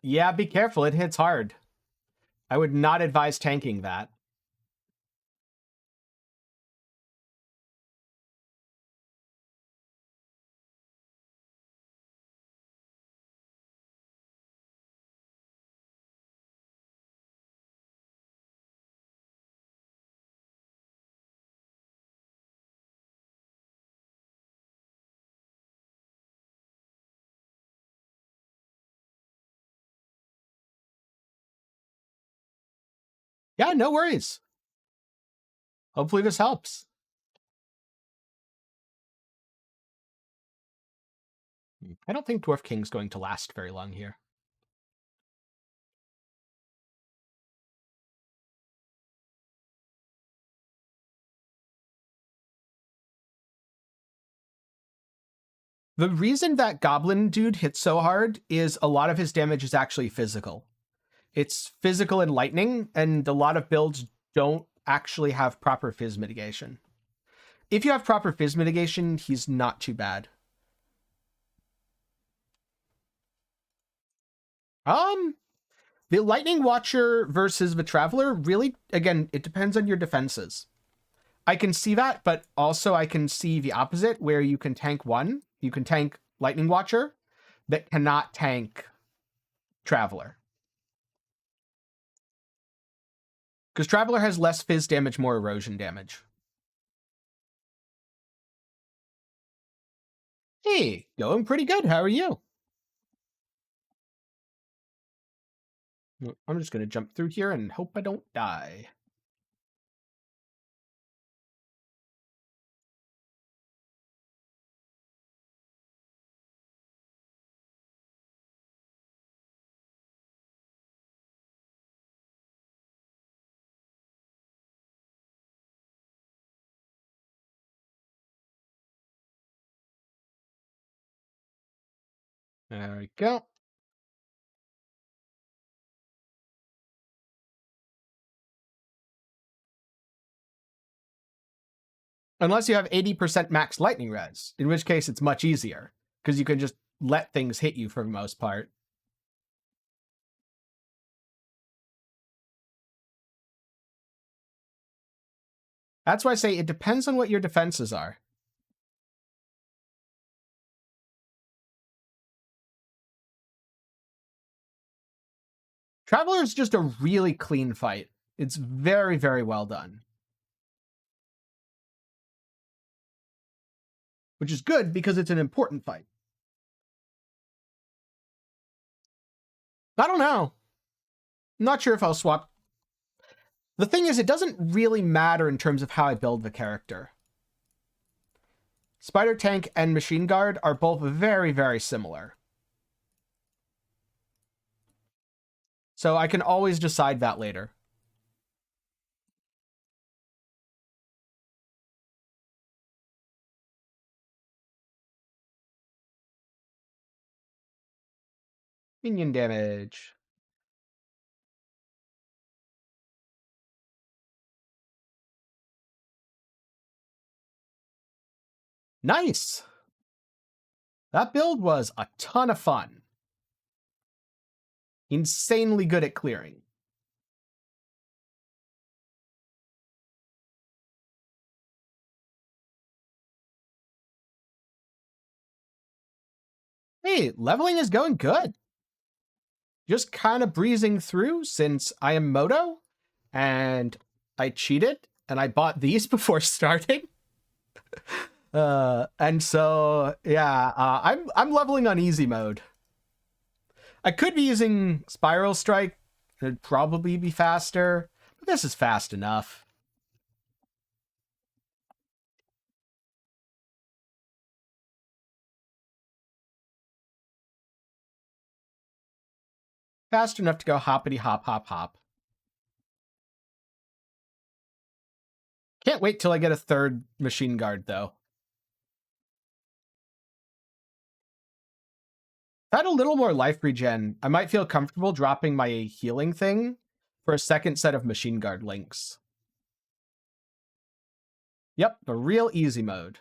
Yeah, be careful. It hits hard. I would not advise tanking that. Yeah, no worries. Hopefully this helps. I don't think Dwarf King's going to last very long here. The reason that Goblin dude hits so hard is a lot of his damage is actually physical. It's physical and lightning, and a lot of builds don't actually have proper fizz mitigation. If you have proper fizz mitigation, he's not too bad. The Lightning Watcher versus the Traveler, really, again, it depends on your defenses. I can see that, but also I can see the opposite, where you can tank one. You can tank Lightning Watcher that cannot tank Traveler. Because Traveler has less fizz damage, more erosion damage. Hey, going pretty good. How are you? I'm just going to jump through here and hope I don't die. There we go. Unless you have 80% max lightning res, in which case it's much easier, because you can just let things hit you for the most part. That's why I say it depends on what your defenses are. Traveler is just a really clean fight. It's very, very well done. Which is good because it's an important fight. I don't know. I'm not sure if I'll swap. The thing is, it doesn't really matter in terms of how I build the character. Spider Tank and Machine Guard are both very, very similar. So I can always decide that later. Minion damage. Nice. That build was a ton of fun. Insanely good at clearing. Hey, leveling is going good. Just kind of breezing through since I am Moto and I cheated and I bought these before starting. And so yeah, I'm leveling on easy mode. I could be using Spiral Strike. It'd probably be faster, but this is fast enough. Fast enough to go hoppity hop hop hop. Can't wait till I get a third Machine Guard though. If I had a little more life regen, I might feel comfortable dropping my healing thing for a second set of Machine Guard links. Yep, the real easy mode.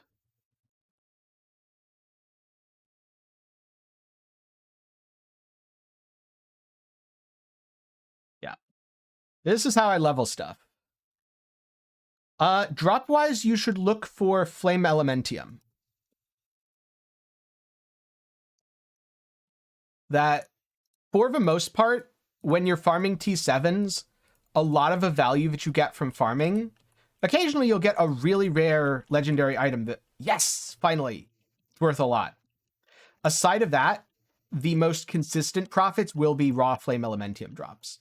Yeah. This is how I level stuff. Drop-wise, you should look for Flame Elementium. That, for the most part, when you're farming T7s, a lot of the value that you get from farming, occasionally you'll get a really rare legendary item that, yes, finally, it's worth a lot. Aside of that, the most consistent profits will be raw Flame Elementium drops.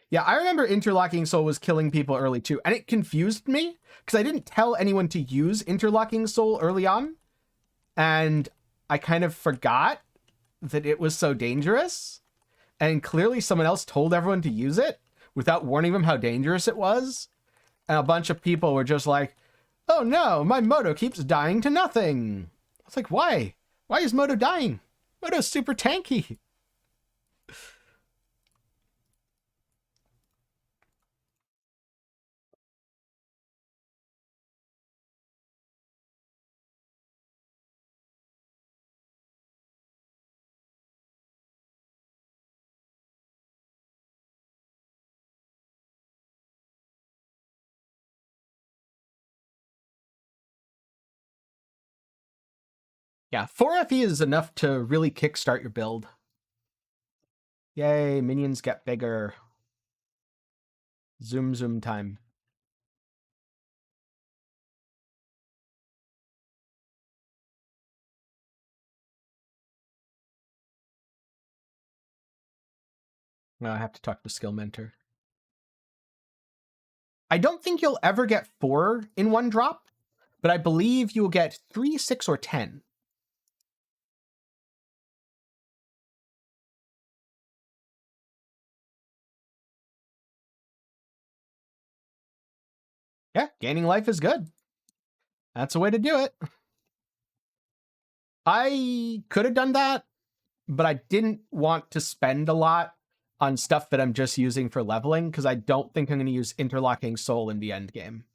Yeah, I remember Interlocking Soul was killing people early too, and it confused me because I didn't tell anyone to use Interlocking Soul early on, and I kind of forgot that it was so dangerous, and clearly someone else told everyone to use it without warning them how dangerous it was, and a bunch of people were just like, oh no, my Moto keeps dying to nothing. I was like, why? Why is Moto dying? Moto's super tanky. Yeah, 4FE is enough to really kickstart your build. Yay, minions get bigger. Zoom time. Well, I have to talk to Skill Mentor. I don't think you'll ever get 4 in one drop, but I believe you'll get 3, 6, or 10. Yeah, gaining life is good. That's a way to do it. I could have done that, but I didn't want to spend a lot on stuff that I'm just using for leveling, because I don't think I'm going to use Interlocking Soul in the end game.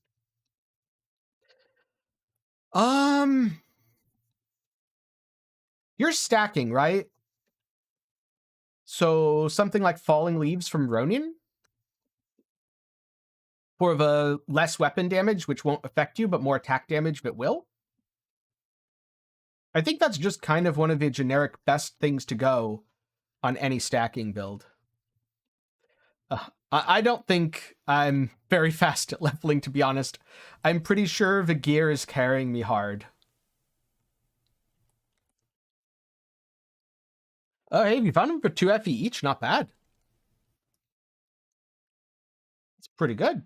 You're stacking, right? So something like Falling Leaves from Ronin? For the less weapon damage, which won't affect you, but more attack damage, but will? I think that's just kind of one of the generic best things to go on any stacking build. I don't think I'm very fast at leveling, to be honest. I'm pretty sure the gear is carrying me hard. Oh, hey, we found them for 2 FE each. Not bad. It's pretty good.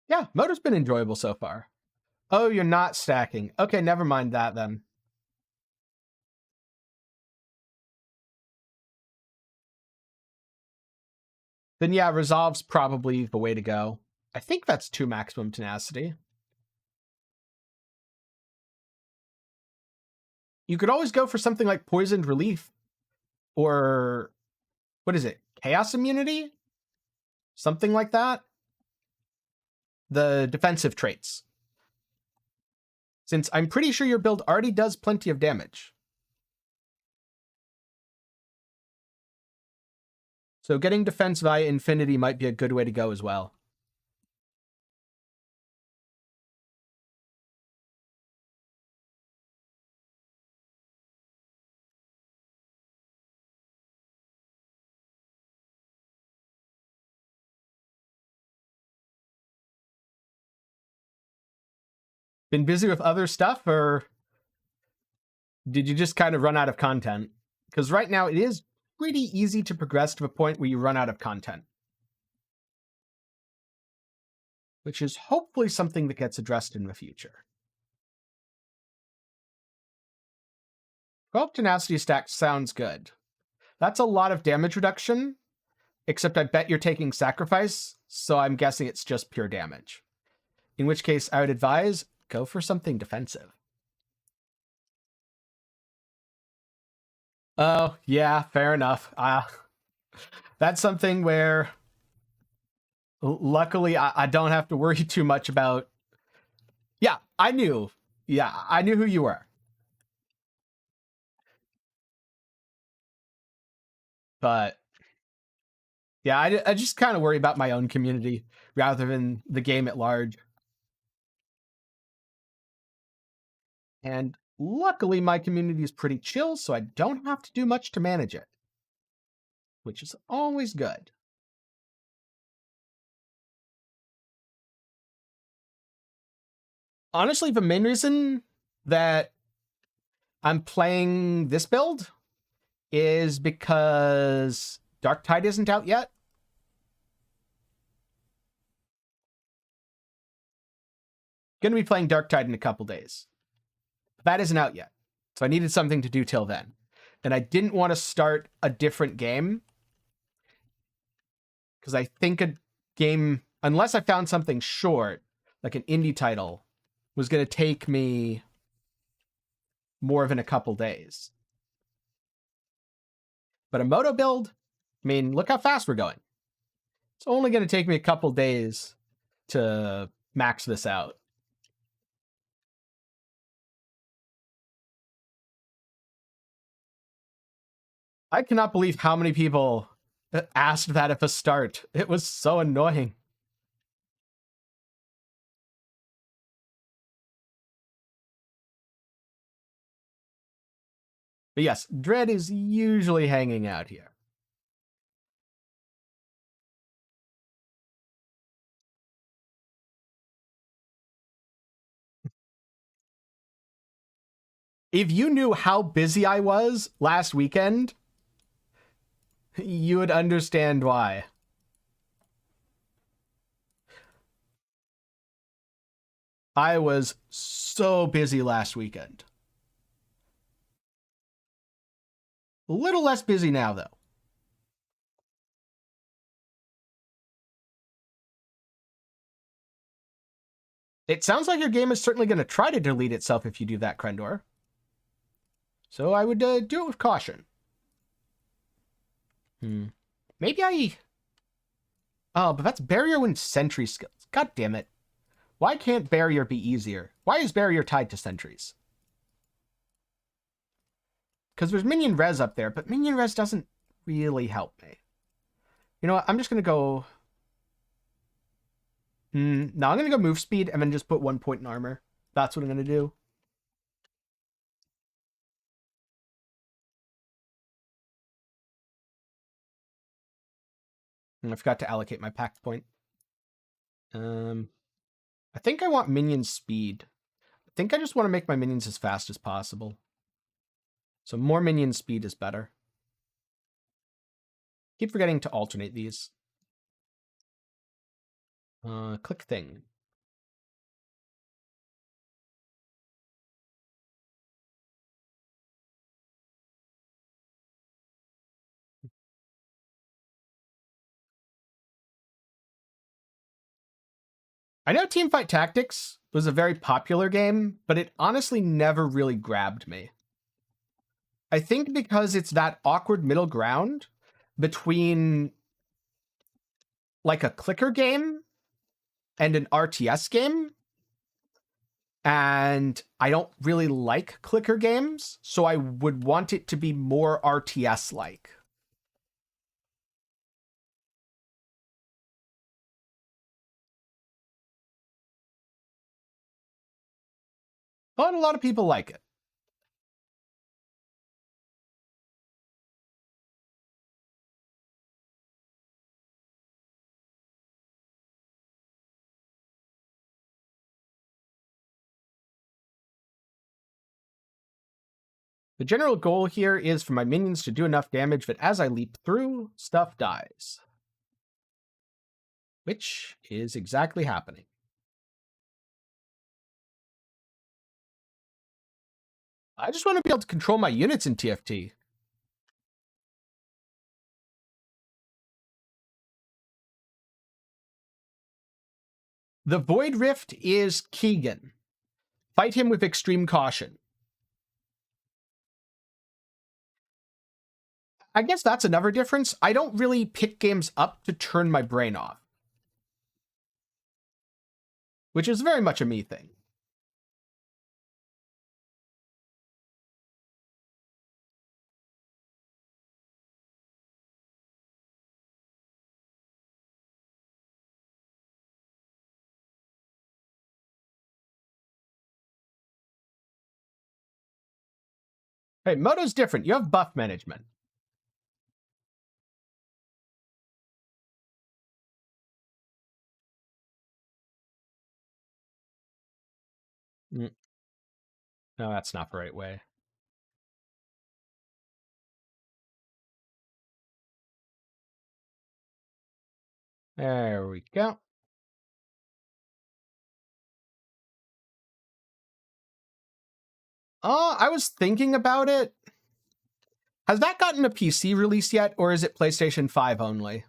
Yeah, Moto's been enjoyable so far. Oh, you're not stacking. Okay, never mind that then. Then yeah, Resolve's probably the way to go. I think that's 2 maximum tenacity. You could always go for something like Poisoned Relief, or what is it? Chaos Immunity? Something like that? The defensive traits. Since I'm pretty sure your build already does plenty of damage. So getting defense via infinity might be a good way to go as well. Been busy with other stuff, or did you just kind of run out of content? Because right now it is pretty easy to progress to a point where you run out of content. Which is hopefully something that gets addressed in the future. 12 tenacity stack sounds good. That's a lot of damage reduction, except I bet you're taking sacrifice, so I'm guessing it's just pure damage. In which case, I would advise go for something defensive. Oh, yeah, fair enough. That's something where, luckily, I don't have to worry too much about. Yeah, I knew. Yeah, I knew who you were. But yeah, I just kind of worry about my own community rather than the game at large. And luckily, my community is pretty chill, so I don't have to do much to manage it, which is always good. Honestly, the main reason that I'm playing this build is because Dark Tide isn't out yet. Going to be playing Dark Tide in a couple days. But that isn't out yet, so I needed something to do till then. And I didn't want to start a different game because I think a game, unless I found something short, like an indie title, was going to take me more than a couple days. But a Moto build, I mean, look how fast we're going. It's only going to take me a couple days to max this out. I cannot believe how many people asked that at the start. It was so annoying. But yes, Dread is usually hanging out here. If you knew how busy I was last weekend, you would understand why. I was so busy last weekend. A little less busy now, though. It sounds like your game is certainly going to try to delete itself if you do that, Krendor. So I would do it with caution. Maybe I... Oh, but that's barrier and sentry skills. God damn it. Why can't barrier be easier? Why is barrier tied to sentries? Because there's minion res up there, but minion res doesn't really help me. You know what? I'm just going to go... No, I'm going to go move speed and then just put 1 point in armor. That's what I'm going to do. And I forgot to allocate my pact point. I think I want minion speed. I think I just want to make my minions as fast as possible. So more minion speed is better. Keep forgetting to alternate these. Click thing. I know Teamfight Tactics was a very popular game, but it honestly never really grabbed me. I think because it's that awkward middle ground between like a clicker game and an RTS game. And I don't really like clicker games, so I would want it to be more RTS-like. But a lot of people like it. The general goal here is for my minions to do enough damage that as I leap through, stuff dies. Which is exactly happening. I just want to be able to control my units in TFT. The Void Rift is Keegan. Fight him with extreme caution. I guess that's another difference. I don't really pick games up to turn my brain off. Which is very much a me thing. Hey, Moto's different. You have buff management. No, that's not the right way. There we go. I was thinking about it. Has that gotten a PC release yet, or is it PlayStation 5 only?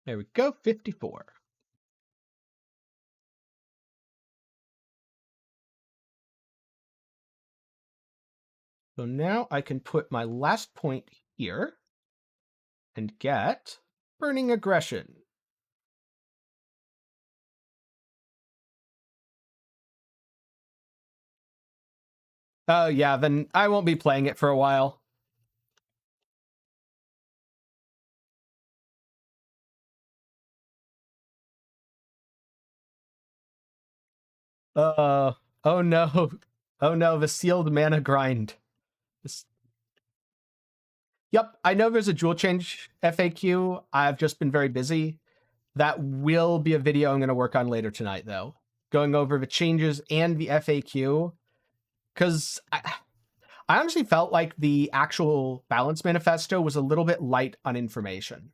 There we go, 54. So now I can put my last point here and get Burning Aggression. Oh yeah, then I won't be playing it for a while. Oh no. Oh no, the sealed mana grind. Yep, I know there's a jewel change FAQ. I've just been very busy. That will be a video I'm going to work on later tonight, though. Going over the changes and the FAQ. Because I honestly felt like the actual balance manifesto was a little bit light on information.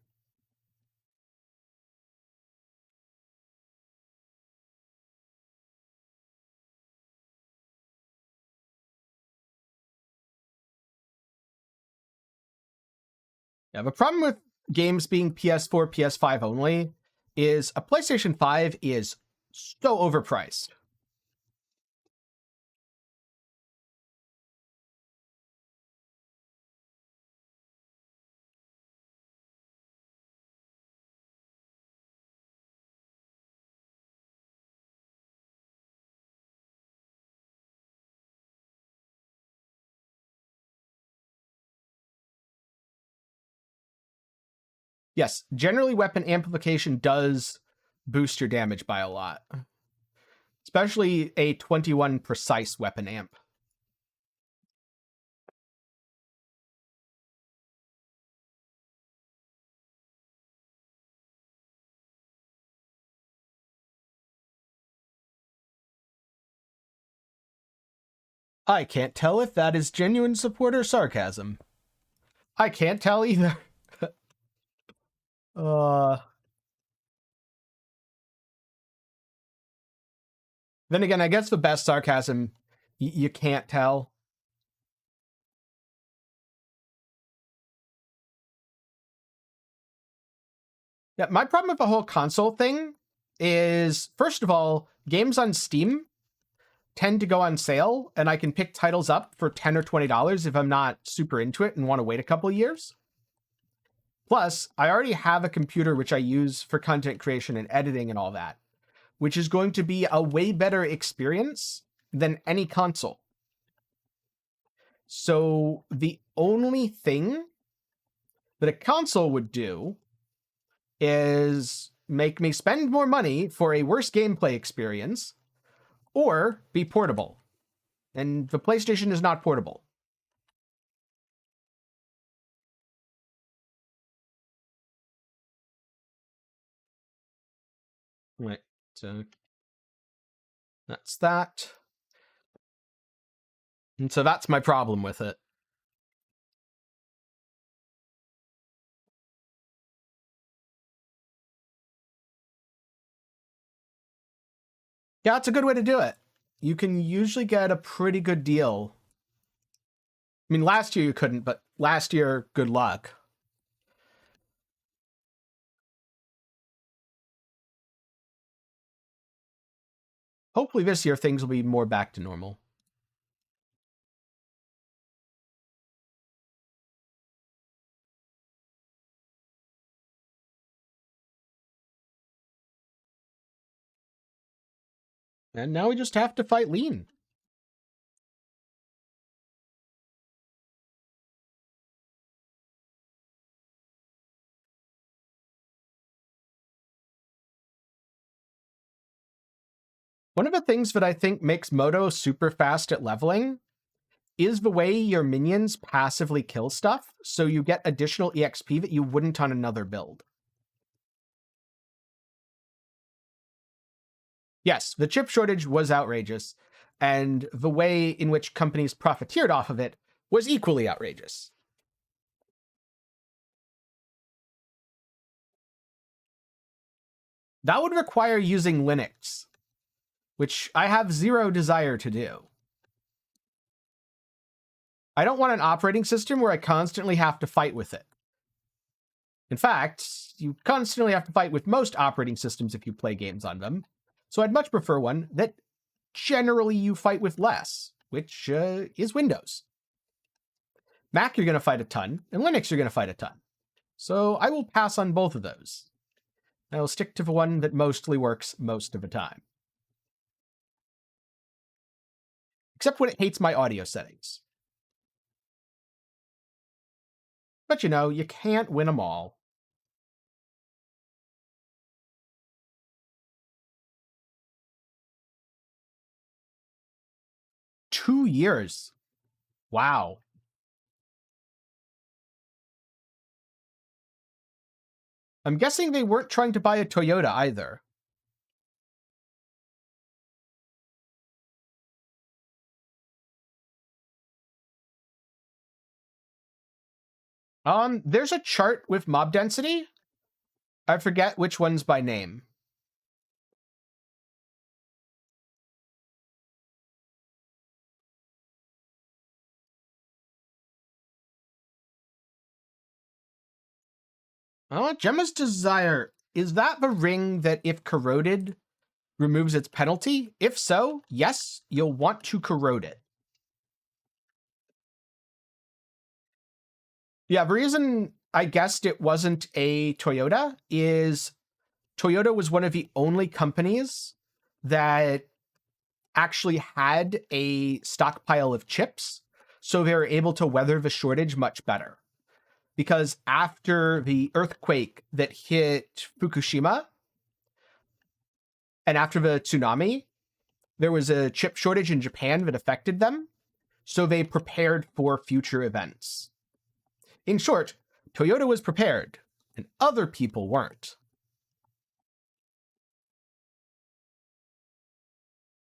Yeah, the problem with games being PS4, PS5 only is a PlayStation 5 is so overpriced. Yes, generally weapon amplification does boost your damage by a lot. Especially a 21 precise weapon amp. I can't tell if that is genuine support or sarcasm. I can't tell either. Then again, I guess the best sarcasm, you can't tell. Yeah, my problem with the whole console thing is, first of all, games on Steam tend to go on sale, and I can pick titles up for $10 or $20 if I'm not super into it and want to wait a couple of years. Plus, I already have a computer which I use for content creation and editing and all that, which is going to be a way better experience than any console. So the only thing that a console would do is make me spend more money for a worse gameplay experience or be portable. And the PlayStation is not portable. Right. So that's that. And so that's my problem with it. Yeah, it's a good way to do it. You can usually get a pretty good deal. I mean, last year you couldn't, but last year, good luck. Hopefully this year things will be more back to normal. And now we just have to fight Lean. One of the things that I think makes Moto super fast at leveling is the way your minions passively kill stuff, so you get additional EXP that you wouldn't on another build. Yes, the chip shortage was outrageous, and the way in which companies profiteered off of it was equally outrageous. That would require using Linux, which I have zero desire to do. I don't want an operating system where I constantly have to fight with it. In fact, you constantly have to fight with most operating systems if you play games on them. So I'd much prefer one that generally you fight with less, which is Windows. Mac, you're going to fight a ton, and Linux, you're going to fight a ton. So I will pass on both of those. I will stick to the one that mostly works most of the time. Except when it hates my audio settings. But you know, you can't win them all. Two years. Wow. I'm guessing they weren't trying to buy a Toyota either. There's a chart with mob density. I forget which one's by name. Gemma's Desire. Is that the ring that, if corroded, removes its penalty? If so, yes, you'll want to corrode it. Yeah, the reason I guessed it wasn't a Toyota is Toyota was one of the only companies that actually had a stockpile of chips, so they were able to weather the shortage much better. Because after the earthquake that hit Fukushima and after the tsunami, there was a chip shortage in Japan that affected them, so they prepared for future events. In short, Toyota was prepared, and other people weren't.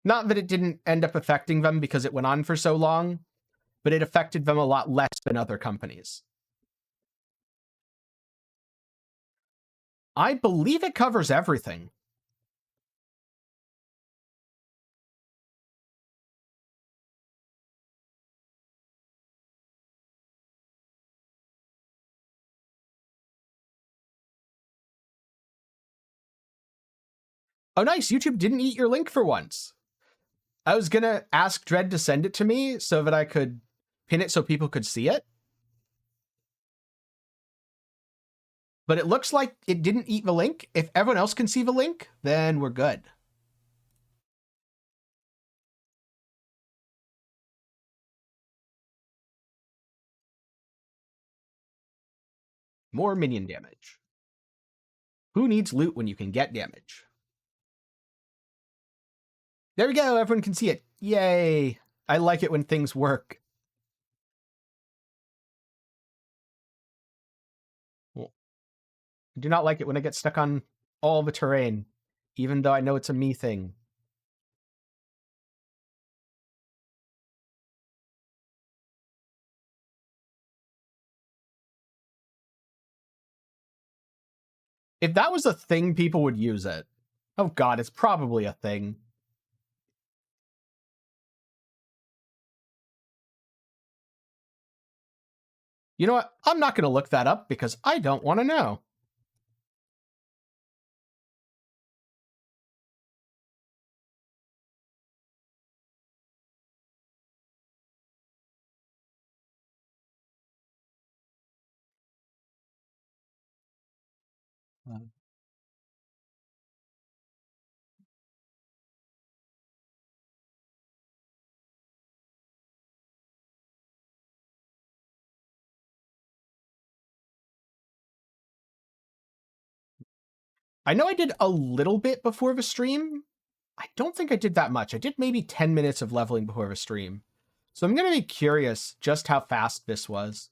Not that it didn't end up affecting them because it went on for so long, but it affected them a lot less than other companies. I believe it covers everything. Oh, nice. YouTube didn't eat your link for once. I was going to ask Dread to send it to me so that I could pin it so people could see it. But it looks like it didn't eat the link. If everyone else can see the link, then we're good. More minion damage. Who needs loot when you can get damage? There we go. Everyone can see it. Yay. I like it when things work. I do not like it when I get stuck on all the terrain, even though I know it's a me thing. If that was a thing, people would use it. Oh god, it's probably a thing. You know what? I'm not going to look that up because I don't want to know. I know I did a little bit before the stream. I don't think I did that much. I did maybe 10 minutes of leveling before the stream. So I'm going to be curious just how fast this was.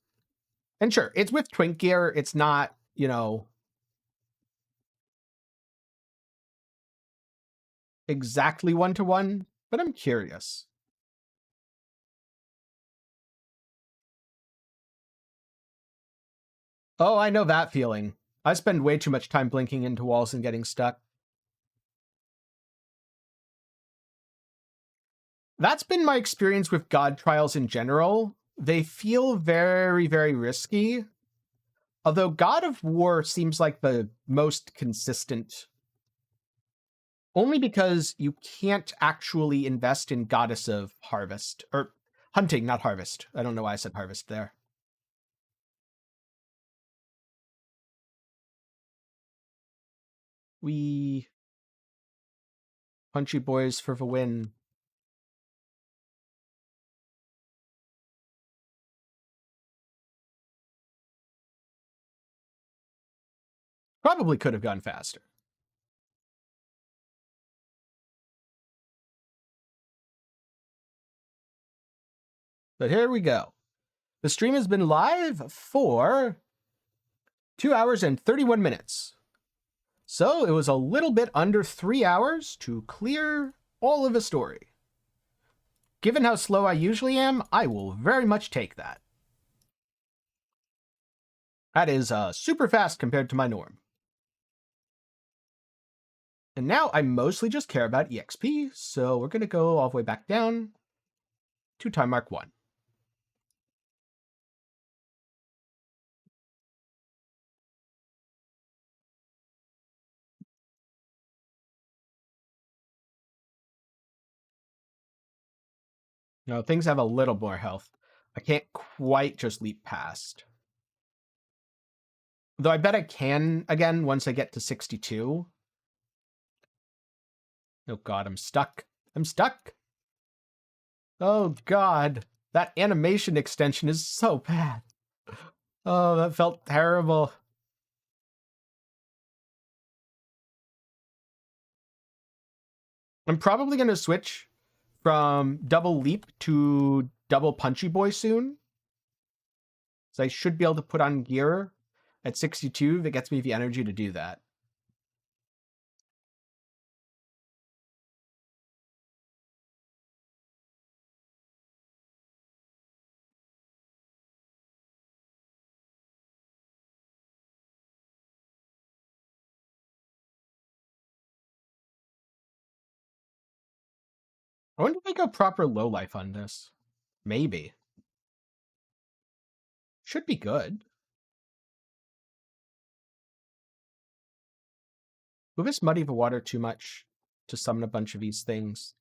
And sure, it's with Twink Gear. It's not, you know, exactly one-to-one, but I'm curious. Oh, I know that feeling. I spend way too much time blinking into walls and getting stuck. That's been my experience with God Trials in general. They feel very, very risky. Although God of War seems like the most consistent. Only because you can't actually invest in Goddess of Harvest. Or hunting, not harvest. I don't know why I said harvest there. We punchy boys for the win. Probably could have gone faster. But here we go. The stream has been live for 2 hours and 31 minutes. So it was a little bit under 3 hours to clear all of the story. Given how slow I usually am, I will very much take that. That is super fast compared to my norm. And now I mostly just care about EXP, so we're going to go all the way back down to time mark 1. No, things have a little more health. I can't quite just leap past. Though I bet I can again once I get to 62. Oh god, I'm stuck. I'm stuck! Oh god, that animation extension is so bad. Oh, that felt terrible. I'm probably going to switch from double leap to double punchy boy soon. So I should be able to put on gear at 62 that gets me the energy to do that. I wonder if I go proper low life on this. Maybe. Should be good. Will this muddy the water too much to summon a bunch of these things?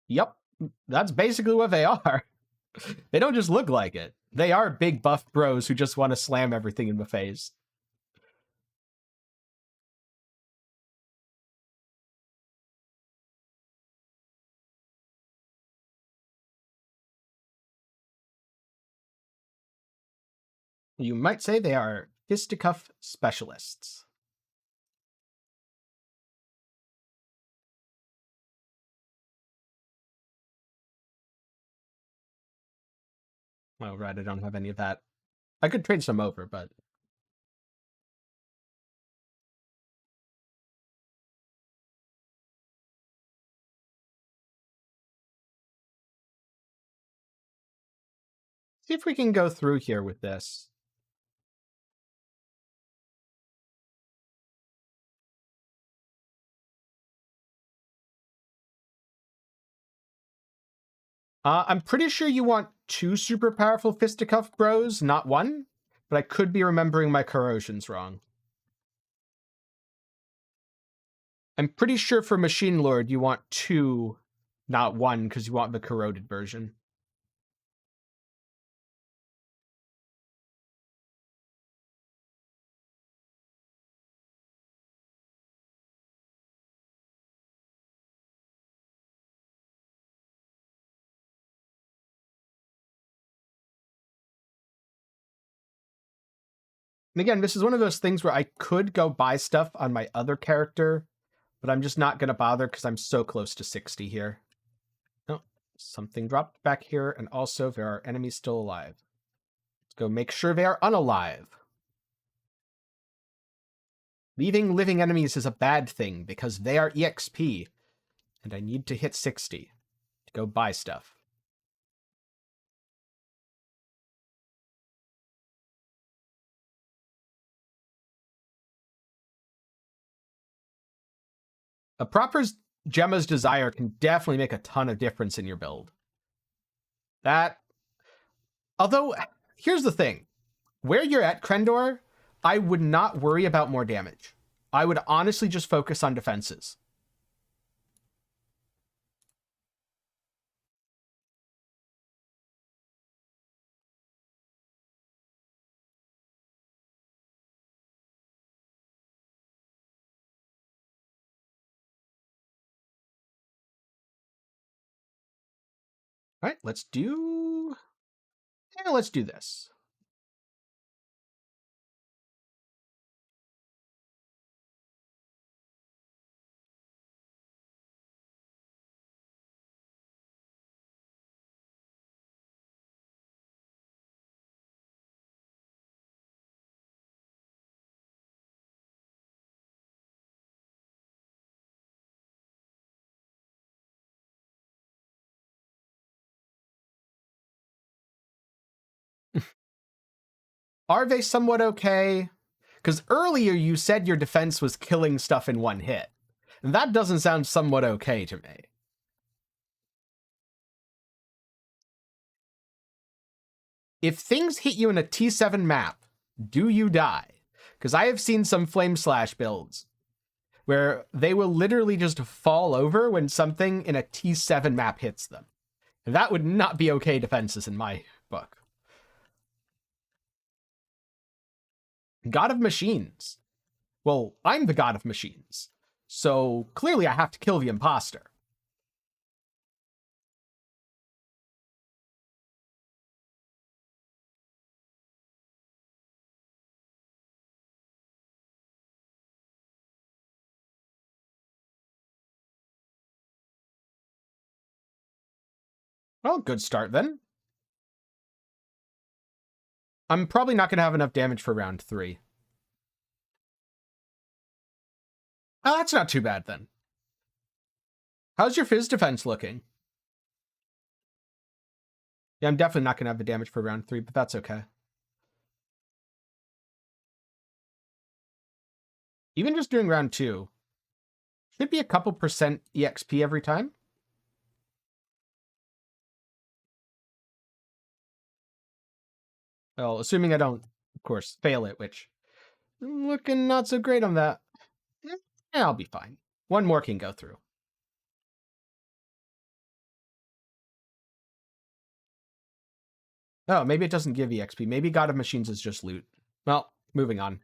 Yep, that's basically what they are. They don't just look like it. They are big buff bros who just want to slam everything in the face. You might say they are fisticuff specialists. Oh, right, I don't have any of that. I could trade some over, but... See if we can go through here with this. I'm pretty sure you want 2 super powerful fisticuff bros, not 1. But I could be remembering my corrosions wrong. I'm pretty sure for Machine Lord you want 2, not 1, because you want the corroded version. And again, this is one of those things where I could go buy stuff on my other character, but I'm just not going to bother because I'm so close to 60 here. Oh, something dropped back here, and also there are enemies still alive. Let's go make sure they are unalive. Leaving living enemies is a bad thing because they are EXP, and I need to hit 60 to go buy stuff. A proper Gemma's Desire can definitely make a ton of difference in your build. Although, here's the thing. Where you're at, Krendor, I would not worry about more damage. I would honestly just focus on defenses. All right, let's do this. Are they somewhat okay? Because earlier you said your defense was killing stuff in 1 hit. And that doesn't sound somewhat okay to me. If things hit you in a T7 map, do you die? Because I have seen some Flame Slash builds where they will literally just fall over when something in a T7 map hits them. That would not be okay defenses in my book. God of Machines. Well, I'm the God of Machines, so clearly I have to kill the imposter. Well, good start then. I'm probably not going to have enough damage for round 3. Oh, that's not too bad then. How's your Fizz defense looking? Yeah, I'm definitely not going to have the damage for round 3, but that's okay. Even just doing round 2, should be a couple percent EXP every time. Well, assuming I don't, of course, fail it, which I'm looking not so great on that. Yeah, I'll be fine. One more can go through. Oh, maybe it doesn't give EXP. Maybe God of Machines is just loot. Well, moving on.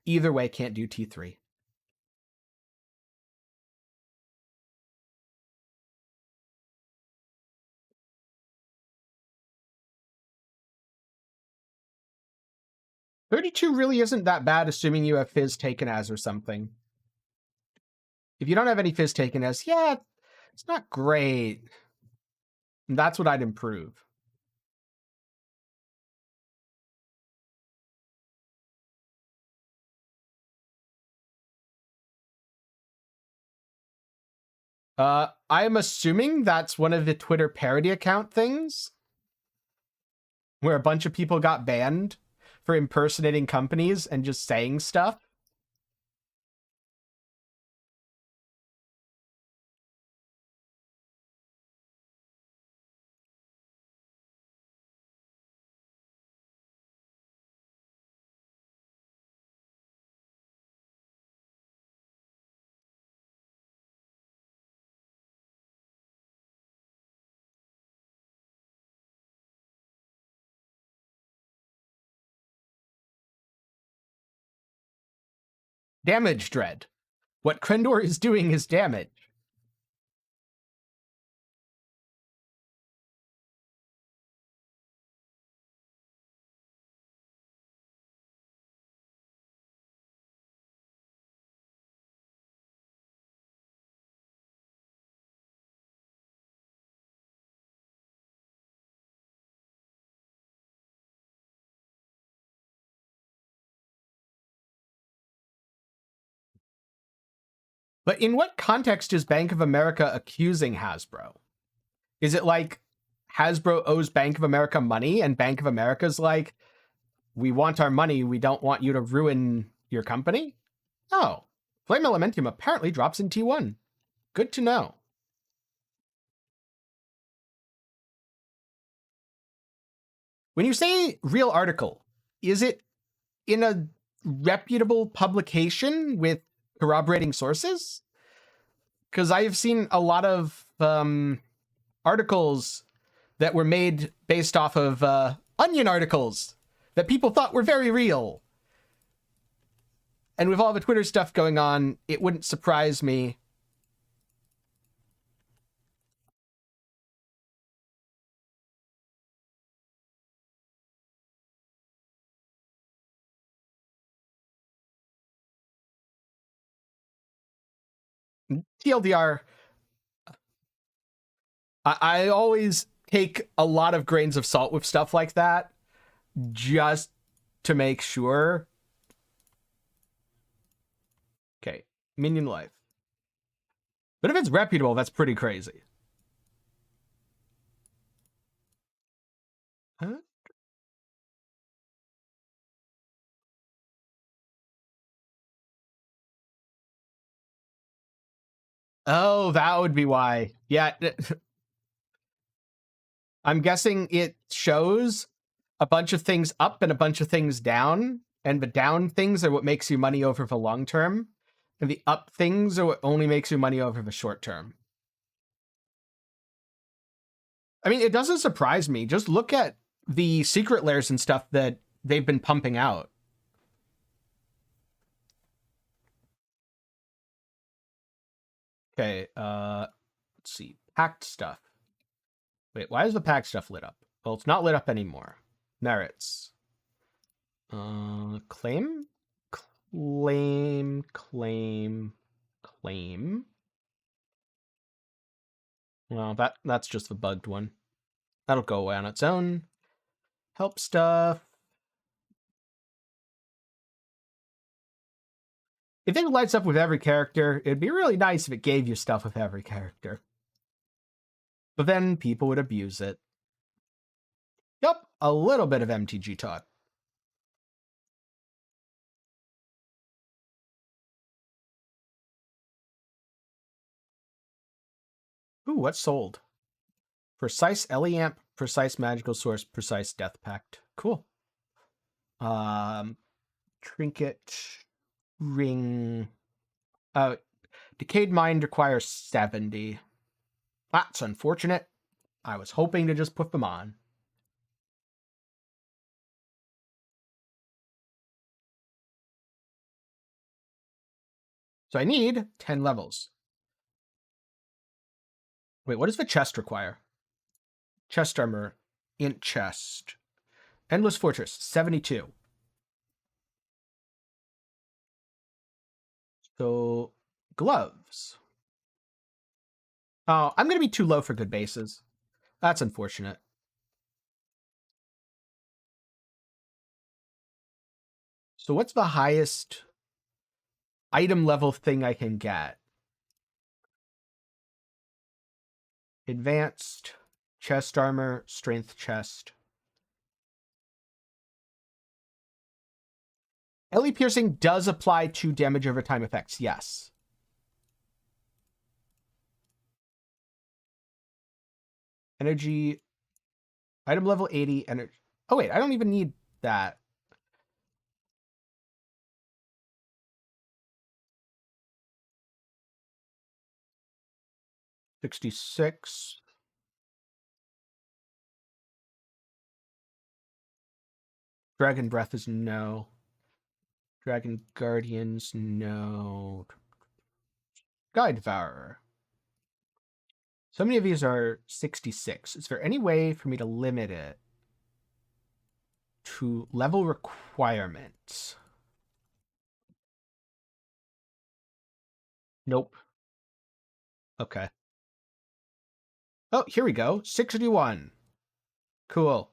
Either way, can't do T3. $32 really isn't that bad, assuming you have Fizz taken as or something. If you don't have any Fizz taken as, yeah, it's not great. And that's what I'd improve. I'm assuming that's one of the Twitter parody account things, where a bunch of people got banned for impersonating companies and just saying stuff. Damage dread. What Krendor is doing is damage. But in what context is Bank of America accusing Hasbro? Is it like Hasbro owes Bank of America money and Bank of America's like, we want our money, we don't want you to ruin your company? Oh, Flame Elementium apparently drops in T1. Good to know. When you say real article, is it in a reputable publication with corroborating sources? Because I've seen a lot of articles that were made based off of Onion articles that people thought were very real. And with all the Twitter stuff going on, it wouldn't surprise me. TLDR, I always take a lot of grains of salt with stuff like that, just to make sure. Okay, Minion Life. But if it's reputable, that's pretty crazy. Huh? Oh, that would be why. Yeah. I'm guessing it shows a bunch of things up and a bunch of things down, and the down things are what makes you money over the long term. And the up things are what only makes you money over the short term. I mean, it doesn't surprise me. Just look at the secret layers and stuff that they've been pumping out. Okay, let's see. Packed stuff. Wait, why is the packed stuff lit up? Well, it's not lit up anymore. Merits. Claim? Claim, claim, claim. Well, that's just the bugged one. That'll go away on its own. Help stuff. If it lights up with every character, it'd be really nice if it gave you stuff with every character. But then people would abuse it. Yep, a little bit of MTG talk. Ooh, what's sold? Precise Eliamp, Precise Magical Source, Precise Death Pact. Cool. Trinket, Ring. Decayed Mind requires 70. That's unfortunate. I was hoping to just put them on. So I need 10 levels. Wait, what does the chest require? Chest armor, int chest. Endless Fortress, 72. So, gloves. Oh, I'm going to be too low for good bases. That's unfortunate. So what's the highest item level thing I can get? Advanced, chest armor, strength chest. Ellie Piercing does apply to damage over time effects, yes. Energy, item level 80, energy. Oh wait, I don't even need that. $66. Dragon Breath is no. Dragon Guardians, no. Guide Devourer. So many of these are 66. Is there any way for me to limit it to level requirements? Nope. Okay. Oh, here we go. 61. Cool.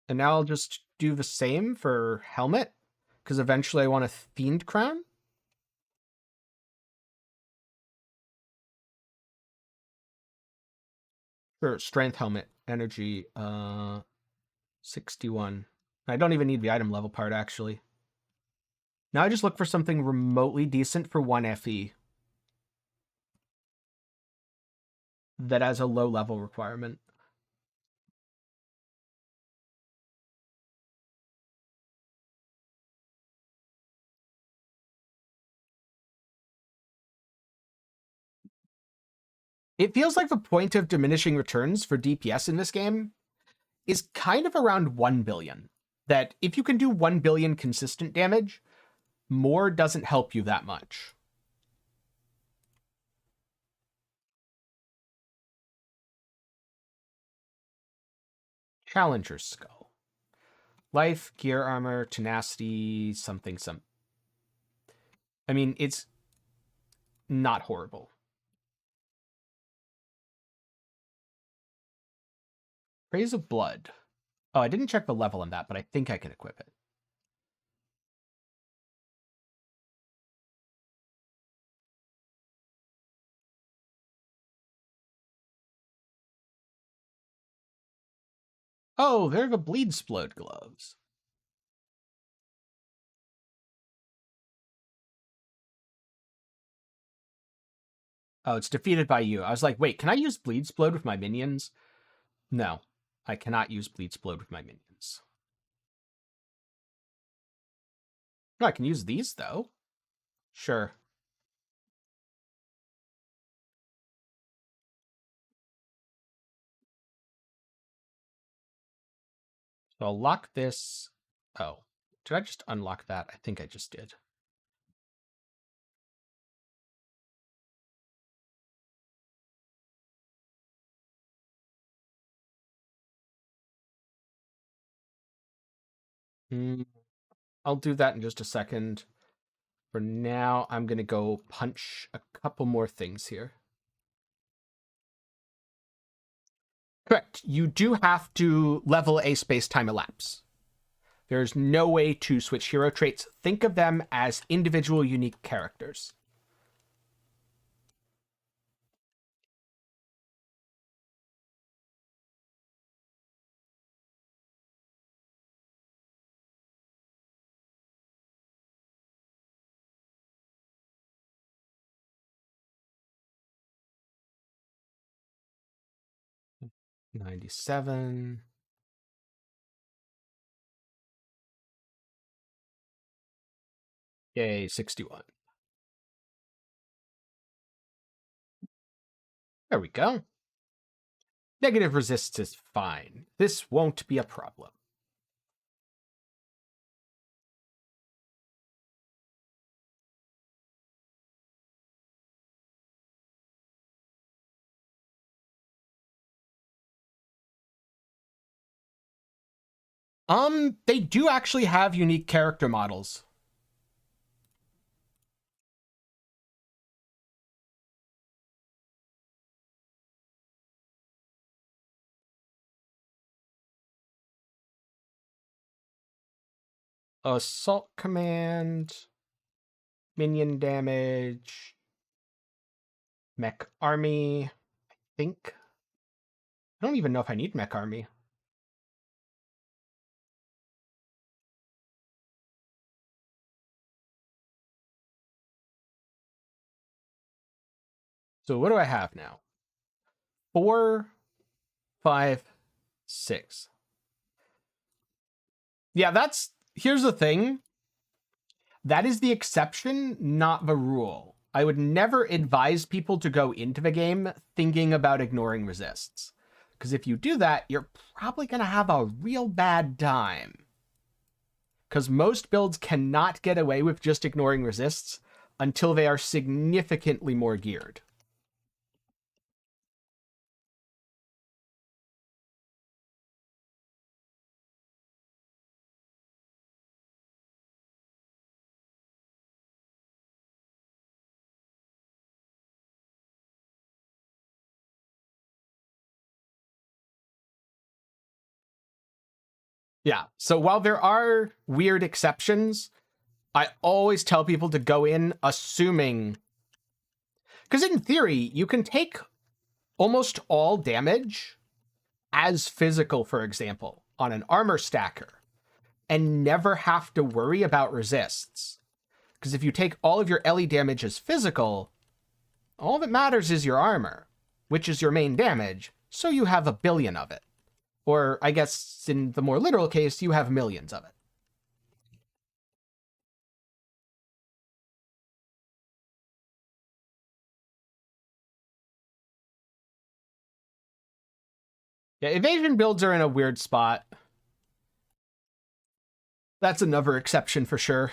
And now I'll just do the same for Helmet, because eventually I want a Fiend Crown. For Strength Helmet, Energy, 61. I don't even need the item level part, actually. Now I just look for something remotely decent for 1 FE. That has a low level requirement. It feels like the point of diminishing returns for DPS in this game is kind of around 1 billion. That if you can do 1 billion consistent damage, more doesn't help you that much. Challenger's Skull. Life, gear armor, tenacity, something. I mean, it's not horrible. Praise of Blood. Oh, I didn't check the level on that, but I think I can equip it. Oh, they're the Bleed Splode gloves. Oh, it's defeated by you. I was like, wait, can I use Bleed Splode with my minions? No, I cannot use Bleed Splode with my minions. No, I can use these, though. Sure. So I'll lock this. Oh, did I just unlock that? I think I just did. I'll do that in just a second. For now, I'm going to go punch a couple more things here. Correct. You do have to level a space-time elapse. There's no way to switch hero traits. Think of them as individual, unique characters. $97. Yay, 61. There we go. Negative resists is fine. This won't be a problem. They do actually have unique character models. Assault command, minion damage, mech army, I think. I don't even know if I need mech army. So what do I have now? 4, 5, 6. Yeah, here's the thing. That is the exception, not the rule. I would never advise people to go into the game thinking about ignoring resists. Because if you do that, you're probably going to have a real bad time. Because most builds cannot get away with just ignoring resists until they are significantly more geared. Yeah, so while there are weird exceptions, I always tell people to go in assuming... Because in theory, you can take almost all damage as physical, for example, on an armor stacker, and never have to worry about resists. Because if you take all of your LE damage as physical, all that matters is your armor, which is your main damage, so you have a billion of it. Or, I guess, in the more literal case, you have millions of it. Yeah, evasion builds are in a weird spot. That's another exception for sure.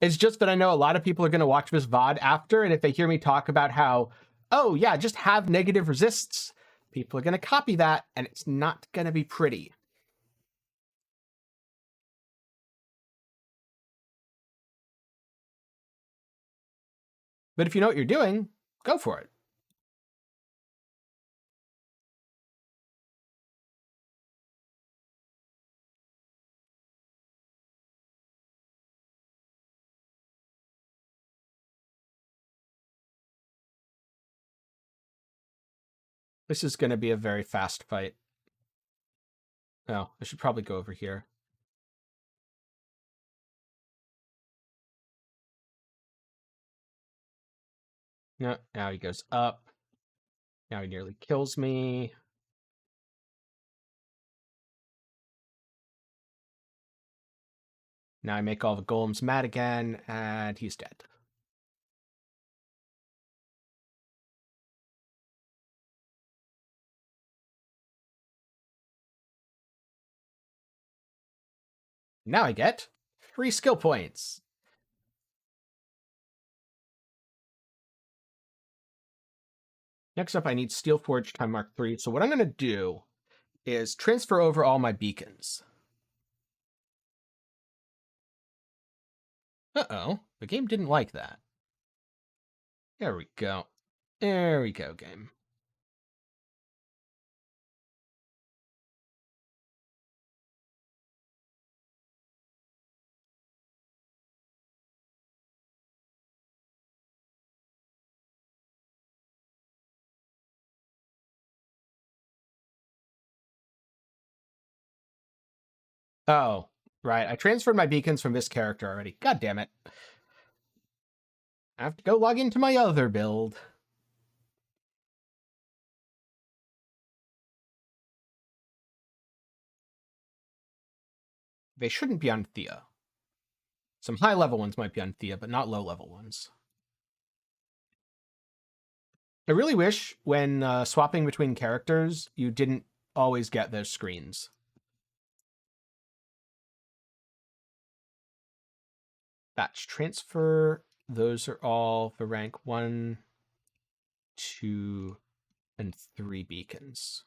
It's just that I know a lot of people are going to watch this VOD after, and if they hear me talk about how, oh yeah, just have negative resists, people are going to copy that, and it's not going to be pretty. But if you know what you're doing, go for it. This is going to be a very fast fight. Oh, I should probably go over here. No, now he goes up. Now he nearly kills me. Now I make all the golems mad again, and he's dead. Now I get 3 skill points. Next up, I need Steel Forge Time Mark 3. So what I'm going to do is transfer over all my beacons. Uh-oh, the game didn't like that. There we go. There we go, game. Oh, right. I transferred my beacons from this character already. God damn it. I have to go log into my other build. They shouldn't be on Thea. Some high-level ones might be on Thea, but not low-level ones. I really wish when swapping between characters, you didn't always get those screens. Batch transfer. Those are all the rank 1, 2, and 3 beacons.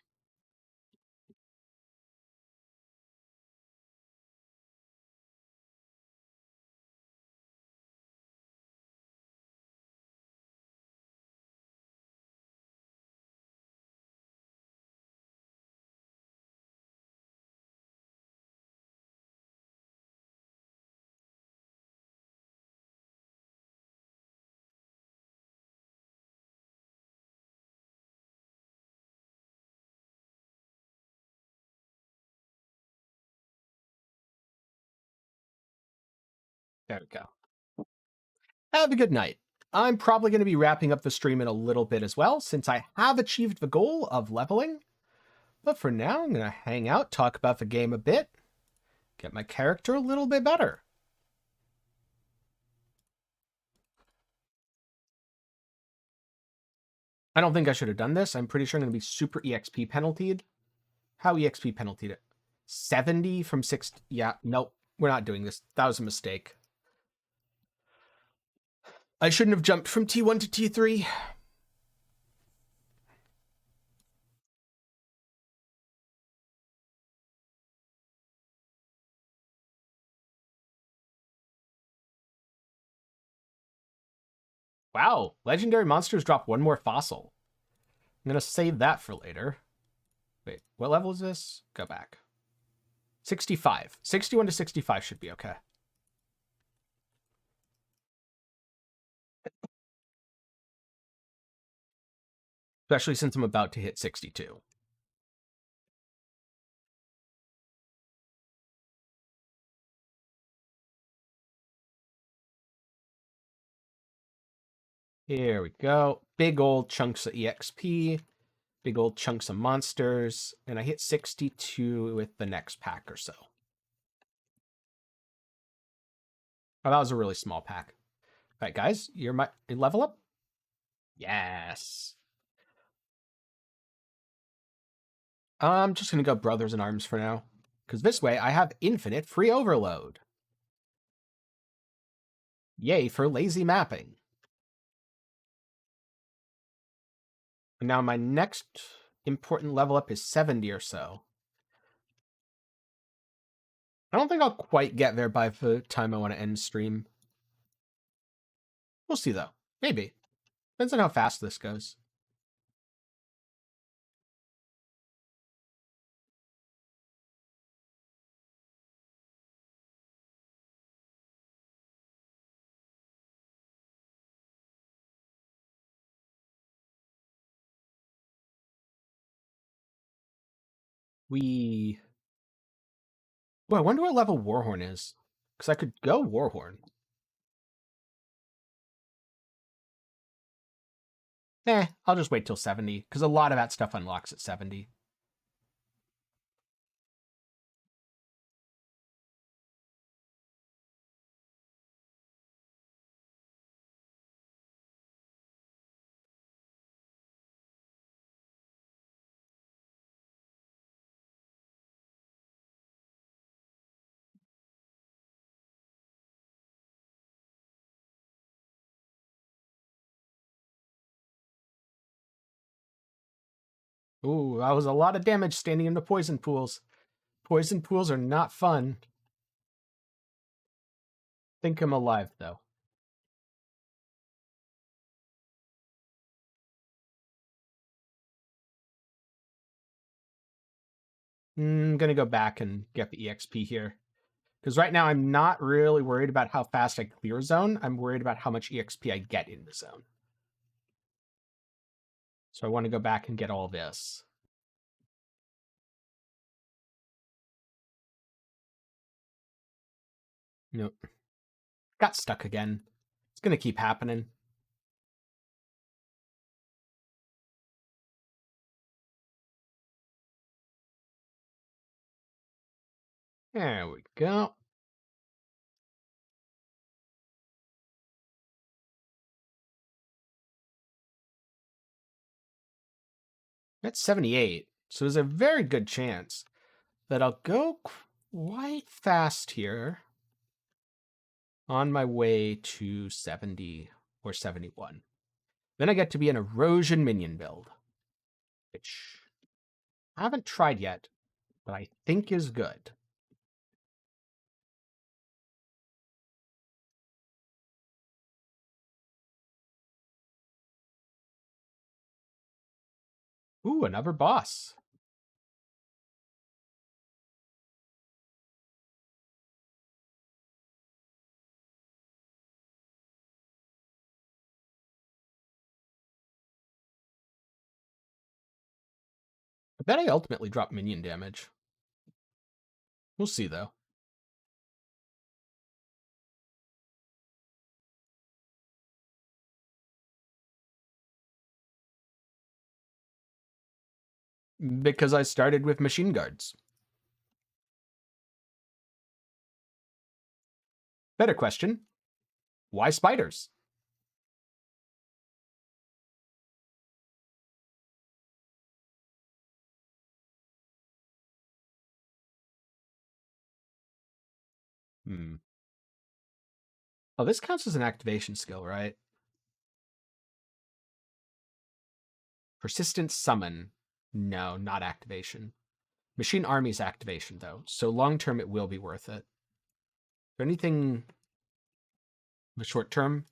There we go. Have a good night. I'm probably going to be wrapping up the stream in a little bit as well, since I have achieved the goal of leveling. But for now, I'm going to hang out, talk about the game a bit, get my character a little bit better. I don't think I should have done this. I'm pretty sure I'm going to be super EXP penaltied. How EXP penaltied it? 70 from 6. Yeah, nope. We're not doing this. That was a mistake. I shouldn't have jumped from T1 to T3. Wow, legendary monsters drop 1 more fossil. I'm going to save that for later. Wait, what level is this? Go back. 65. 61 to 65 should be okay. Especially since I'm about to hit 62. Here we go. Big old chunks of EXP. Big old chunks of monsters. And I hit 62 with the next pack or so. Oh, that was a really small pack. All right, guys, you're my level up? Yes. I'm just going to go Brothers in Arms for now. Because this way I have infinite free overload. Yay for lazy mapping. And now my next important level up is 70 or so. I don't think I'll quite get there by the time I want to end stream. We'll see, though. Maybe. Depends on how fast this goes. Well, I wonder what level Warhorn is. Because I could go Warhorn. I'll just wait till 70. Because a lot of that stuff unlocks at 70. Ooh, that was a lot of damage standing into poison pools. Poison pools are not fun. Think I'm alive, though. I'm gonna go back and get the EXP here. Because right now I'm not really worried about how fast I clear a zone. I'm worried about how much EXP I get in the zone. So I want to go back and get all this. Nope. Got stuck again. It's gonna keep happening. There we go. That's 78. So there's a very good chance that I'll go quite fast here on my way to 70 or 71. Then I get to be an erosion minion build, which I haven't tried yet, but I think is good. Ooh, another boss. I bet I ultimately drop minion damage. We'll see, though. Because I started with machine guards. Better question. Why spiders? Oh, this counts as an activation skill, right? Persistent summon. No, not activation. Machine Army's activation, though. So long term, it will be worth it. Is there anything the short term?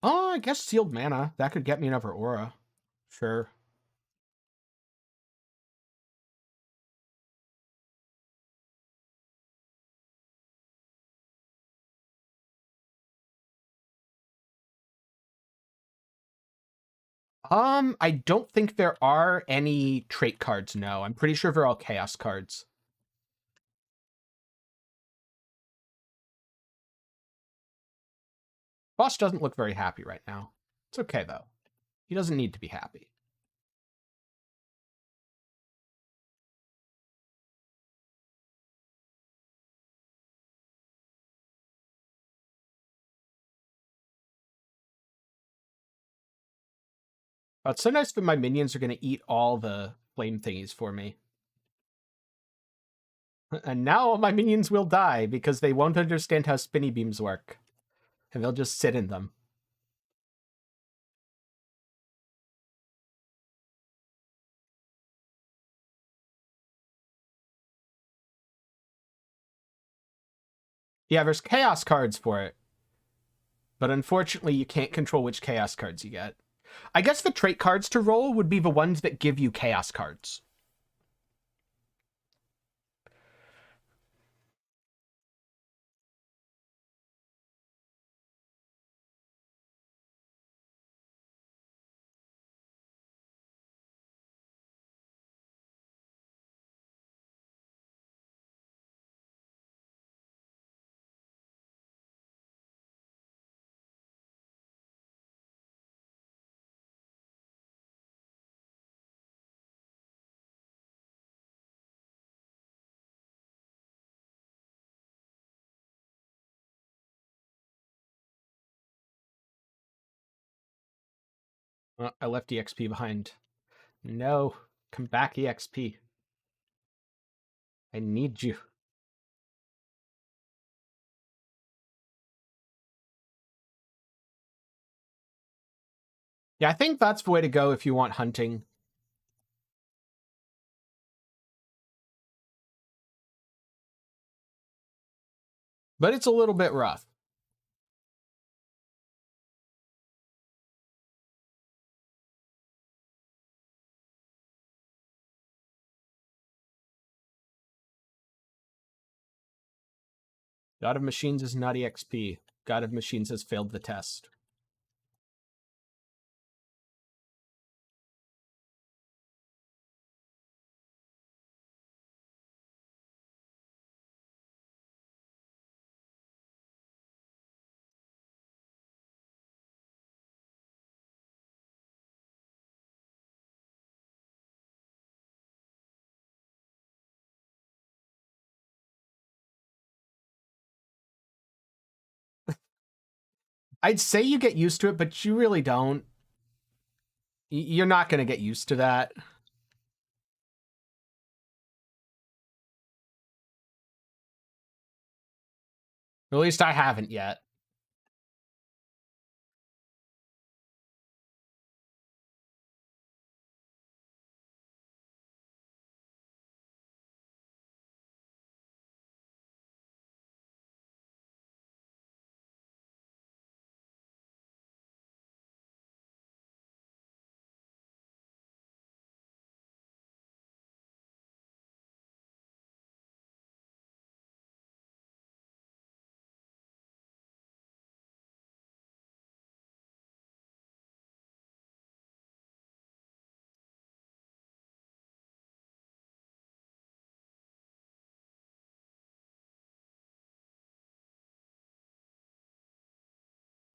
Oh, I guess Sealed Mana. That could get me another aura. Sure. I don't think there are any trait cards, no. I'm pretty sure they're all chaos cards. Boss doesn't look very happy right now. It's okay, though. He doesn't need to be happy. Oh, it's so nice that my minions are going to eat all the flame thingies for me. And now all my minions will die because they won't understand how spinny beams work. And they'll just sit in them. Yeah, there's chaos cards for it. But unfortunately, you can't control which chaos cards you get. I guess the trait cards to roll would be the ones that give you chaos cards. I left EXP behind. No, come back, EXP. I need you. Yeah, I think that's the way to go if you want hunting. But it's a little bit rough. God of Machines is not EXP. God of Machines has failed the test. I'd say you get used to it, but you really don't. You're not going to get used to that. At least I haven't yet.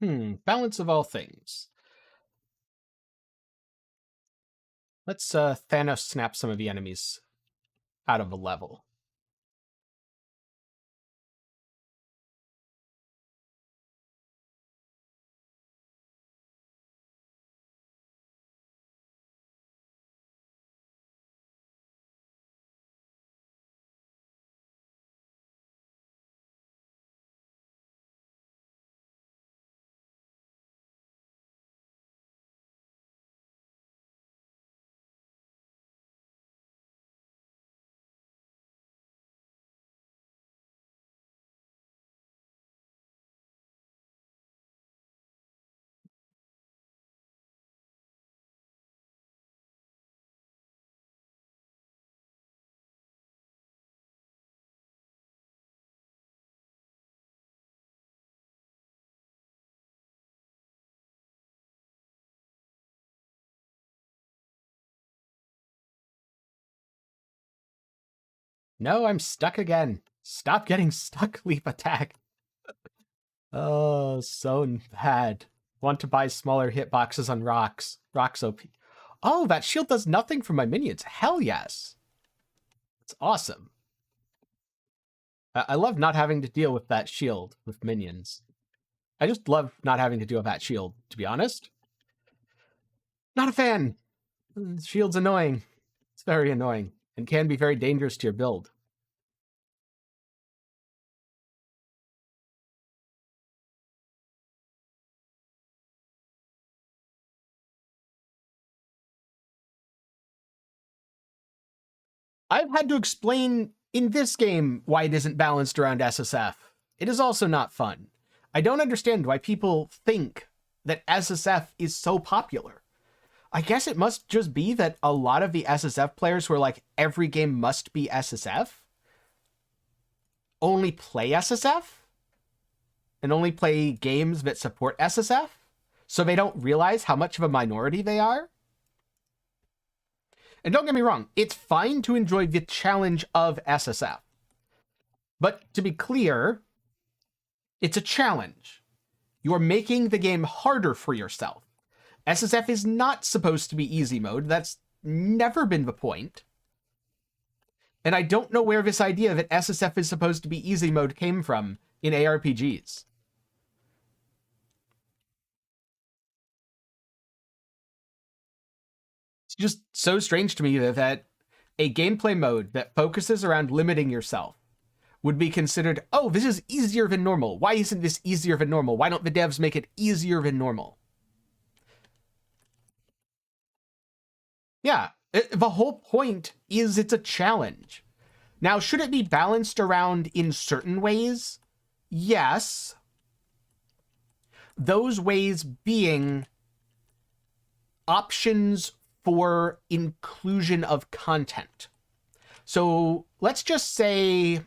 Balance of all things. Let's Thanos snap some of the enemies out of a level. No, I'm stuck again. Stop getting stuck, leap attack. Oh, so bad. Want to buy smaller hitboxes on rocks. Rocks OP. Oh, that shield does nothing for my minions. Hell yes. It's awesome. I love not having to deal with that shield with minions. I just love not having to deal with that shield, to be honest. Not a fan. Shield's annoying. It's very annoying and can be very dangerous to your build. I've had to explain in this game why it isn't balanced around SSF. It is also not fun. I don't understand why people think that SSF is so popular. I guess it must just be that a lot of the SSF players who are like, every game must be SSF, only play SSF, and only play games that support SSF, so they don't realize how much of a minority they are. And don't get me wrong, it's fine to enjoy the challenge of SSF. But to be clear, it's a challenge. You're making the game harder for yourself. SSF is not supposed to be easy mode. That's never been the point. And I don't know where this idea that SSF is supposed to be easy mode came from in ARPGs. It's just so strange to me that a gameplay mode that focuses around limiting yourself would be considered, oh, this is easier than normal. Why isn't this easier than normal? Why don't the devs make it easier than normal? Yeah, the whole point is it's a challenge. Now, should it be balanced around in certain ways? Yes. Those ways being options for inclusion of content. So let's just say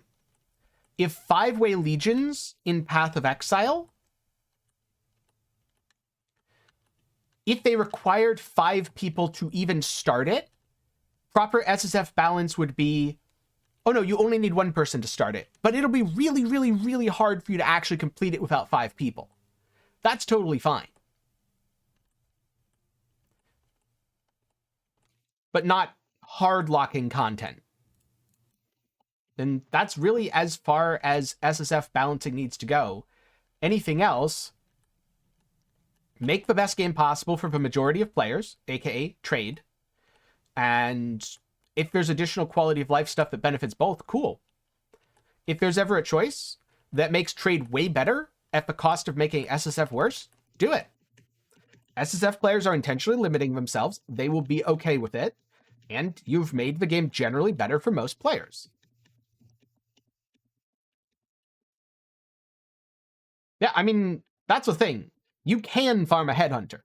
if 5-way legions in Path of Exile, if they required 5 people to even start it, proper SSF balance would be, oh no, you only need 1 person to start it, but it'll be really, really, really hard for you to actually complete it without 5 people. That's totally fine. But not hard locking content. And that's really as far as SSF balancing needs to go. Anything else, make the best game possible for the majority of players, aka trade. And if there's additional quality of life stuff that benefits both, cool. If there's ever a choice that makes trade way better at the cost of making SSF worse, do it. SSF players are intentionally limiting themselves. They will be okay with it. And you've made the game generally better for most players. Yeah, I mean, that's the thing. You can farm a headhunter.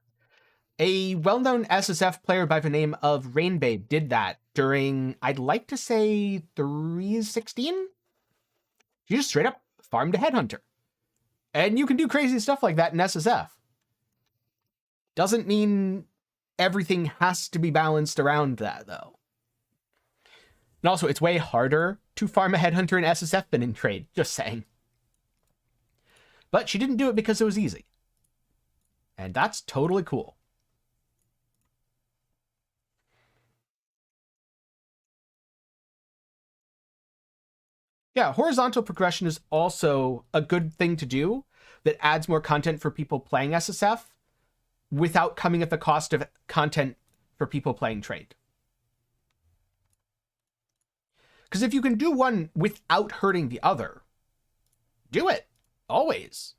A well-known SSF player by the name of Rainbabe did that during, I'd like to say, 316? You just straight up farmed a headhunter. And you can do crazy stuff like that in SSF. Doesn't mean everything has to be balanced around that, though. And also, it's way harder to farm a headhunter in SSF than in trade, just saying. But she didn't do it because it was easy. And that's totally cool. Yeah, horizontal progression is also a good thing to do that adds more content for people playing SSF without coming at the cost of content for people playing trade. Because if you can do one without hurting the other, do it. Always.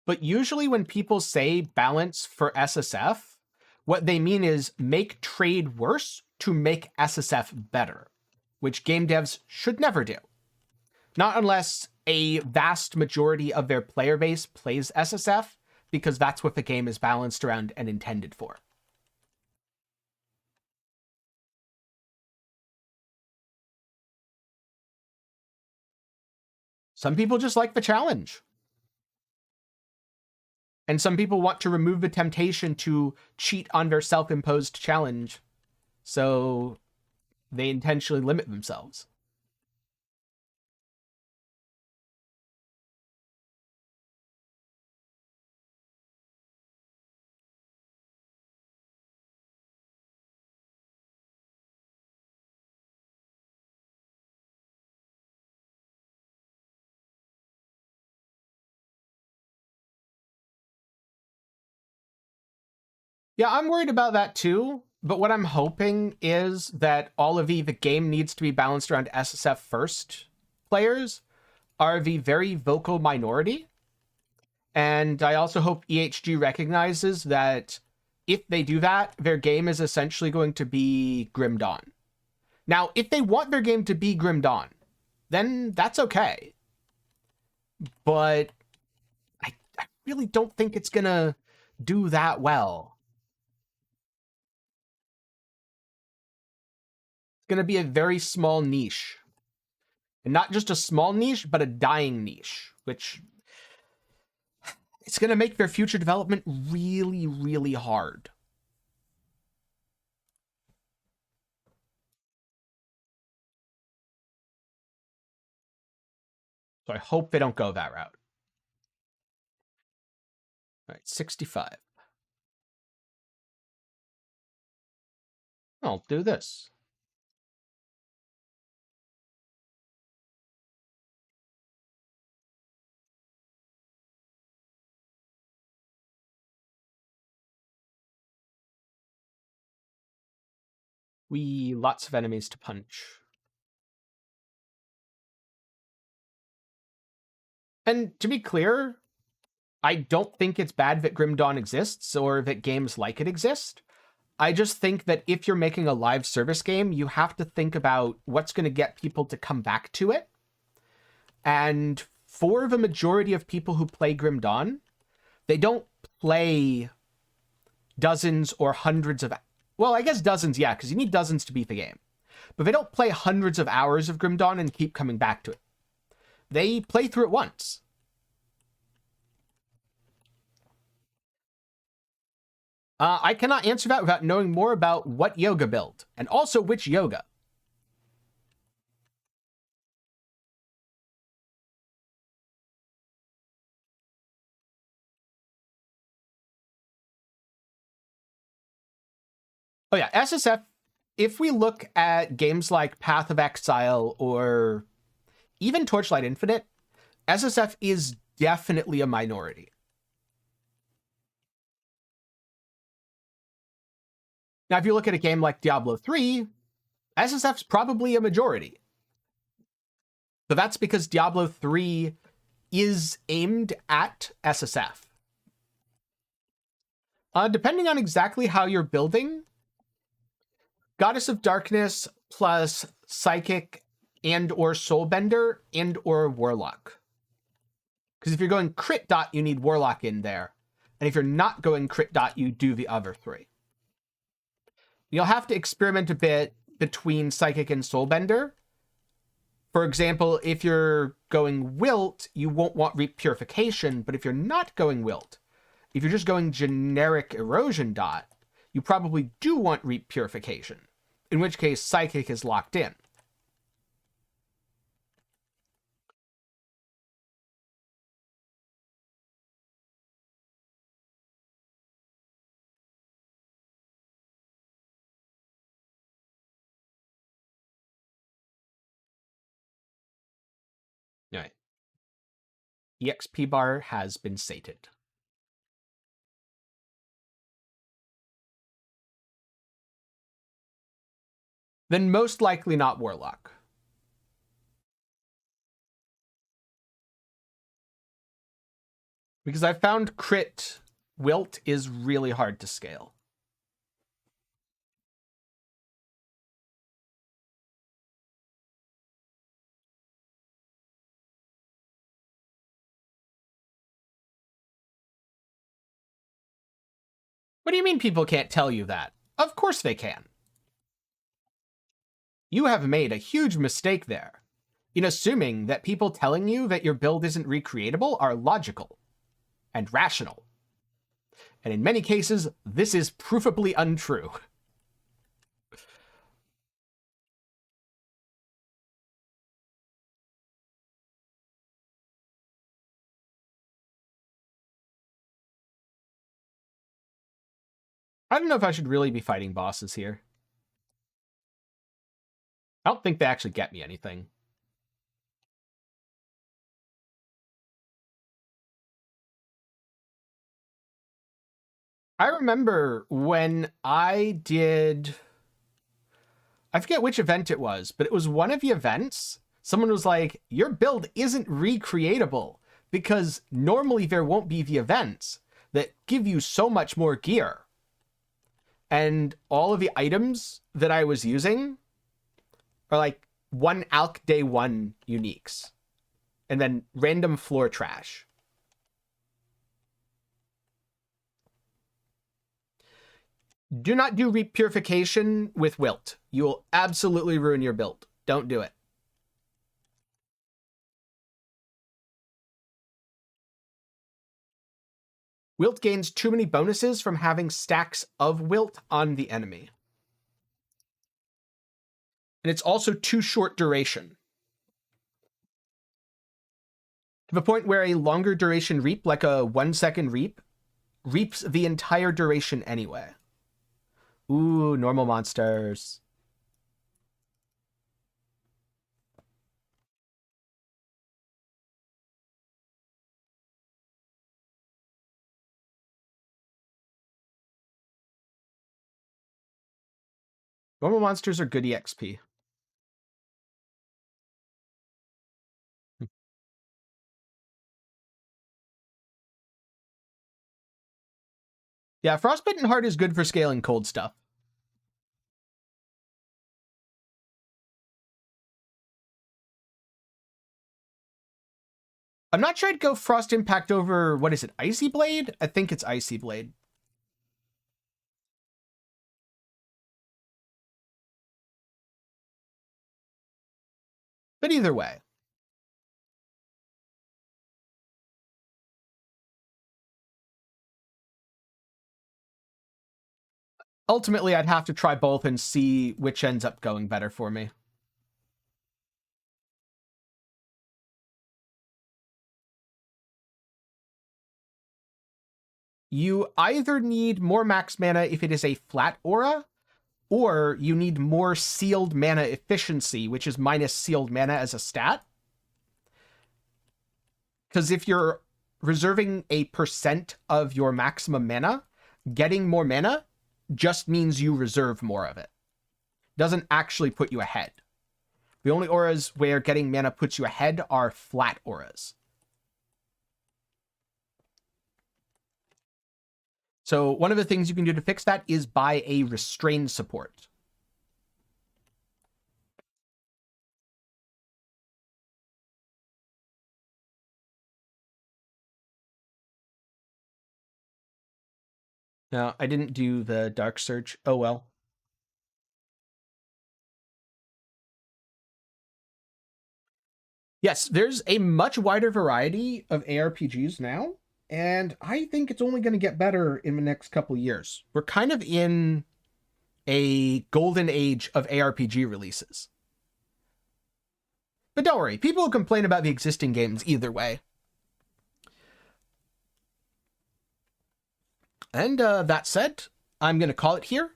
But usually when people say balance for SSF, what they mean is make trade worse to make SSF better, which game devs should never do. Not unless a vast majority of their player base plays SSF, because that's what the game is balanced around and intended for. Some people just like the challenge. And some people want to remove the temptation to cheat on their self-imposed challenge, so they intentionally limit themselves. Yeah, I'm worried about that too, but what I'm hoping is that all of the game needs to be balanced around SSF first players are the very vocal minority. And I also hope EHG recognizes that if they do that, their game is essentially going to be Grim Dawn. Now, if they want their game to be Grim Dawn, then that's okay. But I really don't think it's gonna do that well. It's gonna be a very small niche. And not just a small niche, but a dying niche, which it's gonna make their future development really, really hard. So I hope they don't go that route. All right, 65. I'll do this. Lots of enemies to punch. And to be clear, I don't think it's bad that Grim Dawn exists or that games like it exist. I just think that if you're making a live service game, you have to think about what's going to get people to come back to it. And for the majority of people who play Grim Dawn, they don't play dozens or hundreds of... Well, I guess dozens, yeah, because you need dozens to beat the game. But they don't play hundreds of hours of Grim Dawn and keep coming back to it. They play through it once. I cannot answer that without knowing more about what yoga build, and also which yoga. Oh yeah, SSF, if we look at games like Path of Exile or even Torchlight Infinite, SSF is definitely a minority. Now, if you look at a game like Diablo 3, SSF's probably a majority. But that's because Diablo 3 is aimed at SSF. Depending on exactly how you're building, Goddess of Darkness plus Psychic and or Soulbender and or Warlock. Because if you're going crit dot, you need Warlock in there. And if you're not going crit dot, you do the other three. You'll have to experiment a bit between Psychic and Soulbender. For example, if you're going Wilt, you won't want Reap Purification, but if you're not going Wilt, if you're just going generic Erosion dot, you probably do want Reap Purification, in which case Psychic is locked in. Anyway, EXP bar has been sated. Then most likely not Warlock. Because I found crit Wilt is really hard to scale. What do you mean people can't tell you that? Of course they can. You have made a huge mistake there in assuming that people telling you that your build isn't recreatable are logical and rational. And in many cases, this is provably untrue. I don't know if I should really be fighting bosses here. I don't think they actually get me anything. I remember when I did... I forget which event it was, but it was one of the events. Someone was like, your build isn't recreatable because normally there won't be the events that give you so much more gear. And all of the items that I was using are like one Alk Day 1 uniques. And then random floor trash. Do not do Reap Purification with Wilt. You will absolutely ruin your build. Don't do it. Wilt gains too many bonuses from having stacks of Wilt on the enemy. And it's also too short duration. To the point where a longer duration Reap, like a 1 second Reap, reaps the entire duration anyway. Ooh, normal monsters. Normal monsters are good EXP. Yeah, Frostbitten Heart is good for scaling cold stuff. I'm not sure I'd go Frost Impact over, what is it, Icy Blade? I think it's Icy Blade. But either way. Ultimately, I'd have to try both and see which ends up going better for me. You either need more max mana if it is a flat aura, or you need more sealed mana efficiency, which is minus sealed mana as a stat. Because if you're reserving a % of your maximum mana, getting more mana just means you reserve more of it. Doesn't actually put you ahead. The only auras where getting mana puts you ahead are flat auras. So one of the things you can do to fix that is buy a restrained support. No, I didn't do the Dark Surge. Oh well. Yes, there's a much wider variety of ARPGs now, and I think it's only going to get better in the next couple years. We're kind of in a golden age of ARPG releases. But don't worry, people will complain about the existing games either way. And that said, I'm going to call it here.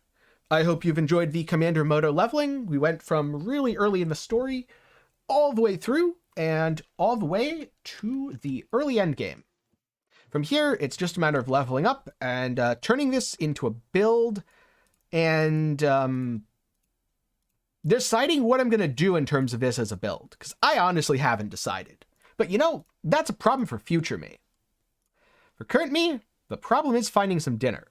I hope you've enjoyed the Commander Moto leveling. We went from really early in the story all the way through and all the way to the early end game. From here, it's just a matter of leveling up and turning this into a build and deciding what I'm going to do in terms of this as a build, because I honestly haven't decided. But you know, that's a problem for future me. For current me, the problem is finding some dinner.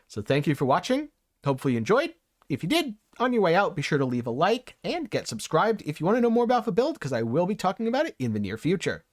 So thank you for watching. Hopefully you enjoyed. If you did, on your way out, be sure to leave a like and get subscribed if you want to know more about the build, because I will be talking about it in the near future.